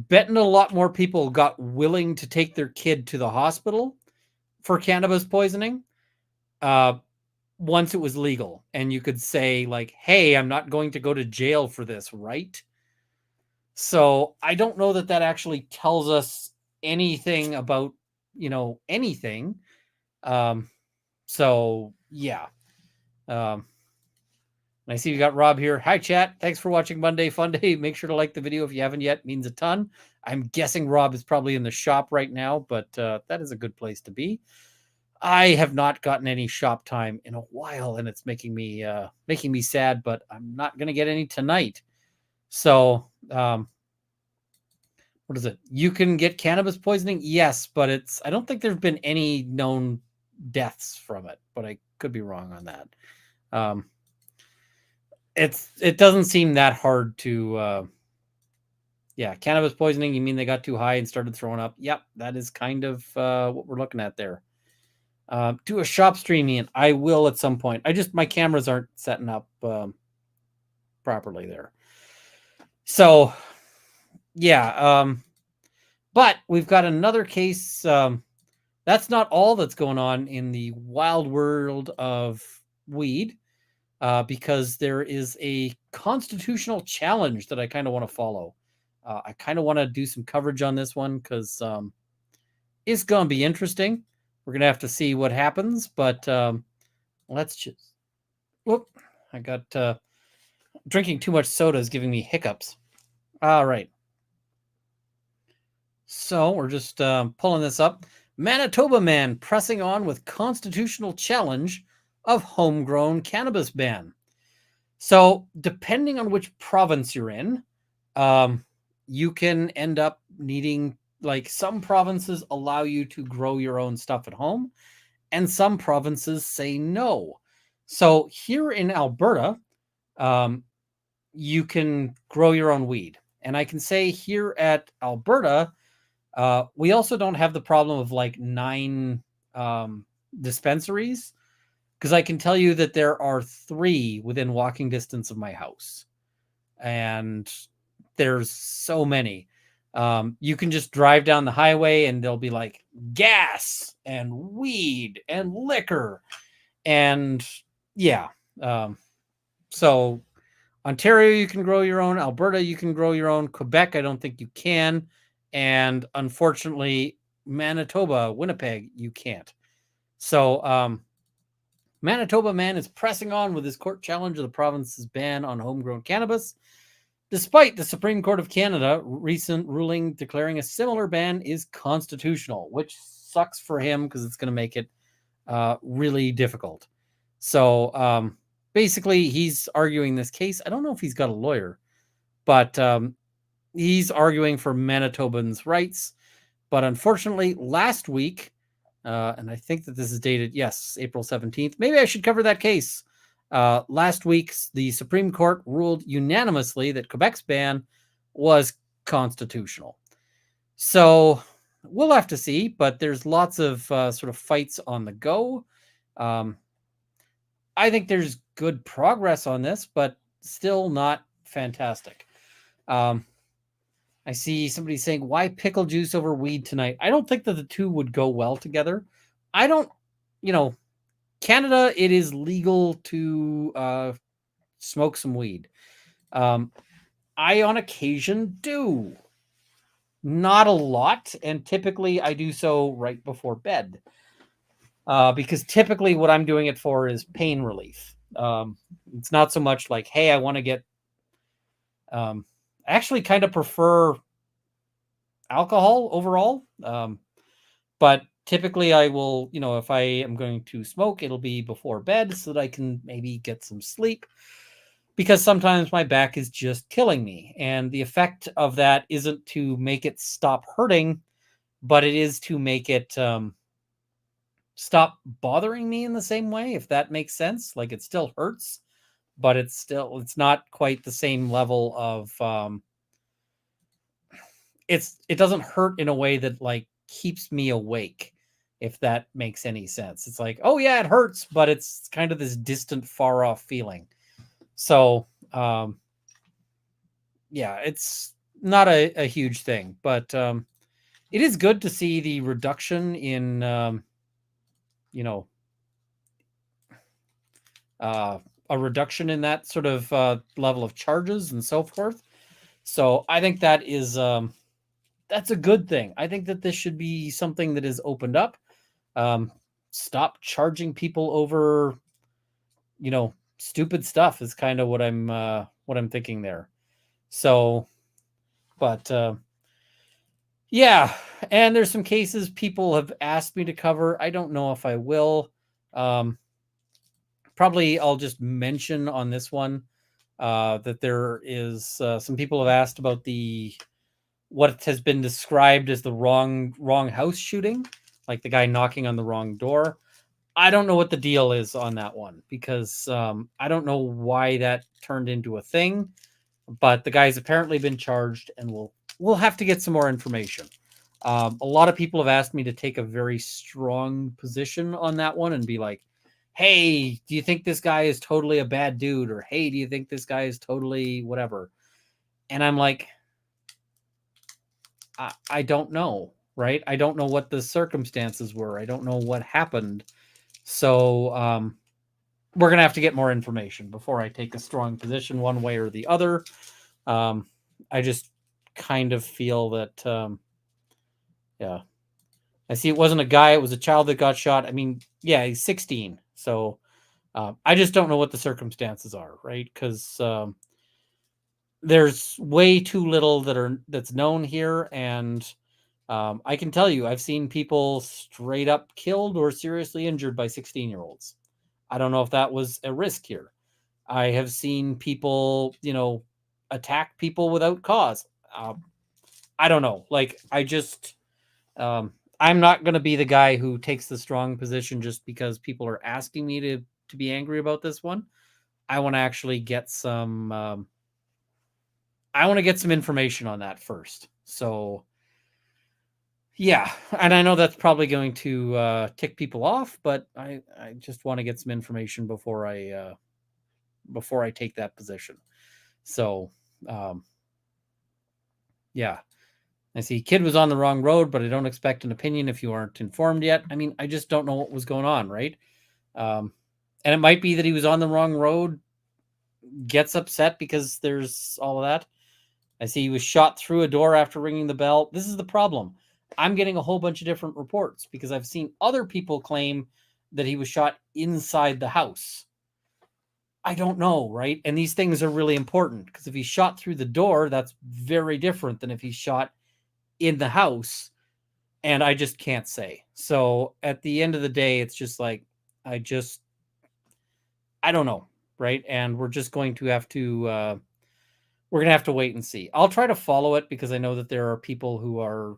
betting a lot more people got willing to take their kid to the hospital for cannabis poisoning once it was legal. And you could say, like, hey, I'm not going to go to jail for this, right? So I don't know that that actually tells us anything about, anything. So, yeah. I see you got Rob here. Hi, chat. Thanks for watching Monday Funday. Make sure to like the video if you haven't yet. It means a ton. I'm guessing Rob is probably in the shop right now, but that is a good place to be. I have not gotten any shop time in a while, and it's making me sad, but I'm not going to get any tonight. So, what is it? You can get cannabis poisoning? Yes, but I don't think there's been any known deaths from it, but I could be wrong on that. It doesn't seem that hard to cannabis poisoning. You mean they got too high and started throwing up? Yep, that is kind of what we're looking at there. Do a shop stream, Ian. I will at some point. My cameras aren't setting up properly there. So yeah, but we've got another case. That's not all that's going on in the wild world of weed. Because there is a constitutional challenge that I kind of want to follow. I kind of want to do some coverage on this one because it's going to be interesting. We're going to have to see what happens, but let's just... Whoop. I got... drinking too much soda is giving me hiccups. All right. So we're just pulling this up. Manitoba man pressing on with constitutional challenge of homegrown cannabis ban. So depending on which province you're in, you can end up needing, like, some provinces allow you to grow your own stuff at home, and some provinces say no. So here in Alberta, you can grow your own weed. And I can say here at Alberta, we also don't have the problem of like 9 dispensaries. Because I can tell you that there are 3 within walking distance of my house. And there's so many. You can just drive down the highway and there'll be like gas and weed and liquor. And yeah. So Ontario, you can grow your own. Alberta, you can grow your own. Quebec, I don't think you can. And unfortunately, Manitoba, Winnipeg, you can't. So, Manitoba man is pressing on with his court challenge of the province's ban on homegrown cannabis, despite the Supreme Court of Canada recent ruling declaring a similar ban is constitutional, which sucks for him because it's going to make it really difficult. So basically, he's arguing this case. I don't know if he's got a lawyer, but he's arguing for Manitobans' rights. But unfortunately, last week, and I think that this is dated, yes, April 17th. Maybe I should cover that case. Last week, the Supreme Court ruled unanimously that Quebec's ban was constitutional. So we'll have to see, but there's lots of sort of fights on the go. I think there's good progress on this, but still not fantastic. I see somebody saying, why pickle juice over weed tonight? I don't think that the two would go well together. I don't, Canada, it is legal to smoke some weed. I, on occasion, do. Not a lot, and typically I do so right before bed. Because typically what I'm doing it for is pain relief. It's not so much like, hey, I want to get... I actually kind of prefer alcohol overall. But typically I will, if I am going to smoke, it'll be before bed so that I can maybe get some sleep, because sometimes my back is just killing me. And the effect of that isn't to make it stop hurting, but it is to make it stop bothering me in the same way, if that makes sense. Like, it still hurts, but it's not quite the same level of it doesn't hurt in a way that like keeps me awake, if that makes any sense. It's like, oh yeah, it hurts, but it's kind of this distant, far off feeling. So yeah, it's not a huge thing, but it is good to see the reduction in a reduction in that sort of level of charges and so forth. So I think that is that's a good thing. I think that this should be something that is opened up. Stop charging people over, stupid stuff is kind of what I'm thinking there. So, but yeah, and there's some cases people have asked me to cover. I don't know if I will. Probably I'll just mention on this one that there is some people have asked about what has been described as the wrong house shooting, like the guy knocking on the wrong door. I don't know what the deal is on that one, because I don't know why that turned into a thing, but the guy's apparently been charged, and we'll have to get some more information. A lot of people have asked me to take a very strong position on that one and be like, hey, do you think this guy is totally a bad dude? Or, hey, do you think this guy is totally whatever? And I'm like, I don't know, right? I don't know what the circumstances were. I don't know what happened. So we're going to have to get more information before I take a strong position one way or the other. I just kind of feel that, yeah. I see it wasn't a guy. It was a child that got shot. I mean, yeah, he's 16. So I just don't know what the circumstances are, right? Because there's way too little that's known here. And I can tell you, I've seen people straight up killed or seriously injured by 16-year-olds. I don't know if that was a risk here. I have seen people, attack people without cause. I don't know. Like, I'm not going to be the guy who takes the strong position just because people are asking me to be angry about this one. I want to actually get some. I want to get some information on that first. So, yeah, and I know that's probably going to tick people off, but I just want to get some information before I take that position. So, yeah. I see kid was on the wrong road, but I don't expect an opinion if you aren't informed yet. I mean, I just don't know what was going on, right? And it might be that he was on the wrong road, gets upset because there's all of that. I see he was shot through a door after ringing the bell. This is the problem. I'm getting a whole bunch of different reports because I've seen other people claim that he was shot inside the house. I don't know, right? And these things are really important, because if he's shot through the door, that's very different than if he's shot in the house, and I just can't say. So at the end of the day, it's just like, I don't know, right? And we're just going to have to wait and see. I'll try to follow it because I know that there are people who are,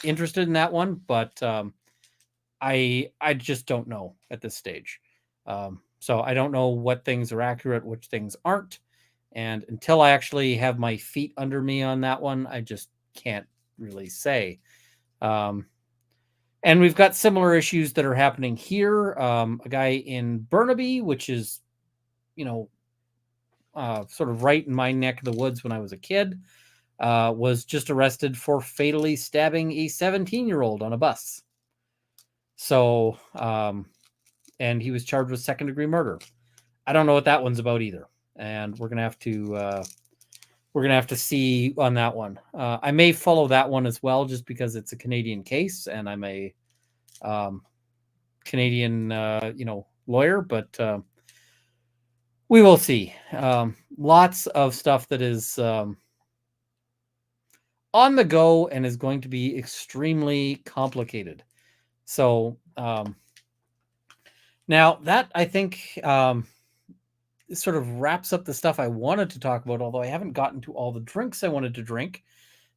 interested in that one, but I just don't know at this stage. So I don't know what things are accurate, which things aren't. And until I actually have my feet under me on that one, I just can't really say. And we've got similar issues that are happening here. A guy in Burnaby, which is, sort of right in my neck of the woods when I was a kid, was just arrested for fatally stabbing a 17-year-old on a bus. So, and he was charged with second-degree murder. I don't know what that one's about either, and we're gonna have to see on that one. I may follow that one as well, just because it's a Canadian case, and I'm a Canadian, lawyer. But we will see. Lots of stuff that is on the go and is going to be extremely complicated. So now that I think sort of wraps up the stuff I wanted to talk about, although I haven't gotten to all the drinks I wanted to drink.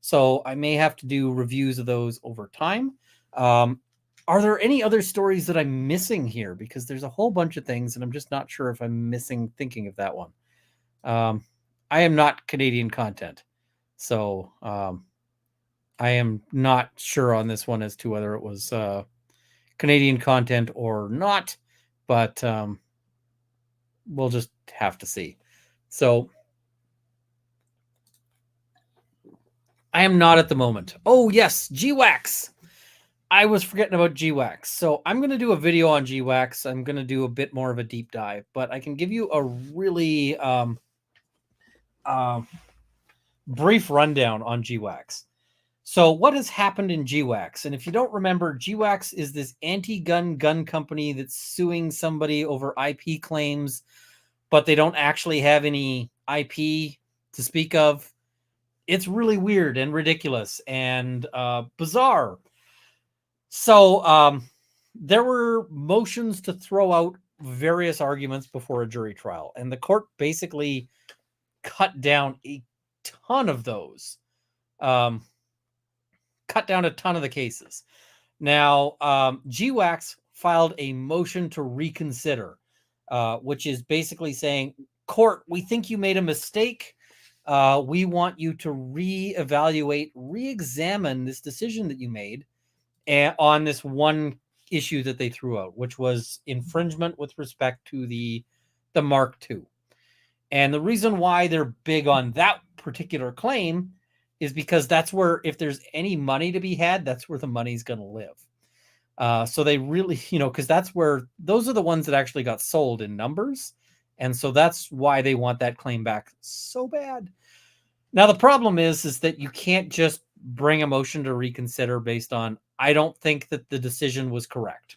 So I may have to do reviews of those over time. Are there any other stories that I'm missing here? Because there's a whole bunch of things, and I'm just not sure if I'm missing thinking of that one. I am not Canadian content, so I am not sure on this one as to whether it was Canadian content or not, but we'll just have to see. So I am not at the moment. Oh, yes, GWAX. I was forgetting about GWAX. So I'm going to do a video on GWAX. I'm going to do a bit more of a deep dive, but I can give you a really brief rundown on GWAX. So what has happened in GWAX? And if you don't remember, GWAX is this anti-gun gun company that's suing somebody over IP claims, but they don't actually have any IP to speak of. It's really weird and ridiculous and bizarre. So there were motions to throw out various arguments before a jury trial, and the court basically cut down a ton of those. Cut down a ton of the cases. Now, GWAX filed a motion to reconsider, which is basically saying, court, we think you made a mistake. We want you to reevaluate, re-examine this decision that you made on this one issue that they threw out, which was infringement with respect to the Mark II. And the reason why they're big on that particular claim is because that's where, if there's any money to be had, that's where the money's going to live. So they really, because that's where those are the ones that actually got sold in numbers. And so that's why they want that claim back so bad. Now, the problem is that you can't just bring a motion to reconsider based on, I don't think that the decision was correct.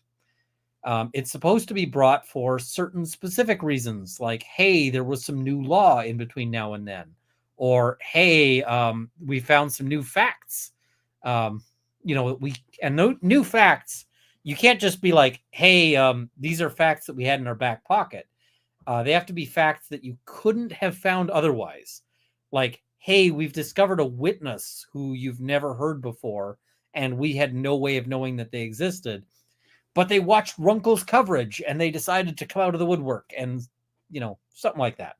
It's supposed to be brought for certain specific reasons, like, hey, there was some new law in between now and then, or hey, we found some new facts. New facts. You can't just be like, hey, these are facts that we had in our back pocket. They have to be facts that you couldn't have found otherwise. Like, hey, we've discovered a witness who you've never heard before, and we had no way of knowing that they existed. But they watched Runkle's coverage and they decided to come out of the woodwork and, something like that.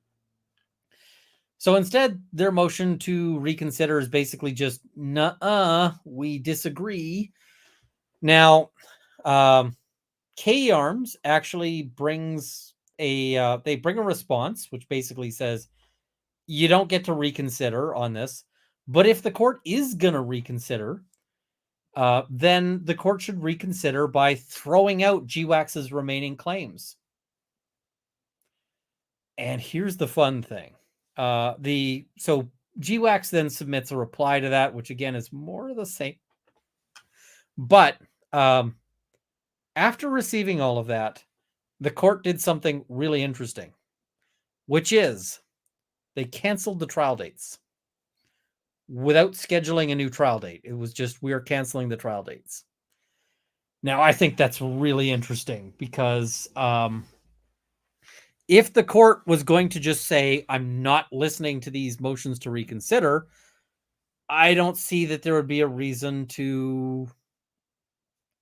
So instead, their motion to reconsider is basically just, nuh-uh, we disagree. Now, K Arms actually brings a response, which basically says, you don't get to reconsider on this. But if the court is going to reconsider, then the court should reconsider by throwing out GWAX's remaining claims. And here's the fun thing. So GWAX then submits a reply to that, which again is more of the same. But after receiving all of that, the court did something really interesting, which is they canceled the trial dates without scheduling a new trial date. It was just, we are canceling the trial dates. Now, I think that's really interesting because if the court was going to just say, I'm not listening to these motions to reconsider, I don't see that there would be a reason to,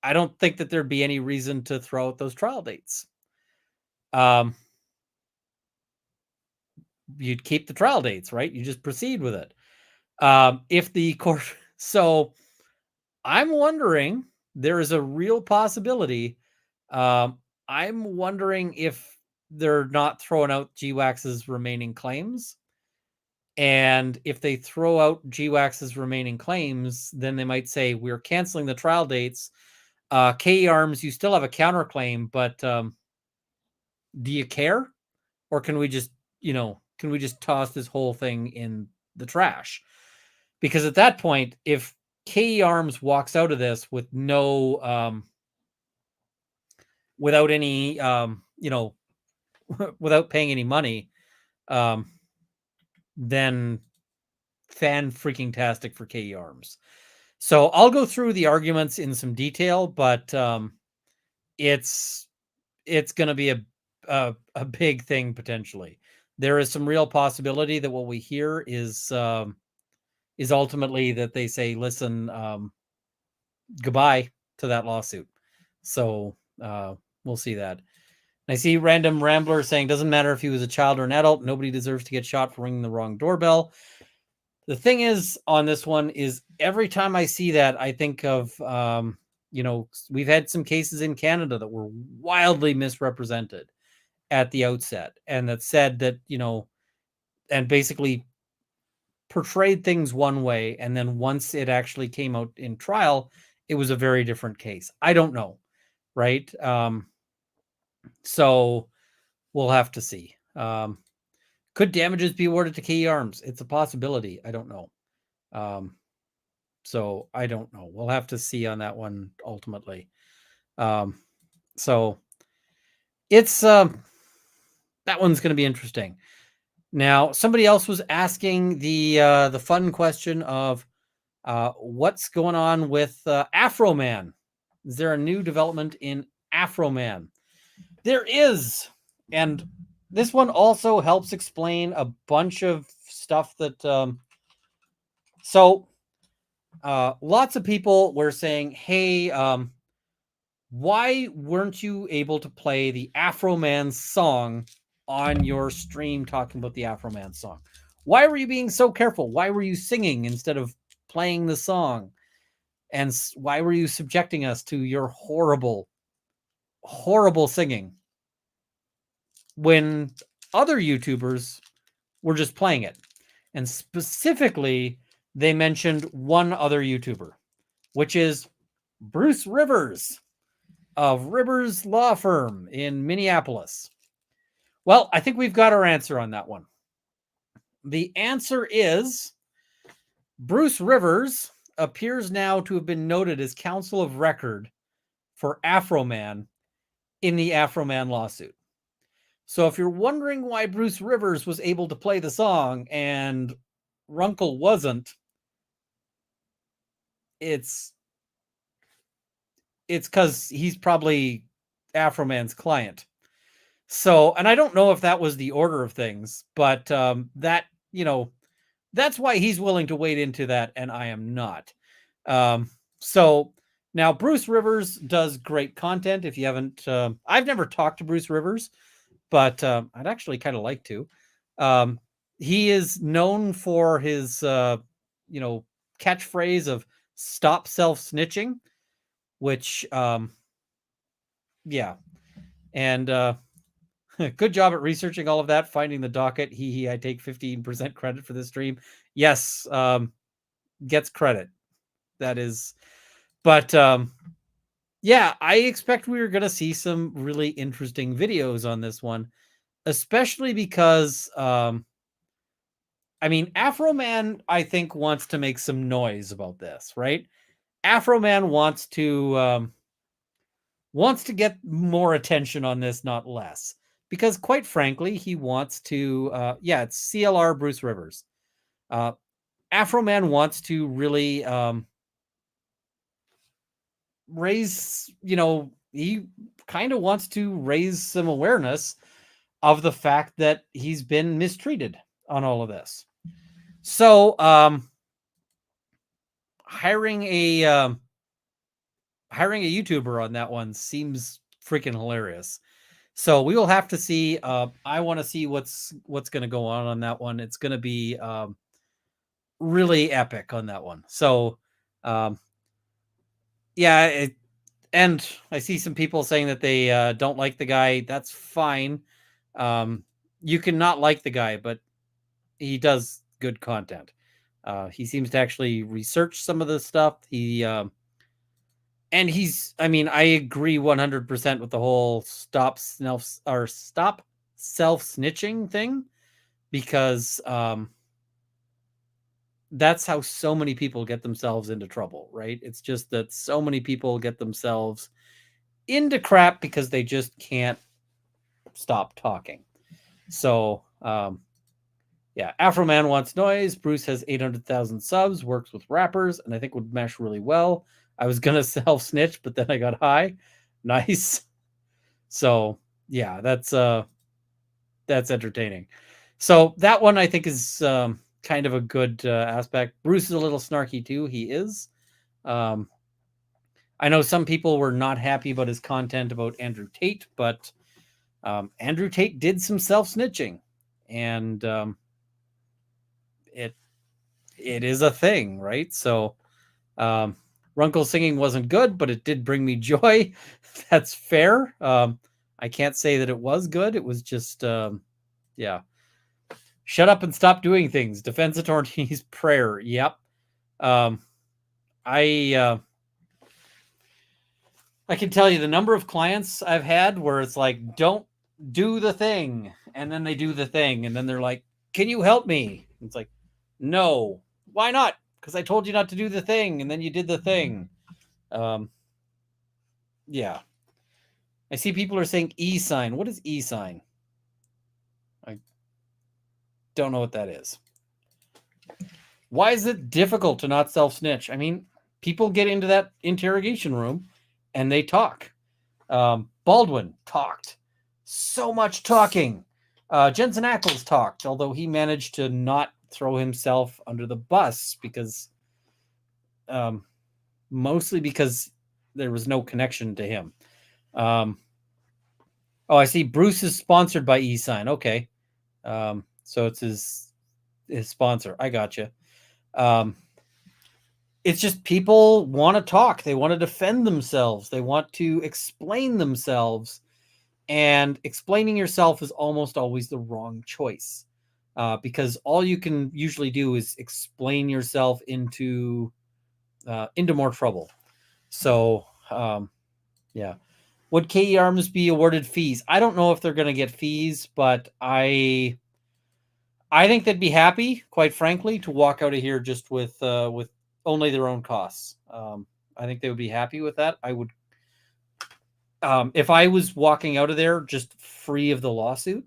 I don't think that there'd be any reason to throw out those trial dates. You'd keep the trial dates, right? You just proceed with it. If the court, so I'm wondering, there is a real possibility. I'm wondering if they're not throwing out GWAX's remaining claims. And if they throw out GWAX's remaining claims, then they might say, we're canceling the trial dates. K Arms, you still have a counterclaim, but do you care? Or can we just, toss this whole thing in the trash? Because at that point, if K Arms walks out of this with no, without any, without paying any money, then fan freaking tastic for K Arms. So I'll go through the arguments in some detail, but it's going to be a big thing potentially. There is some real possibility that what we hear is ultimately that they say, listen, goodbye to that lawsuit. So we'll see that. I see Random Rambler saying, doesn't matter if he was a child or an adult, nobody deserves to get shot for ringing the wrong doorbell. The thing is on this one is every time I see that, I think of, we've had some cases in Canada that were wildly misrepresented at the outset, and that said that, and basically portrayed things one way. And then once it actually came out in trial, it was a very different case. I don't know. Right. So we'll have to see. Could damages be awarded to KE Arms? It's a possibility. I don't know. So I don't know. We'll have to see on that one ultimately. So it's that one's going to be interesting. Now, somebody else was asking the fun question of what's going on with Afro Man. Is there a new development in Afro Man? There is, and this one also helps explain a bunch of stuff that. Lots of people were saying, "Hey, why weren't you able to play the Afro Man song on your stream talking about the Afro Man song? Why were you being so careful? Why were you singing instead of playing the song? And why were you subjecting us to your horrible, horrible singing when other YouTubers were just playing it?" And specifically, they mentioned one other YouTuber, which is Bruce Rivers of Rivers Law Firm in Minneapolis. Well, I think we've got our answer on that one. The answer is Bruce Rivers appears now to have been noted as counsel of record for Afro Man in the Afro Man lawsuit. So if you're wondering why Bruce Rivers was able to play the song and Runkle wasn't, it's because he's probably Afro Man's client. So, and I don't know if that was the order of things, but that, that's why he's willing to wade into that, and I am not. So now Bruce Rivers does great content. If you haven't, I've never talked to Bruce Rivers, but I'd actually kind of like to. He is known for his, catchphrase of "stop self-snitching," which, yeah. And good job at researching all of that, finding the docket. I take 15% credit for this stream. Yes, gets credit. That is, but yeah, I expect we are going to see some really interesting videos on this one, especially because, Afro Man, I think, wants to make some noise about this, right? Afro Man wants to get more attention on this, not less. Because quite frankly, he wants to, it's CLR Bruce Rivers. Afro Man wants to really raise, he kind of wants to raise some awareness of the fact that he's been mistreated on all of this. So hiring a YouTuber on that one seems freaking hilarious. So we will have to see. I want to see what's going to go on that one. It's going to be really epic on that one. So, yeah, and I see some people saying that they don't like the guy. That's fine. You can not like the guy, but he does good content. He seems to actually research some of the stuff. And he's, I agree 100% with the whole stop self-snitching thing, because that's how so many people get themselves into trouble, right? It's just that so many people get themselves into crap because they just can't stop talking. So, Yeah, Afro Man wants noise. Bruce has 800,000 subs, works with rappers, and I think would mesh really well. I was gonna self snitch, but then I got high. Nice. So yeah, that's entertaining. So that one I think is kind of a good aspect. Bruce is a little snarky too. He is. I know some people were not happy about his content about Andrew Tate, but Andrew Tate did some self snitching, and it is a thing, right? So Runkle singing wasn't good, but it did bring me joy. That's fair. I can't say that it was good. It was just yeah. Shut up and stop doing things. Defense attorney's prayer. Yep. I can tell you the number of clients I've had where it's like, don't do the thing, and then they do the thing, and then they're like, can you help me? It's like, no. Why not? Because I told you not to do the thing, and then you did the thing. Yeah. I see people are saying e-sign. What is e-sign? I don't know what that is. Why is it difficult to not self-snitch? I mean, people get into that interrogation room and they talk. Baldwin talked. So much talking. Jensen Ackles talked, although he managed to not throw himself under the bus because mostly because there was no connection to him. Oh, I see Bruce is sponsored by eSign. Okay. So it's his sponsor. I gotcha. It's just people want to talk. They want to defend themselves. They want to explain themselves. And explaining yourself is almost always the wrong choice. Because all you can usually do is explain yourself into more trouble. So, yeah. Would KE Arms be awarded fees? I don't know if they're going to get fees, but I think they'd be happy, quite frankly, to walk out of here just with only their own costs. I think they would be happy with that. I would, if I was walking out of there just free of the lawsuit,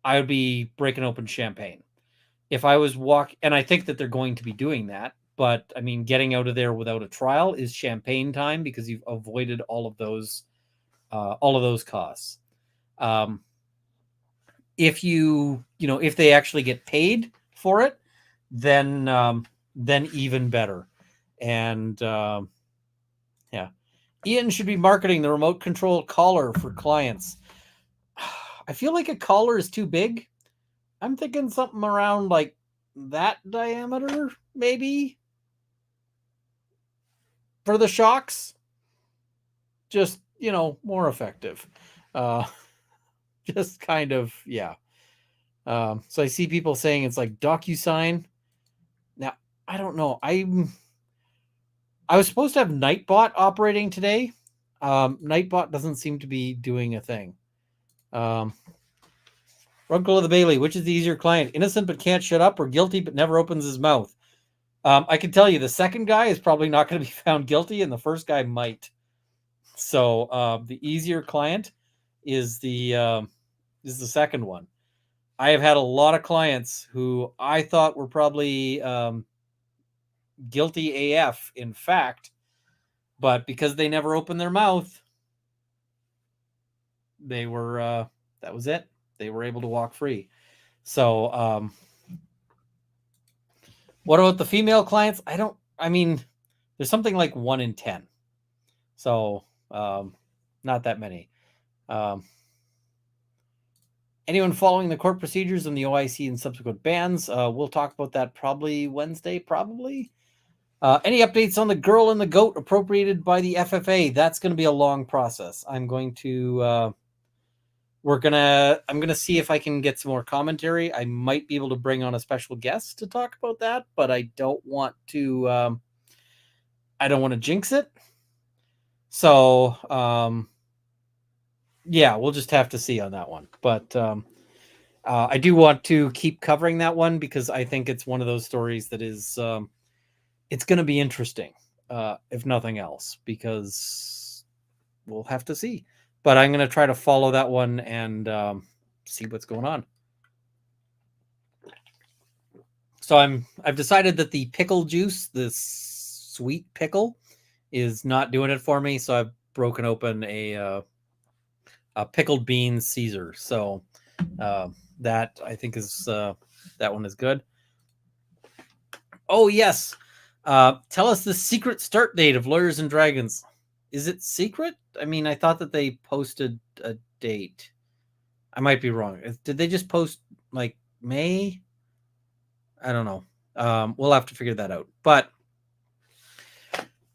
I would be breaking open champagne. If I was and I think that they're going to be doing that, but I mean, getting out of there without a trial is champagne time because you've avoided all of those costs. If if they actually get paid for it, then even better. And yeah, Ian should be marketing the remote control collar for clients. I feel like a collar is too big. I'm thinking something around like that diameter, maybe, for the shocks. Just, more effective. Just kind of, yeah. So I see people saying it's like DocuSign. Now, I don't know. I was supposed to have Nightbot operating today. Nightbot doesn't seem to be doing a thing. Runkle of the Bailey, which is the easier client? Innocent but can't shut up, or guilty but never opens his mouth? I can tell you the second guy is probably not going to be found guilty, and the first guy might. So the easier client is the second one. I have had a lot of clients who I thought were probably guilty AF, in fact, but because they never opened their mouth, they were that was it. They were able to walk free. So what about the female clients? I mean, there's something like 1 in 10. So not that many. Anyone following the court procedures and the OIC and subsequent bans? We'll talk about that probably Wednesday, probably. Any updates on the girl and the goat appropriated by the FFA? That's going to be a long process. I'm going to I'm going to see if I can get some more commentary. I might be able to bring on a special guest to talk about that, but I don't want to jinx it. So, yeah, we'll just have to see on that one. But I do want to keep covering that one because I think it's one of those stories that is, it's going to be interesting, if nothing else, because we'll have to see. But I'm going to try to follow that one and see what's going on. So I've decided that the pickle juice, this sweet pickle, is not doing it for me. So I've broken open a pickled beans Caesar. So that I think is that one is good. Oh yes, tell us the secret start date of Lawyers and Dragons. Is it secret? I mean, I thought that they posted a date. I might be wrong. Did they just post like May? I don't know. We'll have to figure that out. But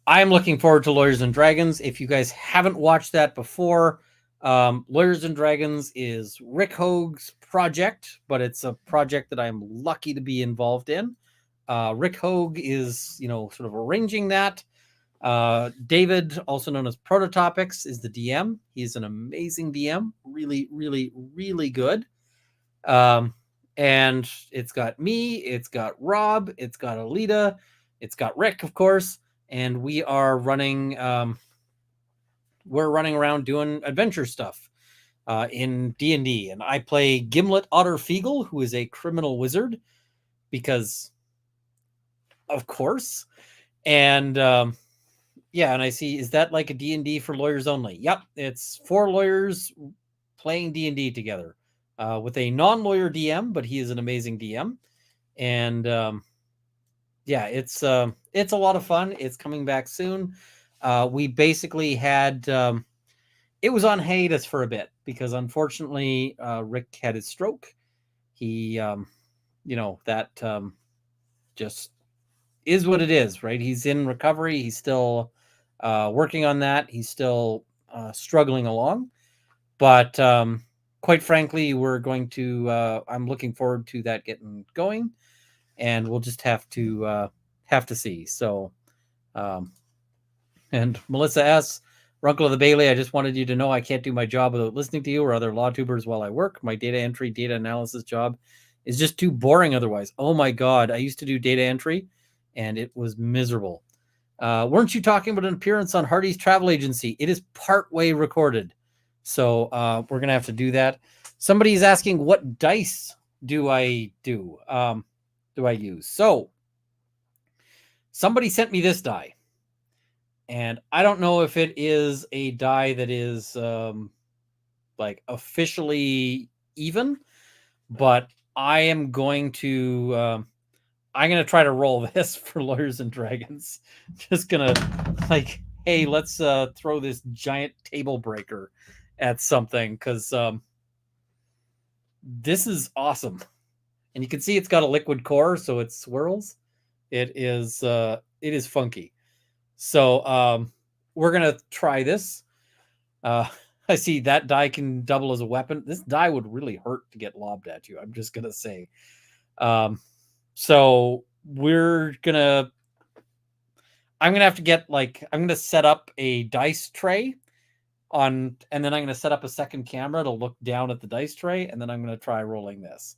I'm looking forward to Lawyers and Dragons. If you guys haven't watched that before, Lawyers and Dragons is Rick Hoag's project, but it's a project that I'm lucky to be involved in. Rick Hoag is, sort of arranging that. David, also known as Prototopics, is the DM. He's an amazing DM. Really, really, really good. And it's got me, it's got Rob, it's got Alita, it's got Rick, of course, and we are running around doing adventure stuff in D&D, and I play Gimlet Otterfeagle, who is a criminal wizard, because of course. And yeah, and I see, is that like a D&D for lawyers only? Yep, it's 4 lawyers playing D&D together with a non-lawyer DM, but he is an amazing DM. And yeah, it's a lot of fun. It's coming back soon. We basically had it was on hiatus for a bit because unfortunately Rick had his stroke. He that just is what it is, right? He's in recovery. He's still working on that. He's still struggling along. But quite frankly, we're going to I'm looking forward to that getting going, and we'll just have to see. So and Melissa S., Runkle of the Bailey, I just wanted you to know I can't do my job without listening to you or other law tubers while I work. My data entry, data analysis job is just too boring otherwise. Oh my God. I used to do data entry and it was miserable. Weren't you talking about an appearance on Hardy's Travel Agency? It is partway recorded. So we're going to have to do that. Somebody's asking, what dice do I use? So somebody sent me this die. And I don't know if it is a die that is like officially even, but I am going to try to roll this for Lawyers and Dragons. Just gonna like, hey, let's throw this giant table breaker at something because this is awesome. And you can see it's got a liquid core, so it swirls. It is funky. So we're gonna try this. I see that die can double as a weapon. This die would really hurt to get lobbed at you. I'm just gonna say. So I'm gonna have to get I'm gonna set up a dice tray and then I'm gonna set up a second camera to look down at the dice tray, and then I'm gonna try rolling this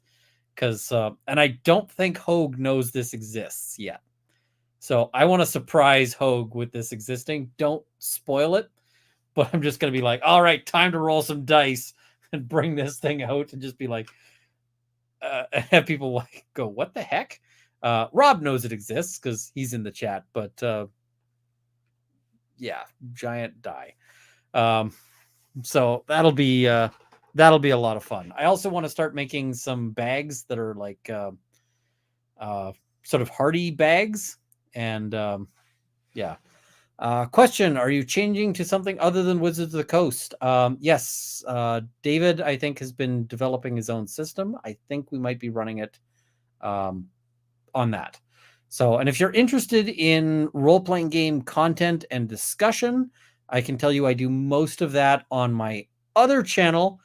because and I don't think Hoag knows this exists yet. So I want to surprise Hoag with this existing. Don't spoil it, but I'm just going to be like, all right, time to roll some dice and bring this thing out and just be like, have people go, what the heck? Rob knows it exists because he's in the chat, but yeah, giant die. So that'll be a lot of fun. I also want to start making some bags that are like sort of Hardy bags. And yeah. Question, are you changing to something other than Wizards of the Coast? Yes. David, I think, has been developing his own system. I think we might be running it on that. So, and if you're interested in role-playing game content and discussion, I can tell you I do most of that on my other channel,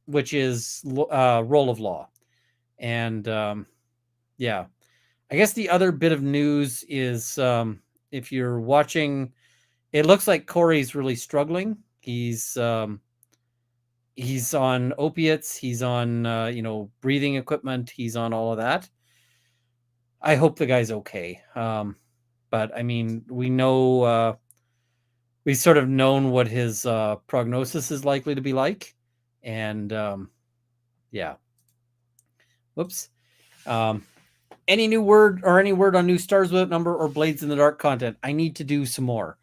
which is Roll of Law. And yeah. I guess the other bit of news is if you're watching, it looks like Corey's really struggling. He's on opiates. He's on breathing equipment. He's on all of that. I hope the guy's okay. But I mean, we know we've sort of known what his prognosis is likely to be like, and yeah. Whoops. Any new word or any word on new Stars Without Number or Blades in the Dark content? I need to do some more.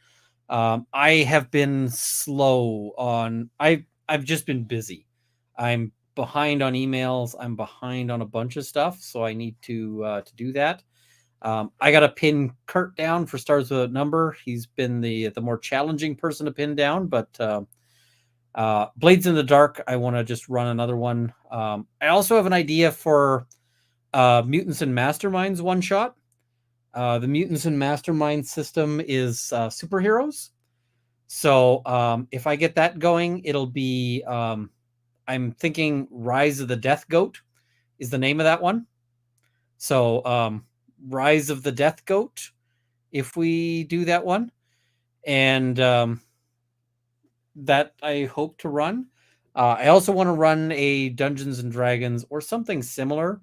I have been slow on. I've just been busy. I'm behind on emails. I'm behind on a bunch of stuff, so I need to do that. I got to pin Kurt down for Stars Without Number. He's been the more challenging person to pin down, but Blades in the Dark, I want to just run another one. I also have an idea for Mutants and Masterminds one shot. The Mutants and Mastermind system is superheroes. So if I get that going, it'll be, I'm thinking Rise of the Death Goat is the name of that one. So Rise of the Death Goat, if we do that one. And that I hope to run. I also want to run a Dungeons and Dragons or something similar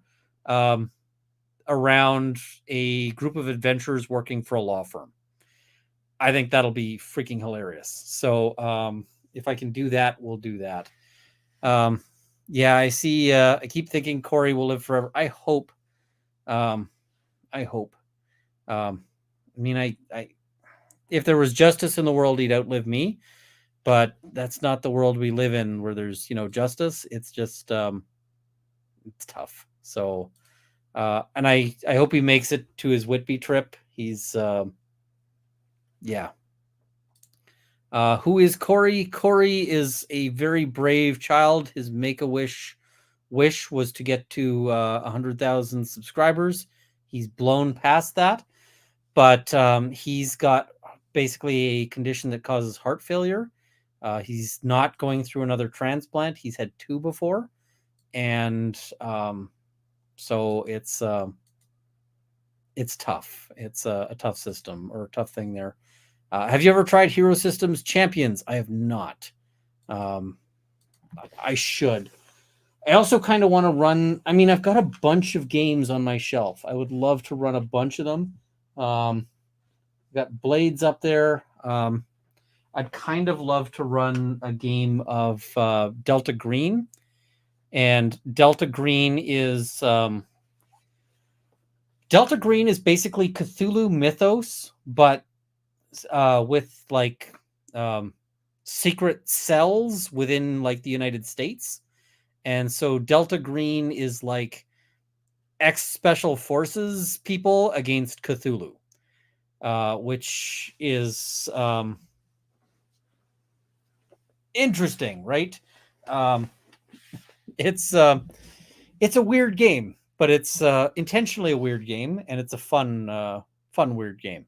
around a group of adventurers working for a law firm. I think that'll be freaking hilarious. So if I can do that, we'll do that. Yeah, I see. I keep thinking Corey will live forever. I hope. I hope. I mean, I if there was justice in the world, he'd outlive me. But that's not the world we live in, where there's justice. It's just it's tough. So, and I hope he makes it to his Whitby trip. He's yeah. Who is Corey? Corey is a very brave child. His Make-A-Wish wish was to get to 100,000 subscribers. He's blown past that, but he's got basically a condition that causes heart failure. He's not going through another transplant. He's had 2 before, and so it's tough. It's a tough system or a tough thing there. Have you ever tried Hero Systems Champions? I have not. I should. I also kind of want to run. I mean, I've got a bunch of games on my shelf. I would love to run a bunch of them. Got Blades up there. I'd kind of love to run a game of Delta Green. And Delta Green is basically Cthulhu mythos, but with like secret cells within like the United States. And so Delta Green is like ex-special forces people against Cthulhu, which is interesting, right? It's a weird game, but it's intentionally a weird game, and it's a fun weird game.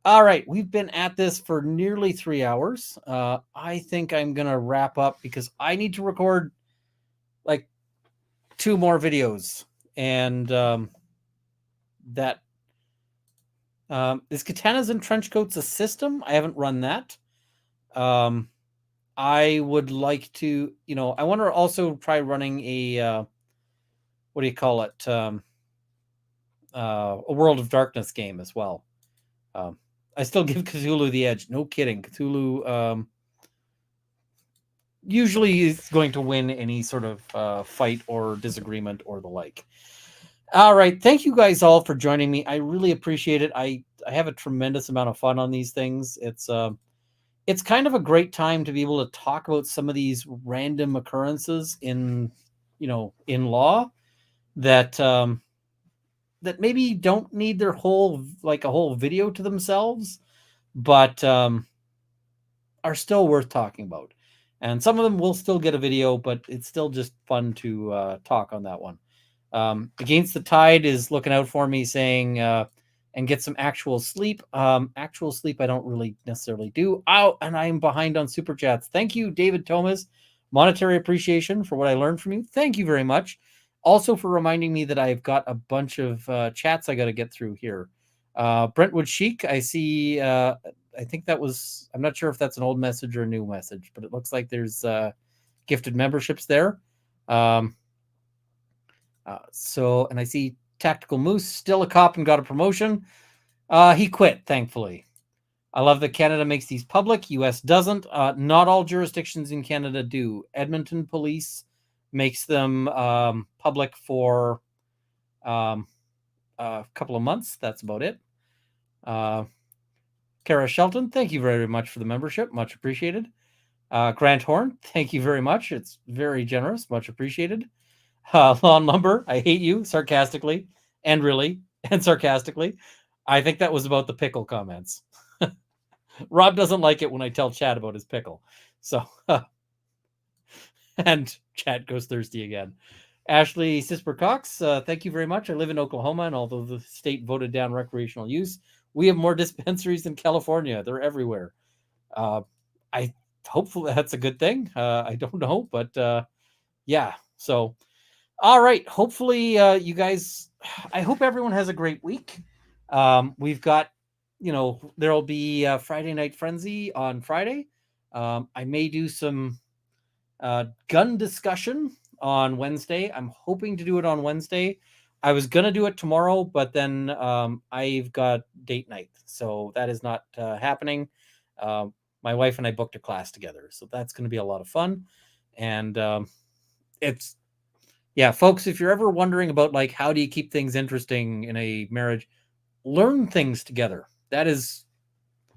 All right, we've been at this for nearly 3 hours. I think I'm gonna wrap up because I need to record like 2 more videos, and that is Katanas and Trenchcoats a system? I haven't run that. I would like to, I want to also try running a what do you call it? A World of Darkness game as well. I still give Cthulhu the edge. No kidding. Cthulhu usually is going to win any sort of fight or disagreement or the like. All right. Thank you guys all for joining me. I really appreciate it. I have a tremendous amount of fun on these things. It's kind of a great time to be able to talk about some of these random occurrences in law that that maybe don't need their whole a whole video to themselves, but are still worth talking about. And some of them will still get a video, but it's still just fun to talk on that one. Against the Tide is looking out for me, saying and get some actual sleep. Actual sleep I don't really necessarily do. Oh, and I'm behind on super chats. Thank you, David Thomas. Monetary appreciation for what I learned from you. Thank you very much. Also for reminding me that I've got a bunch of chats I got to get through here. Brentwood Chic, I see. I think that was, I'm not sure if that's an old message or a new message, but it looks like there's gifted memberships there. And I see Tactical Moose, still a cop and got a promotion. He quit, thankfully. I love that Canada makes these public. US doesn't. Not all jurisdictions in Canada do. Edmonton Police makes them public for a couple of months. That's about it. Kara Shelton, thank you very much for the membership. Much appreciated. Grant Horn, thank you very much. It's very generous. Much appreciated. Lawn Lumber, I hate you, sarcastically and really and sarcastically. I think that was about the pickle comments. Rob doesn't like it when I tell Chad about his pickle. So, and Chad goes thirsty again. Ashley Sisper Cox, thank you very much. I live in Oklahoma, and although the state voted down recreational use, we have more dispensaries than California. They're everywhere. I hopefully that's a good thing. I don't know, but yeah. So, all right. Hopefully, you guys. I hope everyone has a great week. We've got, there'll be Friday Night Frenzy on Friday. I may do some gun discussion on Wednesday. I'm hoping to do it on Wednesday. I was going to do it tomorrow, but then I've got date night. So that is not happening. My wife and I booked a class together. So that's going to be a lot of fun. And folks, if you're ever wondering about like, how do you keep things interesting in a marriage, learn things together.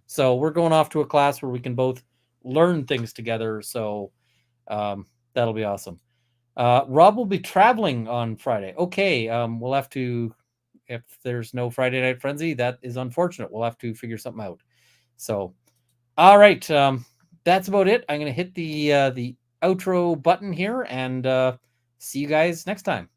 So we're going off to a class where we can both learn things together. So that'll be awesome. Rob will be traveling on Friday. Okay. We'll have to, if there's no Friday Night Frenzy, that is unfortunate. We'll have to figure something out. So, all right. That's about it. I'm going to hit the outro button here and see you guys next time.